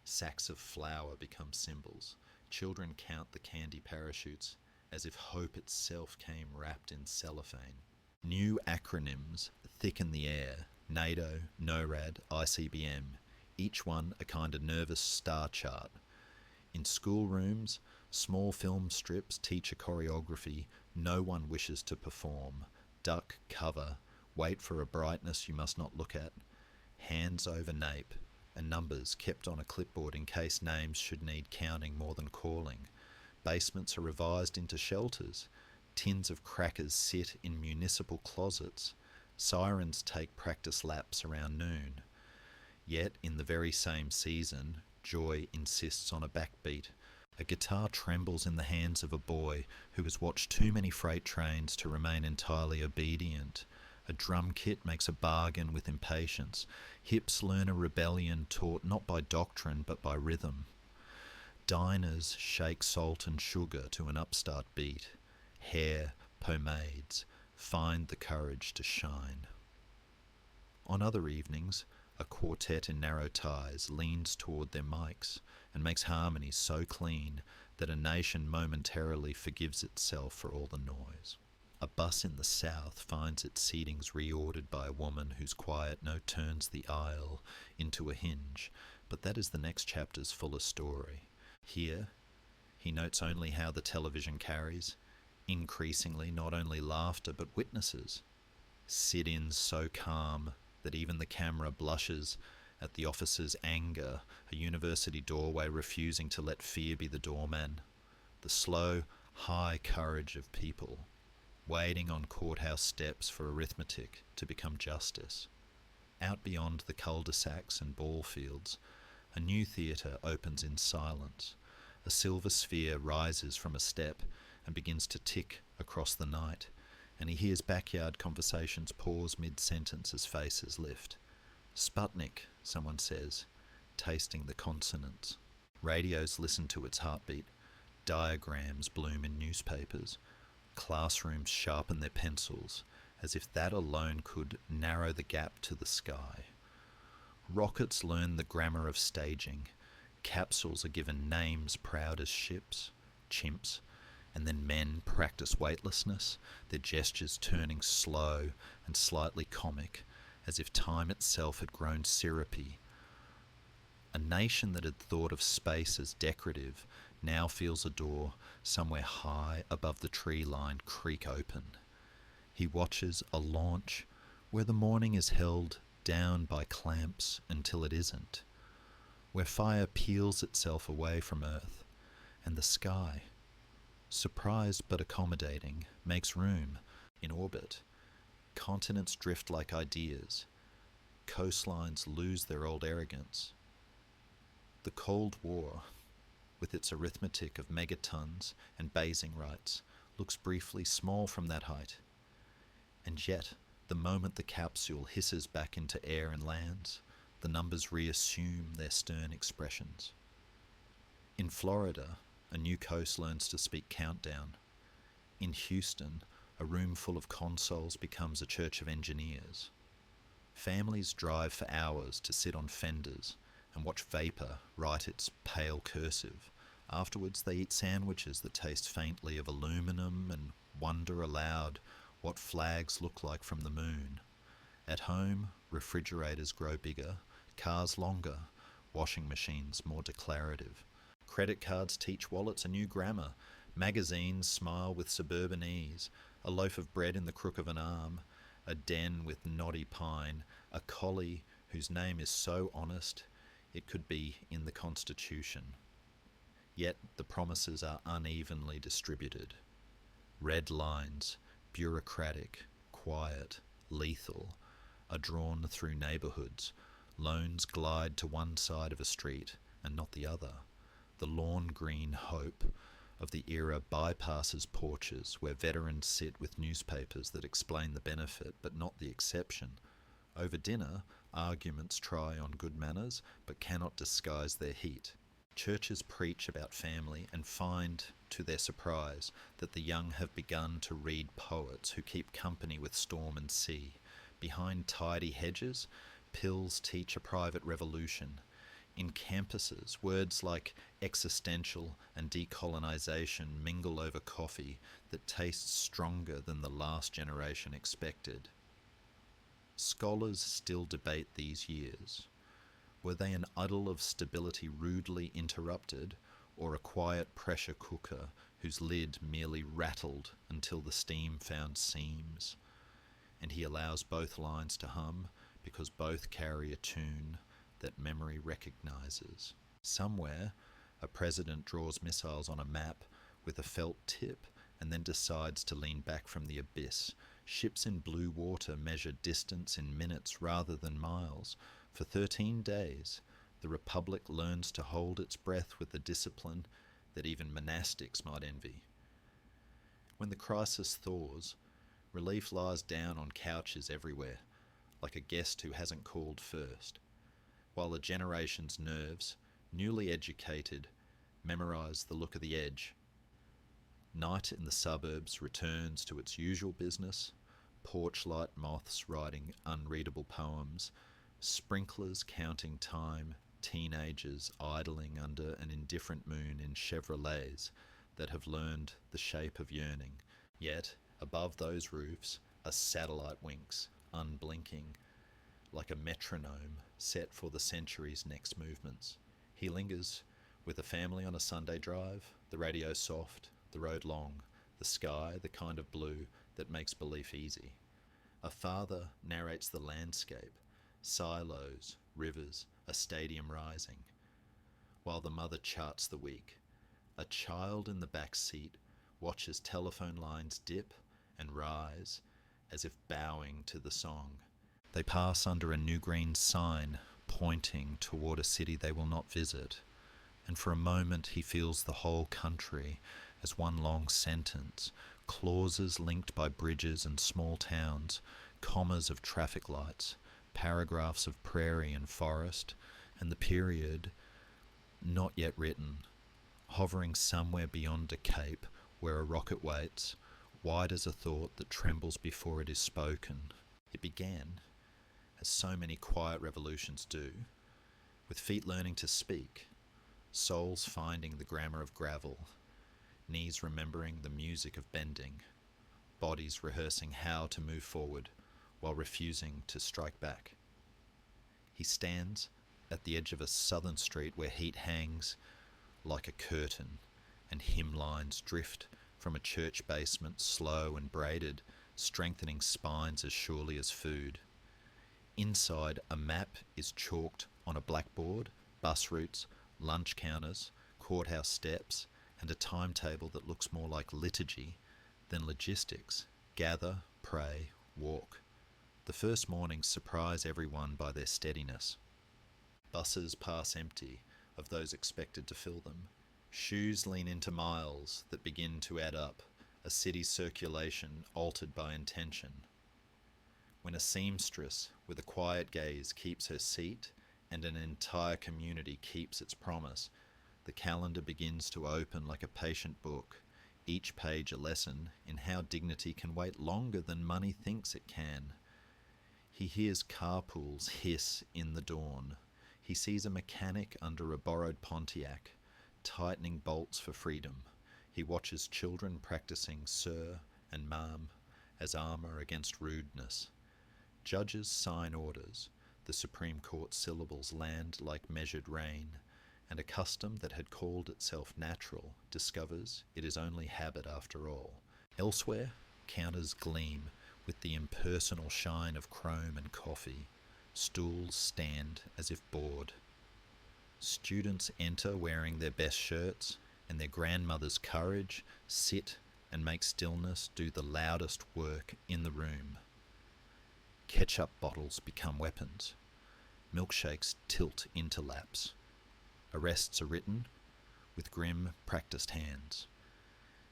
Sacks of flour become symbols. Children count the candy parachutes as if hope itself came wrapped in cellophane. New acronyms thicken the air: NATO, NORAD, ICBM, each one a kind of nervous star chart. In schoolrooms, small film strips teach a choreography no one wishes to perform. Duck, cover, wait for a brightness you must not look at. Hands over nape, and numbers kept on a clipboard in case names should need counting more than calling. Basements are revised into shelters. Tins of crackers sit in municipal closets. Sirens take practice laps around noon. Yet, in the very same season, joy insists on a backbeat. A guitar trembles in the hands of a boy who has watched too many freight trains to remain entirely obedient. A drum kit makes a bargain with impatience. Hips learn a rebellion taught not by doctrine but by rhythm. Diners shake salt and sugar to an upstart beat. Hair, pomades, find the courage to shine. On other evenings, a quartet in narrow ties leans toward their mics and makes harmonies so clean that a nation momentarily forgives itself for all the noise. A bus in the south finds its seatings reordered by a woman whose quiet note turns the aisle into a hinge, but that is the next chapter's fuller story. Here, he notes only how the television carries, increasingly not only laughter but witnesses. Sit-ins so calm that even the camera blushes at the officer's anger, a university doorway refusing to let fear be the doorman. The slow, high courage of people, waiting on courthouse steps for arithmetic to become justice. Out beyond the cul-de-sacs and ball fields, a new theatre opens in silence. A silver sphere rises from a step and begins to tick across the night, and he hears backyard conversations pause mid-sentence as faces lift. Sputnik, someone says, tasting the consonants. Radios listen to its heartbeat. Diagrams bloom in newspapers. Classrooms sharpen their pencils, as if that alone could narrow the gap to the sky. Rockets learn the grammar of staging. Capsules are given names proud as ships, chimps, and then men practice weightlessness, their gestures turning slow and slightly comic, as if time itself had grown syrupy. A nation that had thought of space as decorative now feels a door somewhere high above the tree line creak open. He watches a launch where the morning is held down by clamps until it isn't, where fire peels itself away from earth, and the sky, surprised but accommodating, makes room in orbit. Continents drift like ideas. Coastlines lose their old arrogance. The Cold War, with its arithmetic of megatons and basing rights, looks briefly small from that height. And yet, the moment the capsule hisses back into air and lands, the numbers reassume their stern expressions. In Florida, a new coast learns to speak countdown. In Houston, a room full of consoles becomes a church of engineers. Families drive for hours to sit on fenders and watch vapor write its pale cursive. Afterwards, they eat sandwiches that taste faintly of aluminum and wonder aloud what flags look like from the moon. At home, refrigerators grow bigger, cars longer, washing machines more declarative. Credit cards teach wallets a new grammar. Magazines smile with suburban ease. A loaf of bread in the crook of an arm. A den with knotty pine. A collie whose name is so honest it could be in the Constitution. Yet the promises are unevenly distributed. Red lines, bureaucratic, quiet, lethal, are drawn through neighbourhoods. Loans glide to one side of a street and not the other. The lawn green hope of the era bypasses porches where veterans sit with newspapers that explain the benefit but not the exception. Over dinner, arguments try on good manners but cannot disguise their heat. Churches preach about family and find, to their surprise, that the young have begun to read poets who keep company with storm and sea. Behind tidy hedges, pills teach a private revolution. In campuses, words like existential and decolonization mingle over coffee that tastes stronger than the last generation expected. Scholars still debate these years. Were they an idyll of stability rudely interrupted, or a quiet pressure cooker whose lid merely rattled until the steam found seams? And he allows both lines to hum because both carry a tune that memory recognizes. Somewhere, a president draws missiles on a map with a felt tip and then decides to lean back from the abyss. Ships in blue water measure distance in minutes rather than miles. For 13 days, the Republic learns to hold its breath with the discipline that even monastics might envy. When the crisis thaws, relief lies down on couches everywhere, like a guest who hasn't called first, while a generation's nerves, newly educated, memorize the look of the edge. Night in the suburbs returns to its usual business, porchlight moths writing unreadable poems, sprinklers counting time, teenagers idling under an indifferent moon in Chevrolets that have learned the shape of yearning. Yet, above those roofs, a satellite winks, unblinking, like a metronome set for the century's next movements. He lingers with a family on a Sunday drive, the radio soft, the road long, the sky the kind of blue that makes belief easy. A father narrates the landscape, silos, rivers, a stadium rising, while the mother charts the week. A child in the back seat watches telephone lines dip and rise as if bowing to the song. They pass under a new green sign pointing toward a city they will not visit, and for a moment he feels the whole country as one long sentence, clauses linked by bridges and small towns, commas of traffic lights, paragraphs of prairie and forest, and the period not yet written, hovering somewhere beyond a cape where a rocket waits, wide as a thought that trembles before it is spoken. It began, as so many quiet revolutions do, with feet learning to speak, souls finding the grammar of gravel, knees remembering the music of bending, bodies rehearsing how to move forward while refusing to strike back. He stands at the edge of a southern street where heat hangs like a curtain and hymn lines drift from a church basement, slow and braided, strengthening spines as surely as food. Inside, a map is chalked on a blackboard, bus routes, lunch counters, courthouse steps, and a timetable that looks more like liturgy than logistics. Gather, pray, walk. The first mornings surprise everyone by their steadiness. Buses pass empty of those expected to fill them. Shoes lean into miles that begin to add up, a city's circulation altered by intention. When a seamstress with a quiet gaze keeps her seat and an entire community keeps its promise, the calendar begins to open like a patient book, each page a lesson in how dignity can wait longer than money thinks it can. He hears carpools hiss in the dawn. He sees a mechanic under a borrowed Pontiac, tightening bolts for freedom. He watches children practicing sir and ma'am as armour against rudeness. Judges sign orders. The Supreme Court syllables land like measured rain, and a custom that had called itself natural discovers it is only habit after all. Elsewhere, counters gleam with the impersonal shine of chrome and coffee. Stools stand as if bored. Students enter wearing their best shirts, and their grandmother's courage sit and make stillness do the loudest work in the room. Ketchup bottles become weapons. Milkshakes tilt into laps. Arrests are written with grim, practiced hands.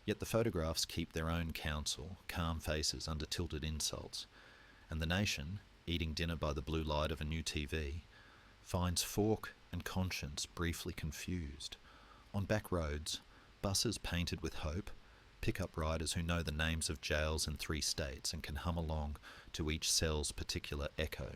Yet the photographs keep their own counsel, calm faces under tilted insults, and the nation, eating dinner by the blue light of a new TV, finds fork and conscience briefly confused. On back roads, buses painted with hope, pickup riders who know the names of jails in 3 states and can hum along to each cell's particular echo.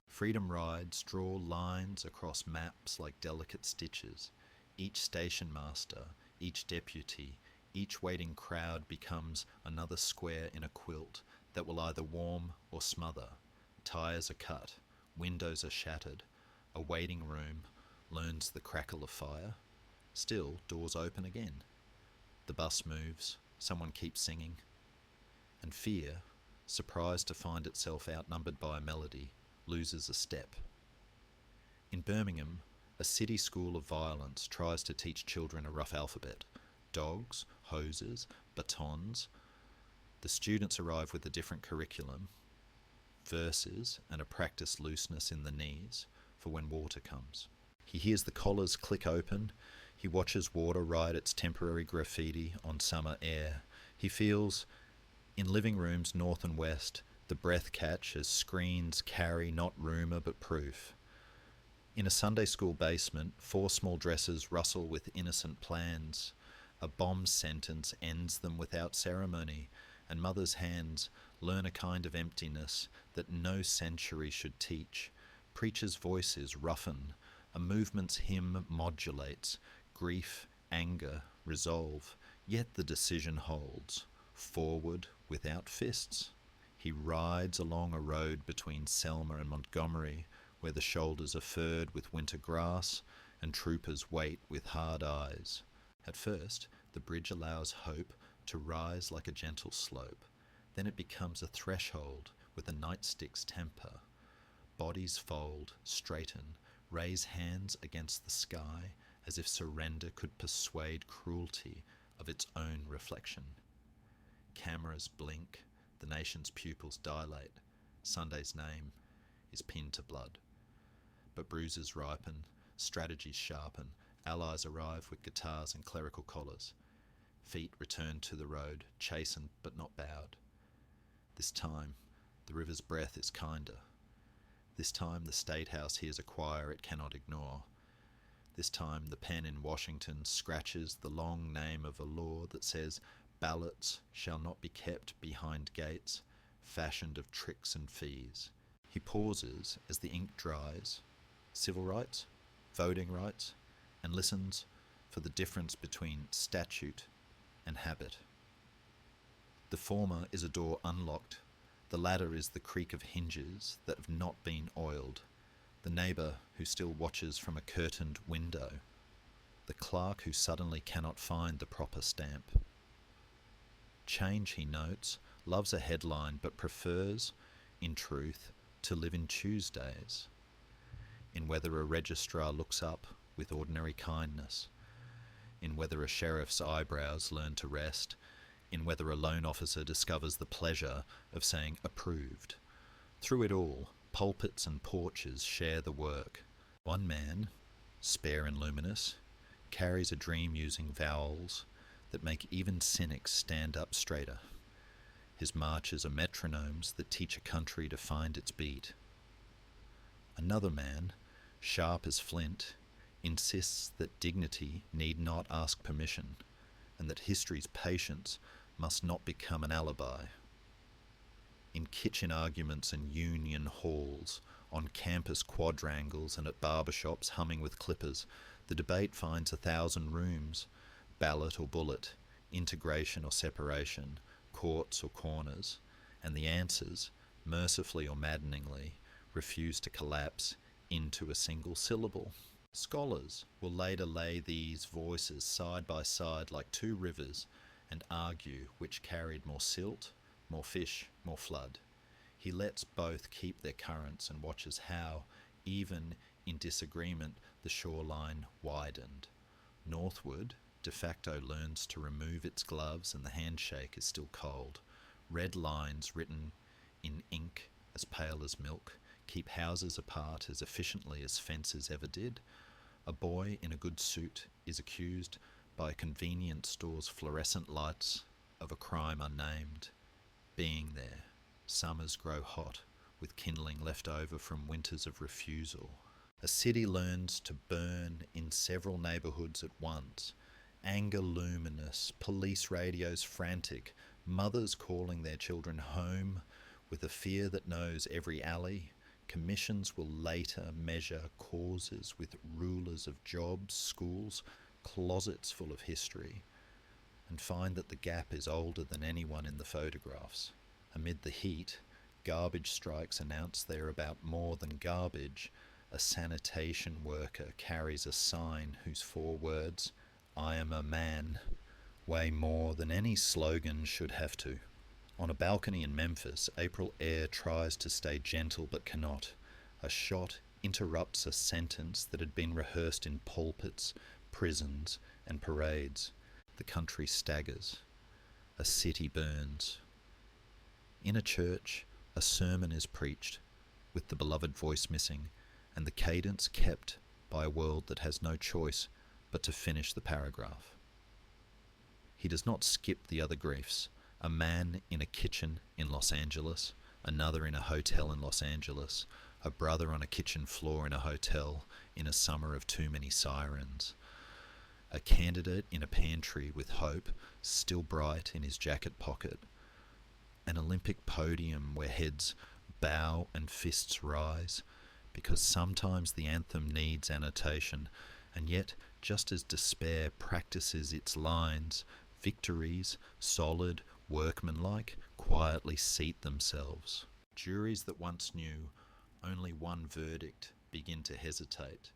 Freedom rides draw lines across maps like delicate stitches. Each station master, each deputy, each waiting crowd becomes another square in a quilt that will either warm or smother. Tires are cut, windows are shattered. A waiting room learns the crackle of fire. Still, doors open again. The bus moves, someone keeps singing. And fear, surprised to find itself outnumbered by a melody, loses a step. In Birmingham, a city school of violence tries to teach children a rough alphabet. Dogs, hoses, batons. The students arrive with a different curriculum, verses and a practiced looseness in the knees for when water comes. He hears the collars click open. He watches water write its temporary graffiti on summer air. He feels, in living rooms north and west, the breath catch as screens carry not rumour but proof. In a Sunday school basement, 4 small dresses rustle with innocent plans. A bomb sentence ends them without ceremony, and mothers' hands learn a kind of emptiness that no century should teach. Preachers' voices roughen. A movement's hymn modulates. Grief, anger, resolve. Yet the decision holds. Forward without fists. He rides along a road between Selma and Montgomery, where the shoulders are furred with winter grass and troopers wait with hard eyes. At first, the bridge allows hope to rise like a gentle slope. Then it becomes a threshold with a nightstick's temper. Bodies fold, straighten, raise hands against the sky as if surrender could persuade cruelty of its own reflection. Cameras blink, the nation's pupils dilate. Sunday's name is pinned to blood. But bruises ripen, strategies sharpen, allies arrive with guitars and clerical collars. Feet return to the road, chastened but not bowed. This time, the river's breath is kinder. This time, the State House hears a choir it cannot ignore. This time, the pen in Washington scratches the long name of a law that says ballots shall not be kept behind gates, fashioned of tricks and fees. He pauses as the ink dries. Civil rights, voting rights, and listens for the difference between statute and habit. The former is a door unlocked. The latter is the creak of hinges that have not been oiled. The neighbour who still watches from a curtained window. The clerk who suddenly cannot find the proper stamp. Change, he notes, loves a headline but prefers, in truth, to live in Tuesdays. In whether a registrar looks up with ordinary kindness. In whether a sheriff's eyebrows learn to rest. In whether a loan officer discovers the pleasure of saying approved. Through it all, pulpits and porches share the work. One man, spare and luminous, carries a dream using vowels that make even cynics stand up straighter. His marches are metronomes that teach a country to find its beat. Another man, sharp as flint, insists that dignity need not ask permission, and that history's patience must not become an alibi. In kitchen arguments and union halls, on campus quadrangles and at barbershops humming with clippers, the debate finds 1,000 rooms, ballot or bullet, integration or separation, courts or corners, and the answers, mercifully or maddeningly, refuse to collapse into a single syllable. Scholars will later lay these voices side by side like two rivers and argue which carried more silt, more fish, more flood. He lets both keep their currents and watches how, even in disagreement, the shoreline widened. Northward, de facto learns to remove its gloves and the handshake is still cold. Red lines written in ink as pale as milk keep houses apart as efficiently as fences ever did. A boy in a good suit is accused by a convenience store's fluorescent lights of a crime unnamed. Being there, summers grow hot with kindling left over from winters of refusal. A city learns to burn in several neighbourhoods at once. Anger luminous, police radios frantic, mothers calling their children home with a fear that knows every alley. Commissions will later measure causes with rulers of jobs, schools, closets full of history, and find that the gap is older than anyone in the photographs. Amid the heat, garbage strikes announce they are about more than garbage. A sanitation worker carries a sign whose 4 words, "I am a man," weigh more than any slogan should have to. On a balcony in Memphis, April Air tries to stay gentle but cannot. A shot interrupts a sentence that had been rehearsed in pulpits, prisons, and parades. The country staggers. A city burns. In a church, a sermon is preached, with the beloved voice missing, and the cadence kept by a world that has no choice but to finish the paragraph. He does not skip the other griefs. A man in a kitchen in Los Angeles, another in a hotel in Los Angeles, a brother on a kitchen floor in a hotel in a summer of too many sirens, a candidate in a pantry with hope still bright in his jacket pocket, an Olympic podium where heads bow and fists rise, because sometimes the anthem needs annotation, and yet just as despair practices its lines, victories, solid, workmanlike, quietly seat themselves. Juries that once knew only one verdict begin to hesitate.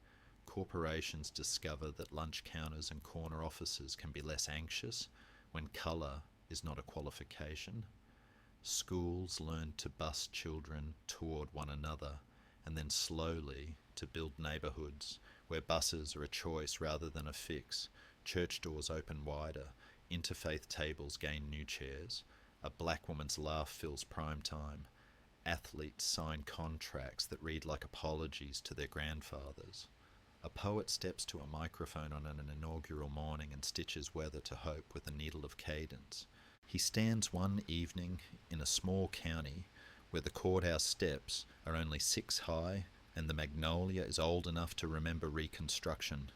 Corporations discover that lunch counters and corner offices can be less anxious when colour is not a qualification. Schools learn to bus children toward one another, and then slowly to build neighbourhoods where buses are a choice rather than a fix. Church doors open wider. Interfaith tables gain new chairs. A black woman's laugh fills prime time. Athletes sign contracts that read like apologies to their grandfathers. A poet steps to a microphone on an inaugural morning and stitches weather to hope with a needle of cadence. He stands one evening in a small county where the courthouse steps are only 6 high and the magnolia is old enough to remember Reconstruction.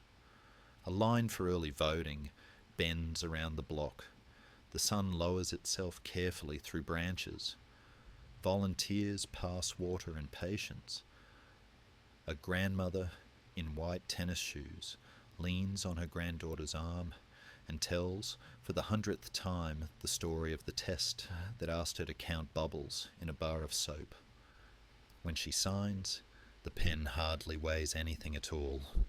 A line for early voting bends around the block. The sun lowers itself carefully through branches. Volunteers pass water and patience. A grandmother in white tennis shoes leans on her granddaughter's arm and tells, for the 100th time, the story of the test that asked her to count bubbles in a bar of soap. When she signs, the pen hardly weighs anything at all,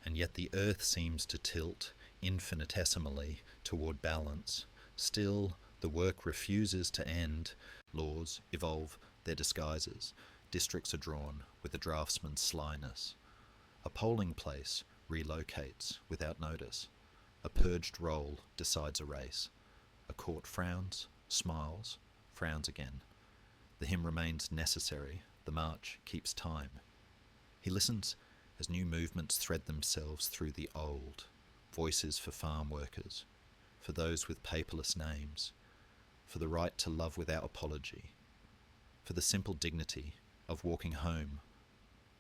and yet the earth seems to tilt infinitesimally toward balance. Still, the work refuses to end. Laws evolve their disguises. Districts are drawn with a draftsman's slyness. A polling place relocates without notice. A purged roll decides a race. A court frowns, smiles, frowns again. The hymn remains necessary. The march keeps time. He listens as new movements thread themselves through the old. Voices for farm workers, for those with paperless names, for the right to love without apology, for the simple dignity of walking home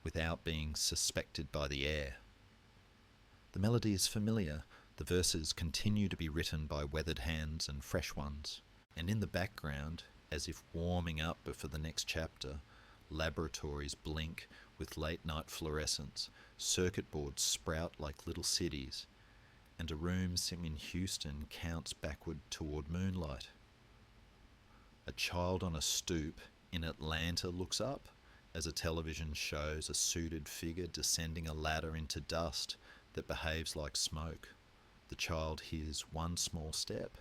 without being suspected by the air. The melody is familiar, the verses continue to be written by weathered hands and fresh ones, and in the background, as if warming up before the next chapter, laboratories blink with late-night fluorescence, circuit boards sprout like little cities, and a room sitting in Houston counts backward toward moonlight. A child on a stoop in Atlanta looks up as a television shows a suited figure descending a ladder into dust that behaves like smoke. The child hears one small step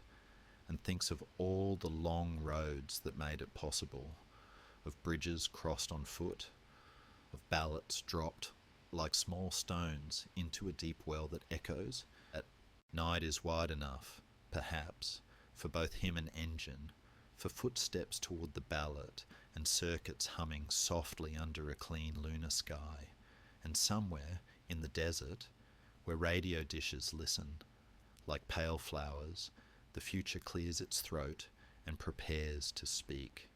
and thinks of all the long roads that made it possible, of bridges crossed on foot, of ballots dropped like small stones into a deep well that echoes. At night is wide enough, perhaps, for both him and engine, for footsteps toward the ballot and circuits humming softly under a clean lunar sky, and somewhere in the desert, where radio dishes listen, like pale flowers, the future clears its throat and prepares to speak.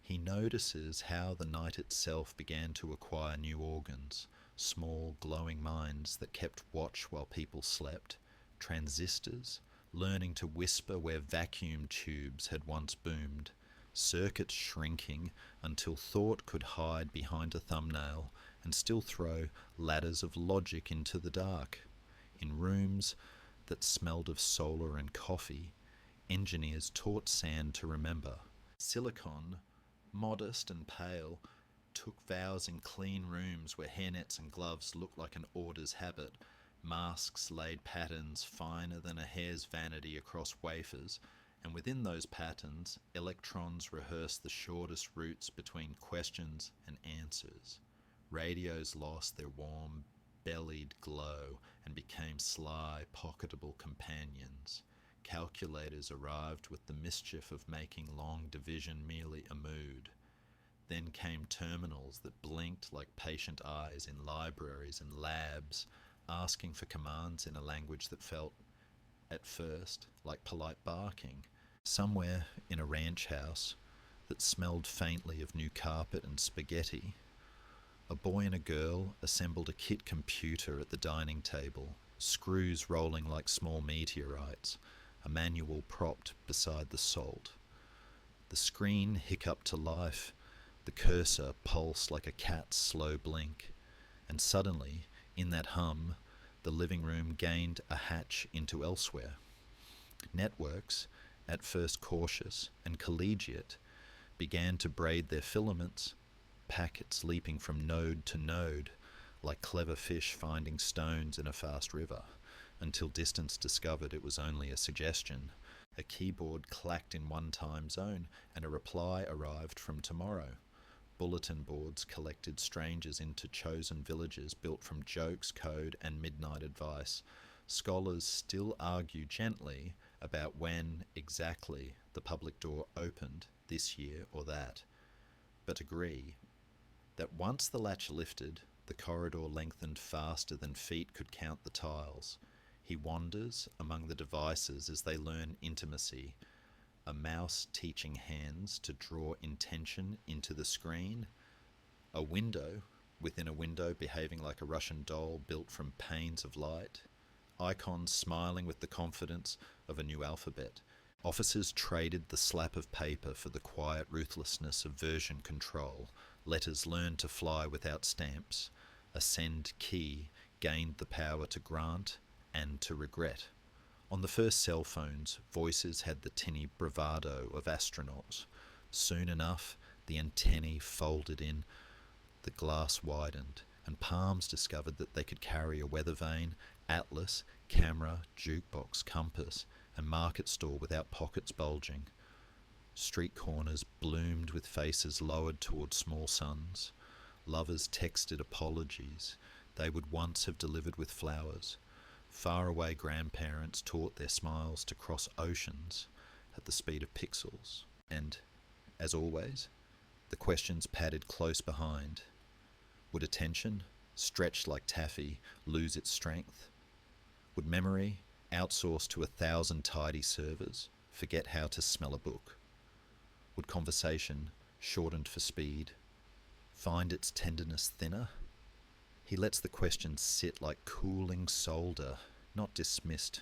He notices how the night itself began to acquire new organs, small glowing minds that kept watch while people slept, transistors, learning to whisper where vacuum tubes had once boomed, circuits shrinking until thought could hide behind a thumbnail and still throw ladders of logic into the dark. In rooms that smelled of solar and coffee, engineers taught sand to remember. Silicon, modest and pale, took vows in clean rooms where hairnets and gloves looked like an order's habit. Masks laid patterns finer than a hare's vanity across wafers, and within those patterns, electrons rehearsed the shortest routes between questions and answers. Radios lost their warm, bellied glow and became sly, pocketable companions. Calculators arrived with the mischief of making long division merely a mood. Then came terminals that blinked like patient eyes in libraries and labs, asking for commands in a language that felt, at first, like polite barking. Somewhere in a ranch house that smelled faintly of new carpet and spaghetti, a boy and a girl assembled a kit computer at the dining table, screws rolling like small meteorites, a manual propped beside the salt. The screen hiccuped to life, the cursor pulsed like a cat's slow blink, and suddenly, in that hum, the living room gained a hatch into elsewhere. Networks, at first cautious and collegiate, began to braid their filaments, packets leaping from node to node, like clever fish finding stones in a fast river, until distance discovered it was only a suggestion. A keyboard clacked in one time zone, and a reply arrived from tomorrow. Bulletin boards collected strangers into chosen villages built from jokes, code, and midnight advice. Scholars still argue gently about when exactly the public door opened this year or that, but agree that once the latch lifted, the corridor lengthened faster than feet could count the tiles. He wanders among the devices as they learn intimacy, a mouse teaching hands to draw intention into the screen, a window within a window behaving like a Russian doll built from panes of light, icons smiling with the confidence of a new alphabet. Officers traded the slap of paper for the quiet ruthlessness of version control. Letters learned to fly without stamps. A send key gained the power to grant and to regret. On the first cell phones, voices had the tinny bravado of astronauts. Soon enough, the antennae folded in, the glass widened, and palms discovered that they could carry a weather vane, atlas, camera, jukebox, compass, and market stall without pockets bulging. Street corners bloomed with faces lowered toward small suns. Lovers texted apologies they would once have delivered with flowers. Faraway grandparents taught their smiles to cross oceans at the speed of pixels. And, as always, the questions padded close behind. Would attention, stretched like taffy, lose its strength? Would memory, outsourced to 1,000 tidy servers, forget how to smell a book? Would conversation, shortened for speed, find its tenderness thinner? He lets the question sit like cooling solder, not dismissed,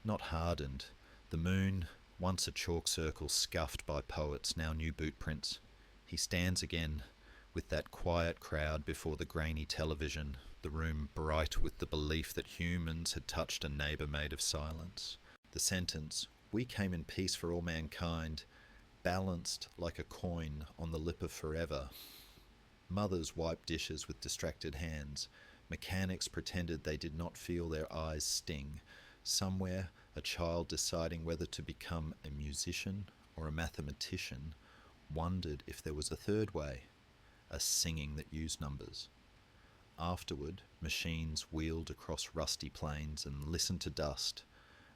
not hardened. The moon, once a chalk circle scuffed by poets, now new boot prints. He stands again, with that quiet crowd before the grainy television, the room bright with the belief that humans had touched a neighbour made of silence. The sentence, "We came in peace for all mankind," balanced like a coin on the lip of forever. Mothers wiped dishes with distracted hands. Mechanics pretended they did not feel their eyes sting. Somewhere, a child deciding whether to become a musician or a mathematician wondered if there was a third way, a singing that used numbers. Afterward, machines wheeled across rusty plains and listened to dust.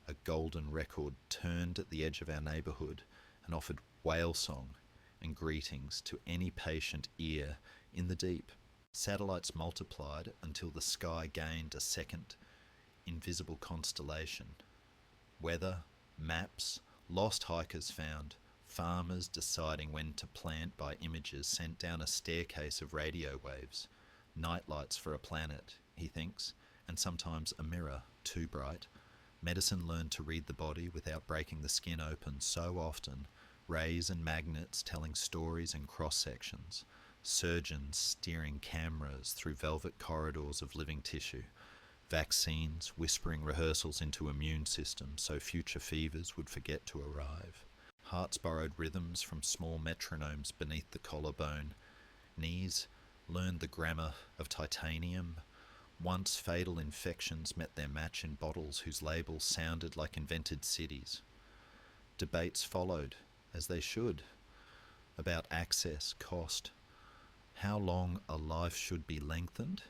A golden record turned at the edge of our neighbourhood and offered whale song and greetings to any patient ear in the deep. Satellites multiplied until the sky gained a second, invisible constellation. Weather, maps, lost hikers found, farmers deciding when to plant by images sent down a staircase of radio waves, nightlights for a planet, he thinks, and sometimes a mirror, too bright. Medicine learned to read the body without breaking the skin open so often, rays and magnets telling stories in cross-sections, surgeons steering cameras through velvet corridors of living tissue, vaccines whispering rehearsals into immune systems so future fevers would forget to arrive. Hearts borrowed rhythms from small metronomes beneath the collarbone. Knees learned the grammar of titanium. Once fatal infections met their match in bottles whose labels sounded like invented cities. Debates followed, as they should, about access, cost, how long a life should be lengthened,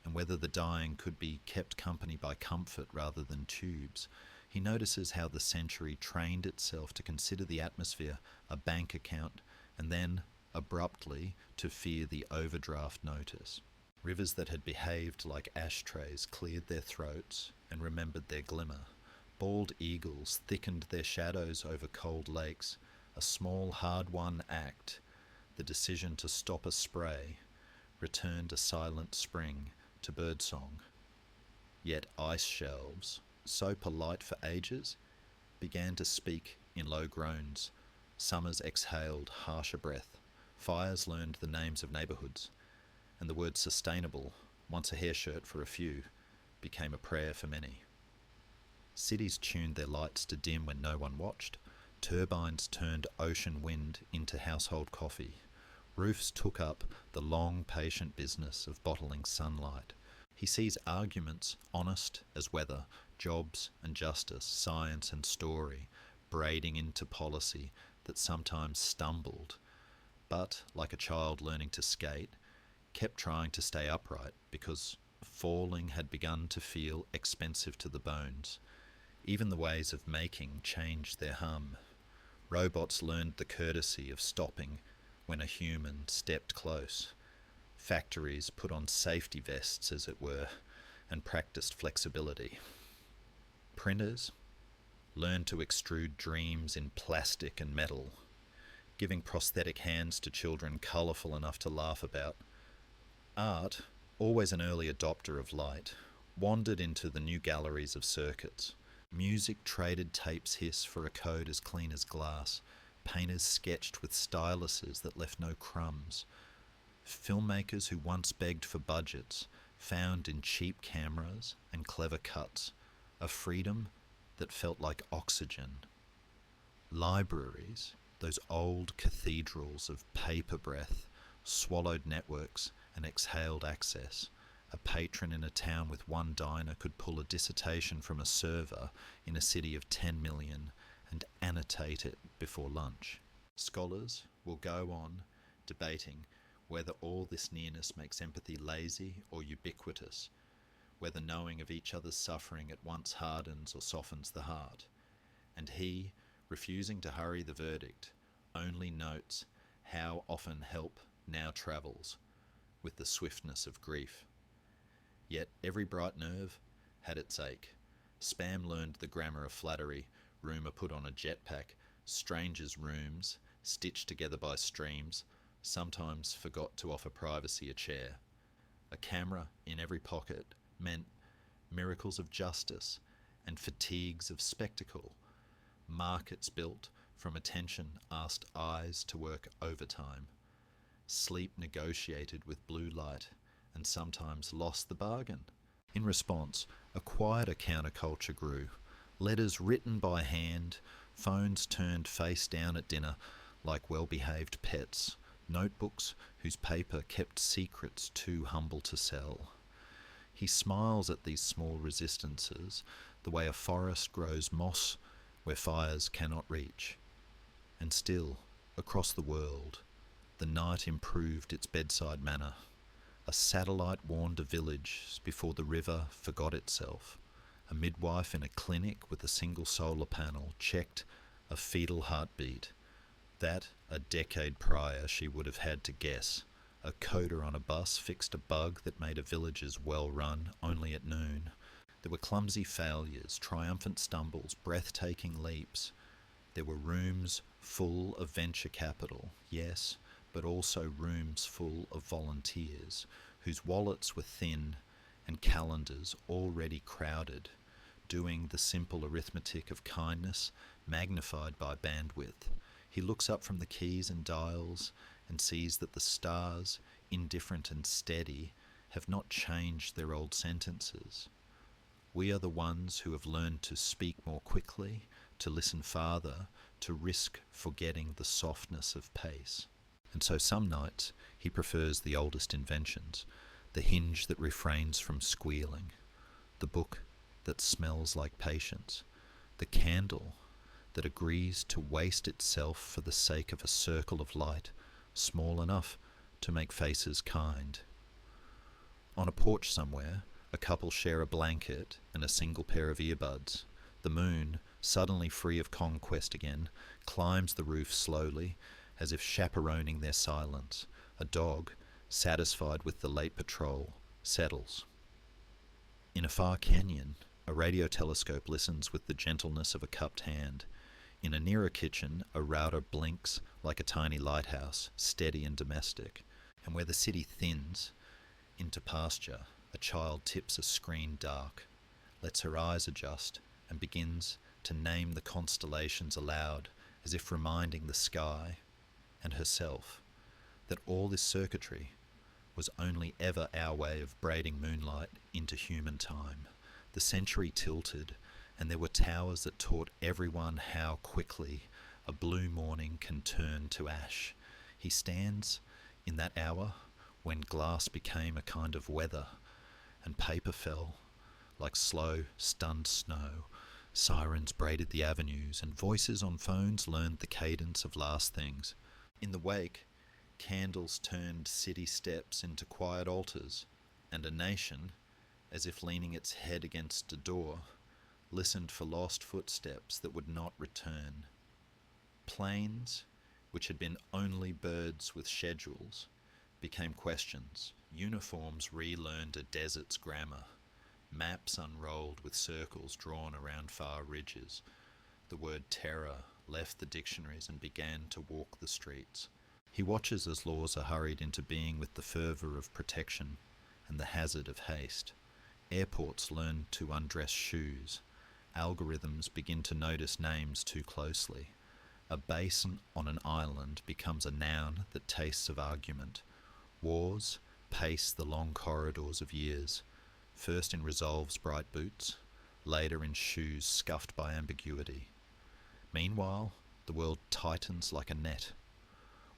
and whether the dying could be kept company by comfort rather than tubes. He notices how the century trained itself to consider the atmosphere a bank account, and then, abruptly, to fear the overdraft notice. Rivers that had behaved like ashtrays cleared their throats and remembered their glimmer. Bald eagles thickened their shadows over cold lakes. A small, hard-won act, the decision to stop a spray, returned a silent spring to birdsong. Yet ice shelves, so polite for ages, began to speak in low groans. Summers exhaled harsher breath. Fires learned the names of neighbourhoods, and the word sustainable, once a hair shirt for a few, became a prayer for many. Cities tuned their lights to dim when no one watched. Turbines turned ocean wind into household coffee. Roofs took up the long, patient business of bottling sunlight. He sees arguments, honest as weather, jobs and justice, science and story, braiding into policy that sometimes stumbled, but, like a child learning to skate, kept trying to stay upright because falling had begun to feel expensive to the bones. Even the ways of making changed their hum. Robots learned the courtesy of stopping when a human stepped close. Factories put on safety vests, as it were, and practiced flexibility. Printers learned to extrude dreams in plastic and metal, giving prosthetic hands to children colourful enough to laugh about. Art, always an early adopter of light, wandered into the new galleries of circuits. Music traded tape's hiss for a code as clean as glass. Painters sketched with styluses that left no crumbs. Filmmakers who once begged for budgets found in cheap cameras and clever cuts a freedom that felt like oxygen. Libraries, those old cathedrals of paper breath, swallowed networks and exhaled access. A patron in a town with one diner could pull a dissertation from a server in a city of 10 million and annotate it before lunch. Scholars will go on debating whether all this nearness makes empathy lazy or ubiquitous, whether knowing of each other's suffering at once hardens or softens the heart. And he, refusing to hurry the verdict, only notes how often help now travels with the swiftness of grief. Yet every bright nerve had its ache. Spam learned the grammar of flattery, rumour put on a jetpack, strangers' rooms stitched together by streams, sometimes forgot to offer privacy a chair. A camera in every pocket meant miracles of justice and fatigues of spectacle. Markets built from attention asked eyes to work overtime. Sleep negotiated with blue light and sometimes lost the bargain. In response, a quieter counterculture grew. Letters written by hand, phones turned face down at dinner like well-behaved pets, notebooks whose paper kept secrets too humble to sell. He smiles at these small resistances, the way a forest grows moss where fires cannot reach. And still, across the world, the night improved its bedside manner. A satellite warned a village before the river forgot itself. A midwife in a clinic with a single solar panel checked a fetal heartbeat. That, a decade prior, she would have had to guess. A coder on a bus fixed a bug that made a village's well run only at noon. There were clumsy failures, triumphant stumbles, breathtaking leaps. There were rooms full of venture capital, yes, but also rooms full of volunteers whose wallets were thin and calendars already crowded, doing the simple arithmetic of kindness magnified by bandwidth. He looks up from the keys and dials and sees that the stars, indifferent and steady, have not changed their old sentences. We are the ones who have learned to speak more quickly, to listen farther, to risk forgetting the softness of pace. And so some nights he prefers the oldest inventions, the hinge that refrains from squealing, the book that smells like patience, the candle that agrees to waste itself for the sake of a circle of light small enough to make faces kind. On a porch somewhere, a couple share a blanket and a single pair of earbuds. The moon, suddenly free of conquest again, climbs the roof slowly, as if chaperoning their silence. A dog, satisfied with the late patrol, settles. In a far canyon, a radio telescope listens with the gentleness of a cupped hand. In a nearer kitchen, a router blinks like a tiny lighthouse, steady and domestic. And where the city thins into pasture, a child tips a screen dark, lets her eyes adjust, and begins to name the constellations aloud, as if reminding the sky and herself that all this circuitry was only ever our way of braiding moonlight into human time. The century tilted, and there were towers that taught everyone how quickly a blue morning can turn to ash. He stands in that hour when glass became a kind of weather, and paper fell like slow, stunned snow. Sirens braided the avenues, and voices on phones learned the cadence of last things. In the wake, candles turned city steps into quiet altars, and a nation, as if leaning its head against a door, listened for lost footsteps that would not return. Planes, which had been only birds with schedules, became questions. Uniforms relearned a desert's grammar. Maps unrolled with circles drawn around far ridges. The word terror left the dictionaries and began to walk the streets. He watches as laws are hurried into being with the fervour of protection and the hazard of haste. Airports learn to undress shoes. Algorithms begin to notice names too closely. A basin on an island becomes a noun that tastes of argument. Wars pace the long corridors of years, first in Resolve's bright boots, later in shoes scuffed by ambiguity. Meanwhile, the world tightens like a net.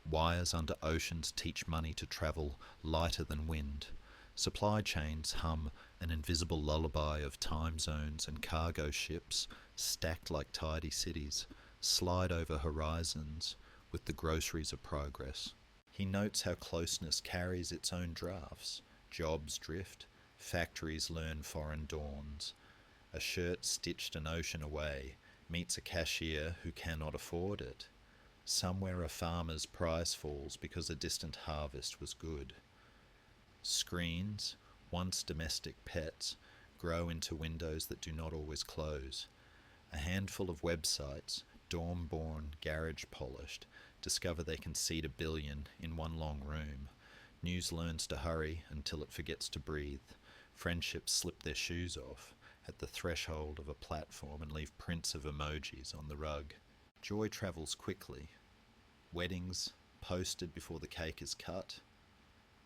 Wires under oceans teach money to travel lighter than wind. Supply chains hum an invisible lullaby of time zones, and cargo ships, stacked like tidy cities, slide over horizons with the groceries of progress. He notes how closeness carries its own drafts. Jobs drift, factories learn foreign dawns. A shirt stitched an ocean away meets a cashier who cannot afford it. Somewhere a farmer's price falls because a distant harvest was good. Screens, once domestic pets, grow into windows that do not always close. A handful of websites, dorm-born, garage-polished, discover they can seat 1 billion in one long room. News learns to hurry until it forgets to breathe. Friendships slip their shoes off at the threshold of a platform and leave prints of emojis on the rug. Joy travels quickly. Weddings posted before the cake is cut.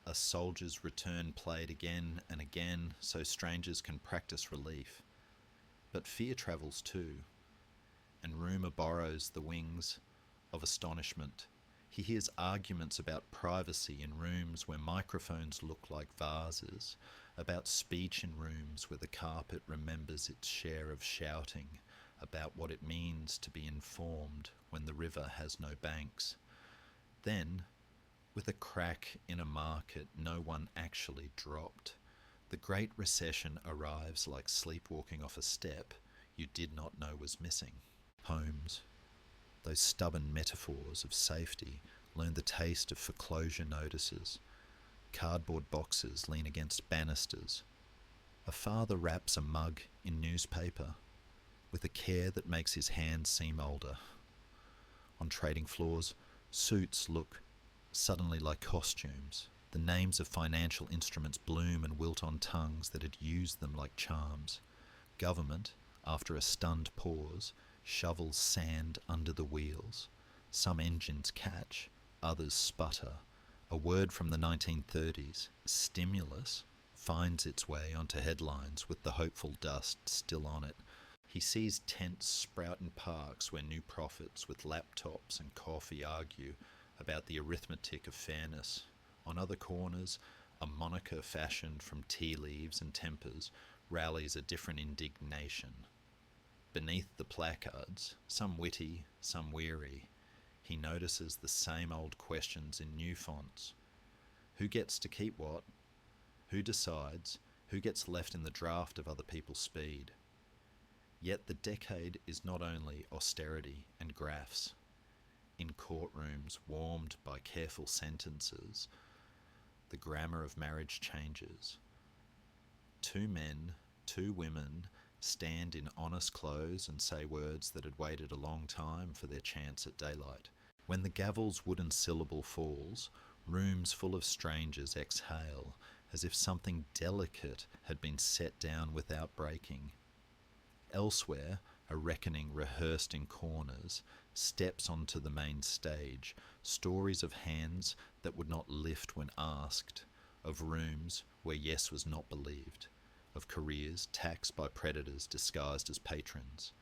A soldier's return played again and again so strangers can practice relief. But fear travels too, and rumour borrows the wings of astonishment. He hears arguments about privacy in rooms where microphones look like vases, about speech in rooms where the carpet remembers its share of shouting, about what it means to be informed when the river has no banks. Then, with a crack in a market no one actually dropped, the Great Recession arrives like sleepwalking off a step you did not know was missing. Homes, those stubborn metaphors of safety, learn the taste of foreclosure notices. Cardboard boxes lean against banisters. A father wraps a mug in newspaper with a care that makes his hands seem older. On trading floors, suits look suddenly like costumes. The names of financial instruments bloom and wilt on tongues that had used them like charms. Government, after a stunned pause, shovels sand under the wheels. Some engines catch, others sputter. A word from the 1930s, stimulus, finds its way onto headlines with the hopeful dust still on it. He sees tents sprout in parks where new prophets with laptops and coffee argue about the arithmetic of fairness. On other corners, a moniker fashioned from tea leaves and tempers rallies a different indignation. Beneath the placards, some witty, some weary, he notices the same old questions in new fonts. Who gets to keep what? Who decides? Who gets left in the draft of other people's speed? Yet the decade is not only austerity and graphs. In courtrooms warmed by careful sentences, the grammar of marriage changes. 2 men, 2 women stand in honest clothes and say words that had waited a long time for their chance at daylight. When the gavel's wooden syllable falls, rooms full of strangers exhale as if something delicate had been set down without breaking. Elsewhere, a reckoning rehearsed in corners steps onto the main stage, stories of hands that would not lift when asked, of rooms where yes was not believed, of careers taxed by predators disguised as patrons.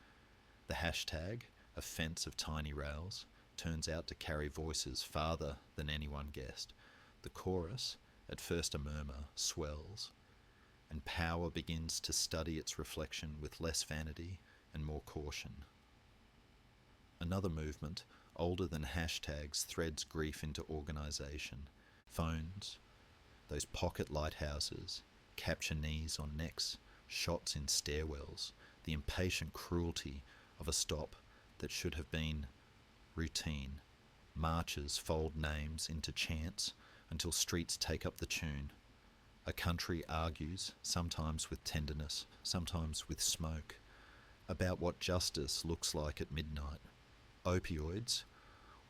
The hashtag, a fence of tiny rails, turns out to carry voices farther than anyone guessed. The chorus, at first a murmur, swells, and power begins to study its reflection with less vanity and more caution. Another movement, older than hashtags, threads grief into organisation. Phones, those pocket lighthouses, capture knees on necks, shots in stairwells, the impatient cruelty of a stop that should have been routine. Marches fold names into chants until streets take up the tune. A country argues, sometimes with tenderness, sometimes with smoke, about what justice looks like at midnight. Opioids,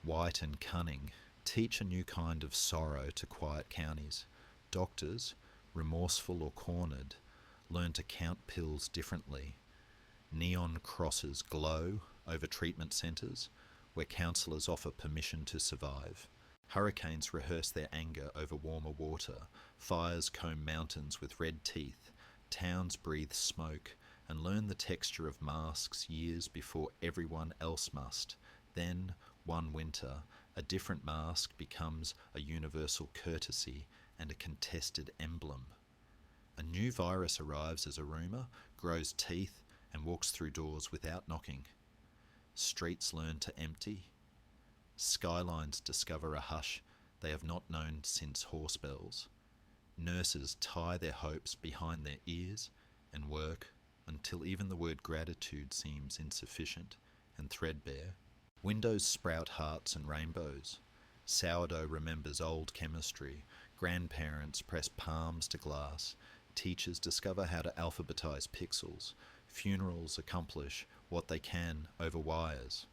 white and cunning, teach a new kind of sorrow to quiet counties. Doctors, remorseful or cornered, learn to count pills differently. Neon crosses glow over treatment centres where counsellors offer permission to survive. Hurricanes rehearse their anger over warmer water. Fires comb mountains with red teeth. Towns breathe smoke and learn the texture of masks years before everyone else must. Then, one winter, a different mask becomes a universal courtesy and a contested emblem. A new virus arrives as a rumour, grows teeth, and walks through doors without knocking. Streets learn to empty. Skylines discover a hush they have not known since horse bells. Nurses tie their hopes behind their ears and work until even the word gratitude seems insufficient and threadbare. Windows sprout hearts and rainbows. Sourdough remembers old chemistry. Grandparents press palms to glass. Teachers discover how to alphabetize pixels. Funerals accomplish what they can over wires.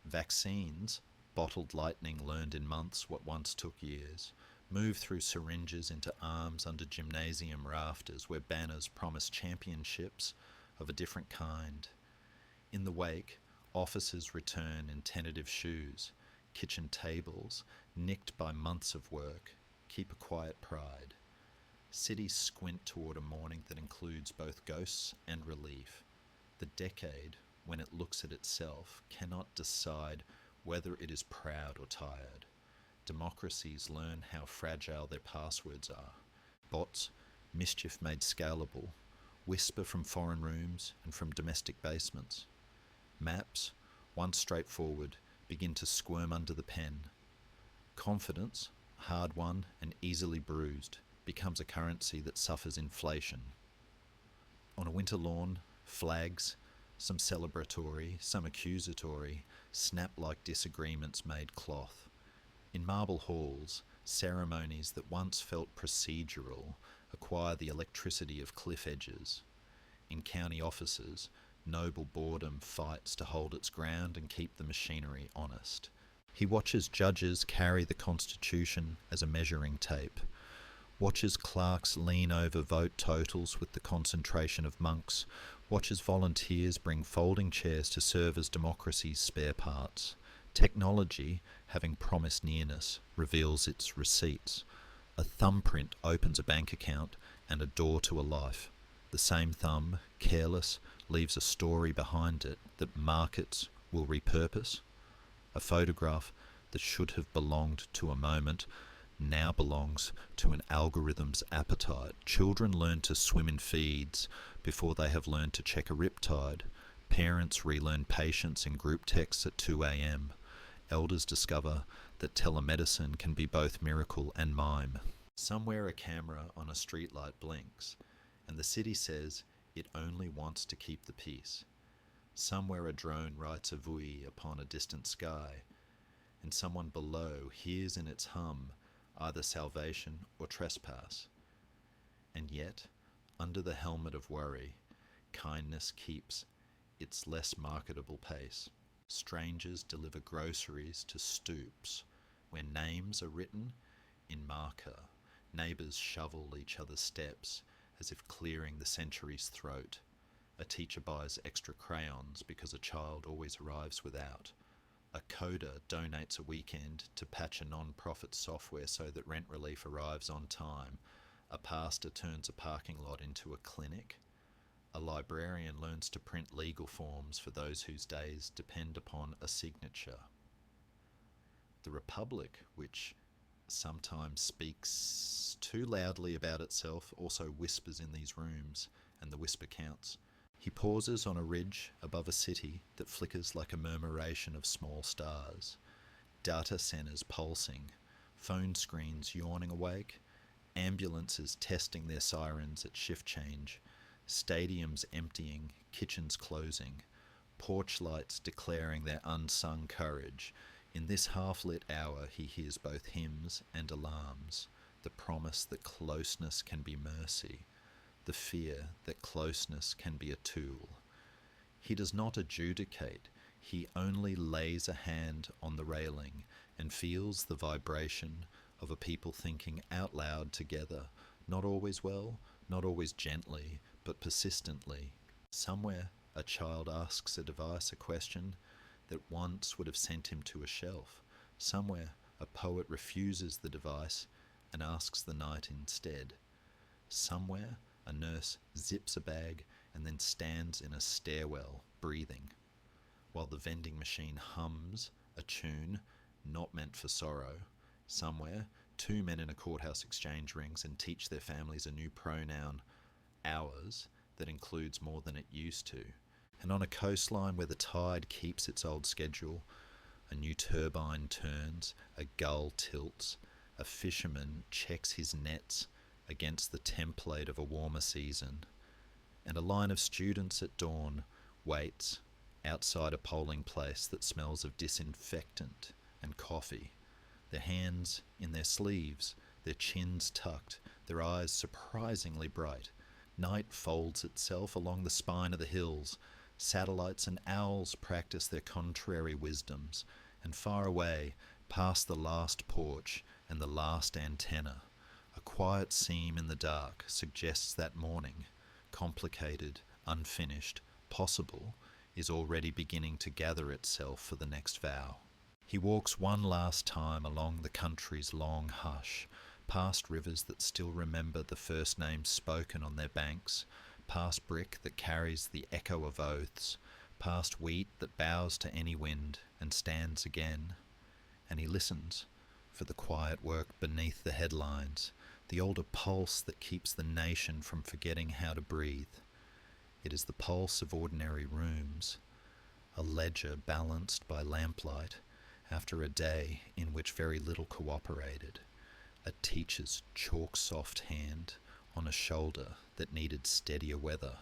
Vaccines bottled lightning learned in months what once took years, move through syringes into arms under gymnasium rafters where banners promise championships of a different kind. In the wake, officers return in tentative shoes, kitchen tables, nicked by months of work, keep a quiet pride. Cities squint toward a morning that includes both ghosts and relief. The decade, when it looks at itself, cannot decide whether it is proud or tired. Democracies learn how fragile their passwords are. Bots, mischief made scalable, whisper from foreign rooms and from domestic basements. Maps, once straightforward, begin to squirm under the pen. Confidence, hard won and easily bruised, becomes a currency that suffers inflation. On a winter lawn, flags, some celebratory, some accusatory, snap like disagreements made cloth. In marble halls, ceremonies that once felt procedural acquire the electricity of cliff edges. In county offices, noble boredom fights to hold its ground and keep the machinery honest. He watches judges carry the Constitution as a measuring tape, watches clerks lean over vote totals with the concentration of monks, watches volunteers bring folding chairs to serve as democracy's spare parts. Technology, having promised nearness, reveals its receipts. A thumbprint opens a bank account and a door to a life. The same thumb, careless, leaves a story behind it that markets will repurpose. A photograph that should have belonged to a moment now belongs to an algorithm's appetite. Children learn to swim in feeds before they have learned to check a riptide. Parents relearn patience in group texts at 2 a.m. Elders discover that telemedicine can be both miracle and mime. Somewhere a camera on a streetlight blinks, and the city says it only wants to keep the peace. Somewhere a drone writes a vui upon a distant sky, and someone below hears in its hum either salvation or trespass. And yet, under the helmet of worry, kindness keeps its less marketable pace. Strangers deliver groceries to stoops where names are written in marker. Neighbours shovel each other's steps as if clearing the century's throat. A teacher buys extra crayons because a child always arrives without. A coder donates a weekend to patch a non-profit software so that rent relief arrives on time. A pastor turns a parking lot into a clinic. A librarian learns to print legal forms for those whose days depend upon a signature. The Republic, which sometimes speaks too loudly about itself, also whispers in these rooms, and the whisper counts. He pauses on a ridge above a city that flickers like a murmuration of small stars. Data centers pulsing, phone screens yawning awake, ambulances testing their sirens at shift change, stadiums emptying, kitchens closing, porch lights declaring their unsung courage. In this half-lit hour he hears both hymns and alarms, the promise that closeness can be mercy, the fear that closeness can be a tool. He does not adjudicate, he only lays a hand on the railing and feels the vibration of a people thinking out loud together, not always well, not always gently, but persistently. Somewhere a child asks a device a question that once would have sent him to a shelf. Somewhere a poet refuses the device and asks the night instead. Somewhere a nurse zips a bag and then stands in a stairwell, breathing, while the vending machine hums a tune not meant for sorrow. Somewhere, two men in a courthouse exchange rings and teach their families a new pronoun, ours, that includes more than it used to. And on a coastline where the tide keeps its old schedule, a new turbine turns, a gull tilts, a fisherman checks his nets against the template of a warmer season, and a line of students at dawn waits outside a polling place that smells of disinfectant and coffee, their hands in their sleeves, their chins tucked, their eyes surprisingly bright. Night folds itself along the spine of the hills. Satellites and owls practice their contrary wisdoms. and far away, past the last porch and the last antenna, a quiet seam in the dark suggests that morning, complicated, unfinished, possible, is already beginning to gather itself for the next vow. He walks one last time along the country's long hush, past rivers that still remember the first names spoken on their banks, past brick that carries the echo of oaths, past wheat that bows to any wind and stands again. And he listens for the quiet work beneath the headlines, the older pulse that keeps the nation from forgetting how to breathe. It is the pulse of ordinary rooms, a ledger balanced by lamplight after a day in which very little cooperated, a teacher's chalk-soft hand on a shoulder that needed steadier weather,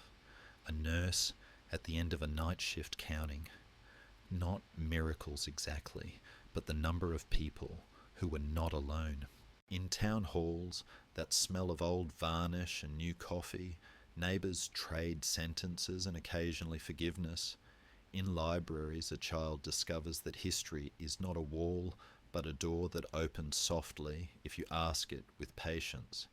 a nurse at the end of a night shift counting, not miracles exactly, but the number of people who were not alone. In town halls, that smell of old varnish and new coffee, neighbours trade sentences and occasionally forgiveness. In libraries, a child discovers that history is not a wall, but a door that opens softly if you ask it with patience.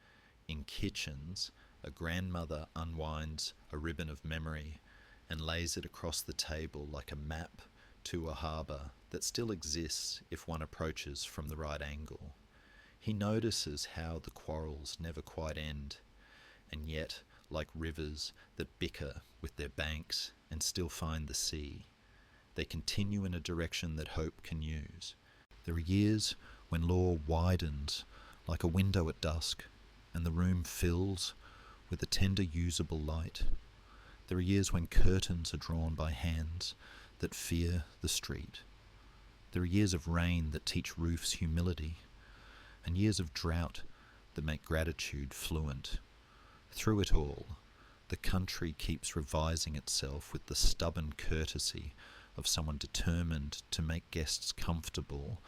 In kitchens, a grandmother unwinds a ribbon of memory and lays it across the table like a map to a harbour that still exists if one approaches from the right angle. He notices how the quarrels never quite end, and yet, like rivers that bicker with their banks and still find the sea, they continue in a direction that hope can use. There are years when law widens like a window at dusk, and the room fills with a tender usable light. There are years when curtains are drawn by hands that fear the street. There are years of rain that teach roofs humility, and years of drought that make gratitude fluent. Through it all, the country keeps revising itself with the stubborn courtesy of someone determined to make guests comfortable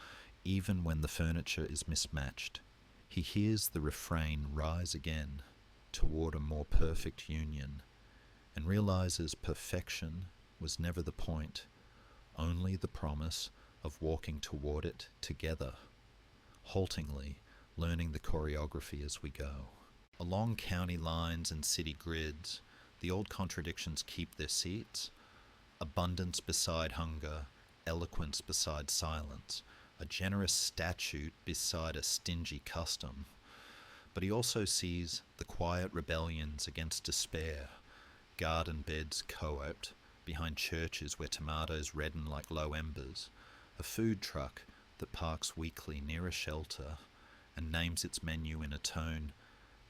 even when the furniture is mismatched. He hears the refrain rise again toward a more perfect union, and realizes perfection was never the point, only the promise of walking toward it together, haltingly learning the choreography as we go. Along county lines and city grids, the old contradictions keep their seats. Abundance beside hunger, eloquence beside silence, a generous statute beside a stingy custom. But he also sees the quiet rebellions against despair, garden beds co-oped behind churches where tomatoes redden like low embers, a food truck that parks weekly near a shelter and names its menu in a tone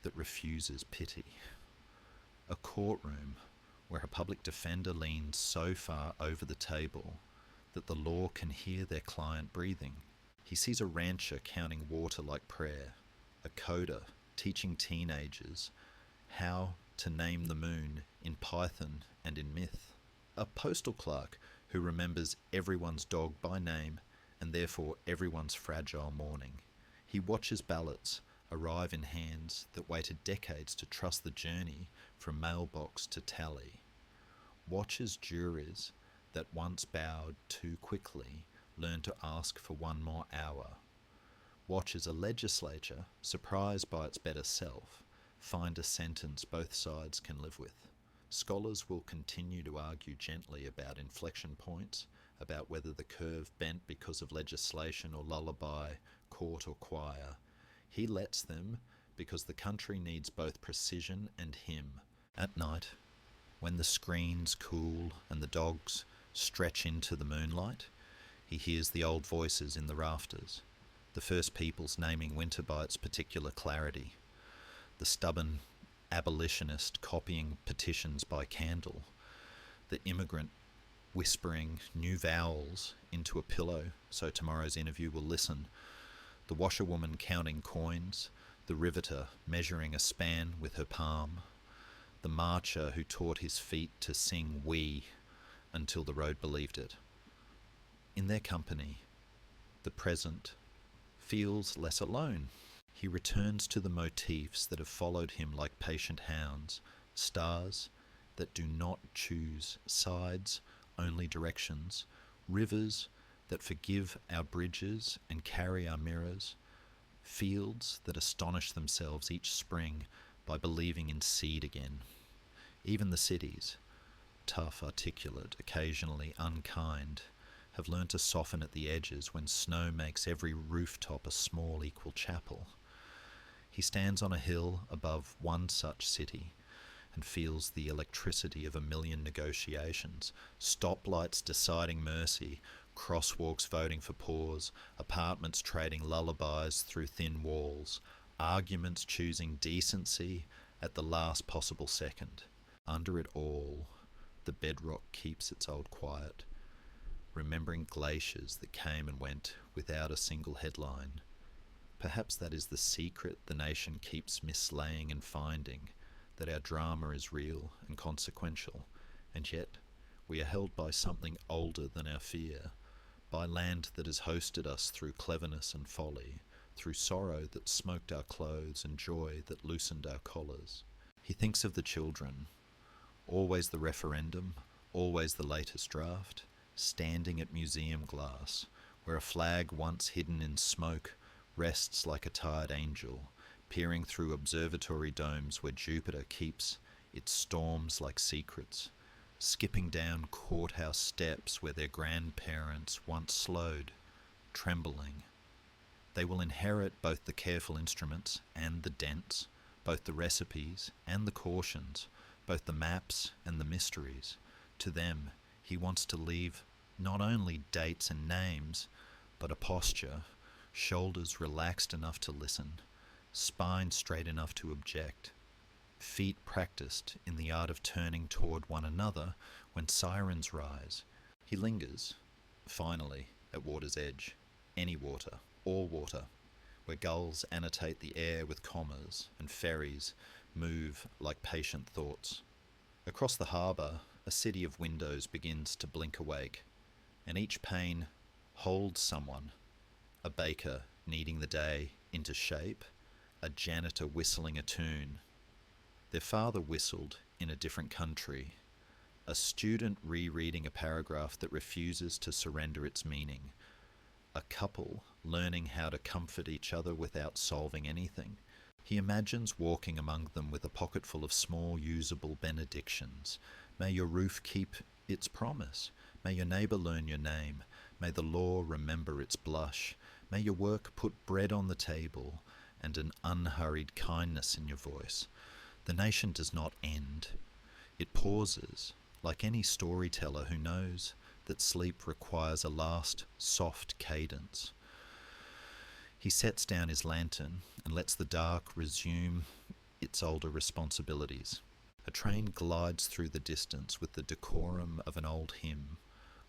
that refuses pity, a courtroom where a public defender leans so far over the table that the law can hear their client breathing. He sees a rancher counting water like prayer, a coder teaching teenagers how to name the moon in Python and in myth, a postal clerk who remembers everyone's dog by name and therefore everyone's fragile morning. He watches ballots arrive in hands that waited decades to trust the journey from mailbox to tally. Watches juries that once bowed too quickly learn to ask for one more hour. Watches a legislature, surprised by its better self, find a sentence both sides can live with. Scholars will continue to argue gently about inflection points, about whether the curve bent because of legislation or lullaby, court or choir. He lets them because the country needs both precision and him. At night, when the screens cool and the dogs stretch into the moonlight, he hears the old voices in the rafters, the first peoples naming winter by its particular clarity, the stubborn abolitionist copying petitions by candle, the immigrant whispering new vowels into a pillow so tomorrow's interview will listen, the washerwoman counting coins, the riveter measuring a span with her palm, the marcher who taught his feet to sing "we" until the road believed it. In their company, the present feels less alone. He returns to the motifs that have followed him like patient hounds, stars that do not choose sides, only directions, rivers that forgive our bridges and carry our mirrors, fields that astonish themselves each spring by believing in seed again. Even the cities, tough, articulate, occasionally unkind, have learned to soften at the edges when snow makes every rooftop a small equal chapel. He stands on a hill above one such city and feels the electricity of a million negotiations, stoplights deciding mercy, crosswalks voting for pause, apartments trading lullabies through thin walls, arguments choosing decency at the last possible second. Under it all, the bedrock keeps its old quiet, remembering glaciers that came and went without a single headline. Perhaps that is the secret the nation keeps mislaying and finding, that our drama is real and consequential, and yet we are held by something older than our fear, by land that has hosted us through cleverness and folly, through sorrow that smoked our clothes and joy that loosened our collars. He thinks of the children, always the referendum, always the latest draft, standing at museum glass, where a flag once hidden in smoke rests like a tired angel, peering through observatory domes where Jupiter keeps its storms like secrets, skipping down courthouse steps where their grandparents once slowed, trembling. They will inherit both the careful instruments and the dents, both the recipes and the cautions, both the maps and the mysteries. To them, he wants to leave not only dates and names, but a posture, shoulders relaxed enough to listen, spine straight enough to object, feet practiced in the art of turning toward one another when sirens rise. He lingers, finally, at water's edge. Any water, all water, where gulls annotate the air with commas and ferries move like patient thoughts. Across the harbour, a city of windows begins to blink awake, and each pane holds someone, a baker kneading the day into shape, a janitor whistling a tune. Their father whistled in a different country, a student rereading a paragraph that refuses to surrender its meaning, a couple learning how to comfort each other without solving anything. He imagines walking among them with a pocketful of small, usable benedictions. May your roof keep its promise. May your neighbour learn your name. May the law remember its blush. May your work put bread on the table and an unhurried kindness in your voice. The nation does not end. It pauses, like any storyteller who knows that sleep requires a last, soft cadence. He sets down his lantern and lets the dark resume its older responsibilities. A train glides through the distance with the decorum of an old hymn.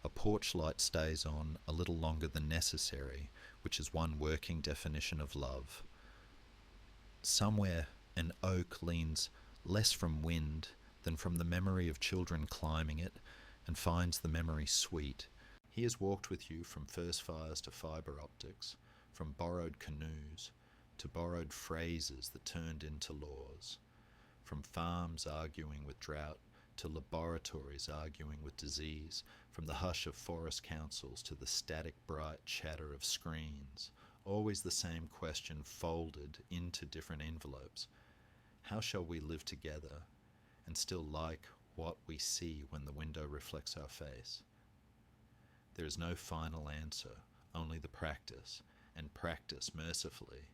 A porch light stays on a little longer than necessary, which is one working definition of love. Somewhere an oak leans less from wind than from the memory of children climbing it, and finds the memory sweet. He has walked with you from first fires to fibre optics, from borrowed canoes to borrowed phrases that turned into laws, from farms arguing with drought to laboratories arguing with disease, from the hush of forest councils to the static bright chatter of screens. Always the same question folded into different envelopes. How shall we live together and still like what we see when the window reflects our face? There is no final answer, only the practice, and practice, mercifully,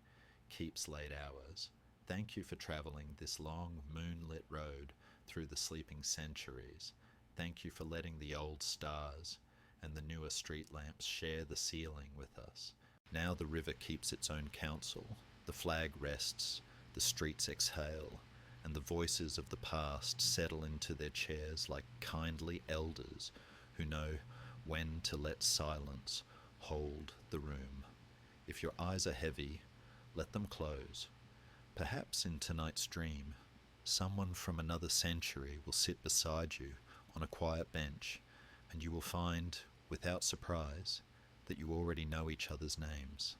keeps late hours. Thank you for travelling this long, moonlit road through the sleeping centuries. Thank you for letting the old stars and the newer street lamps share the ceiling with us. Now the river keeps its own counsel, the flag rests, the streets exhale, and the voices of the past settle into their chairs like kindly elders who know when to let silence hold the room. If your eyes are heavy, let them close. Perhaps in tonight's dream, someone from another century will sit beside you on a quiet bench, and you will find, without surprise, that you already know each other's names.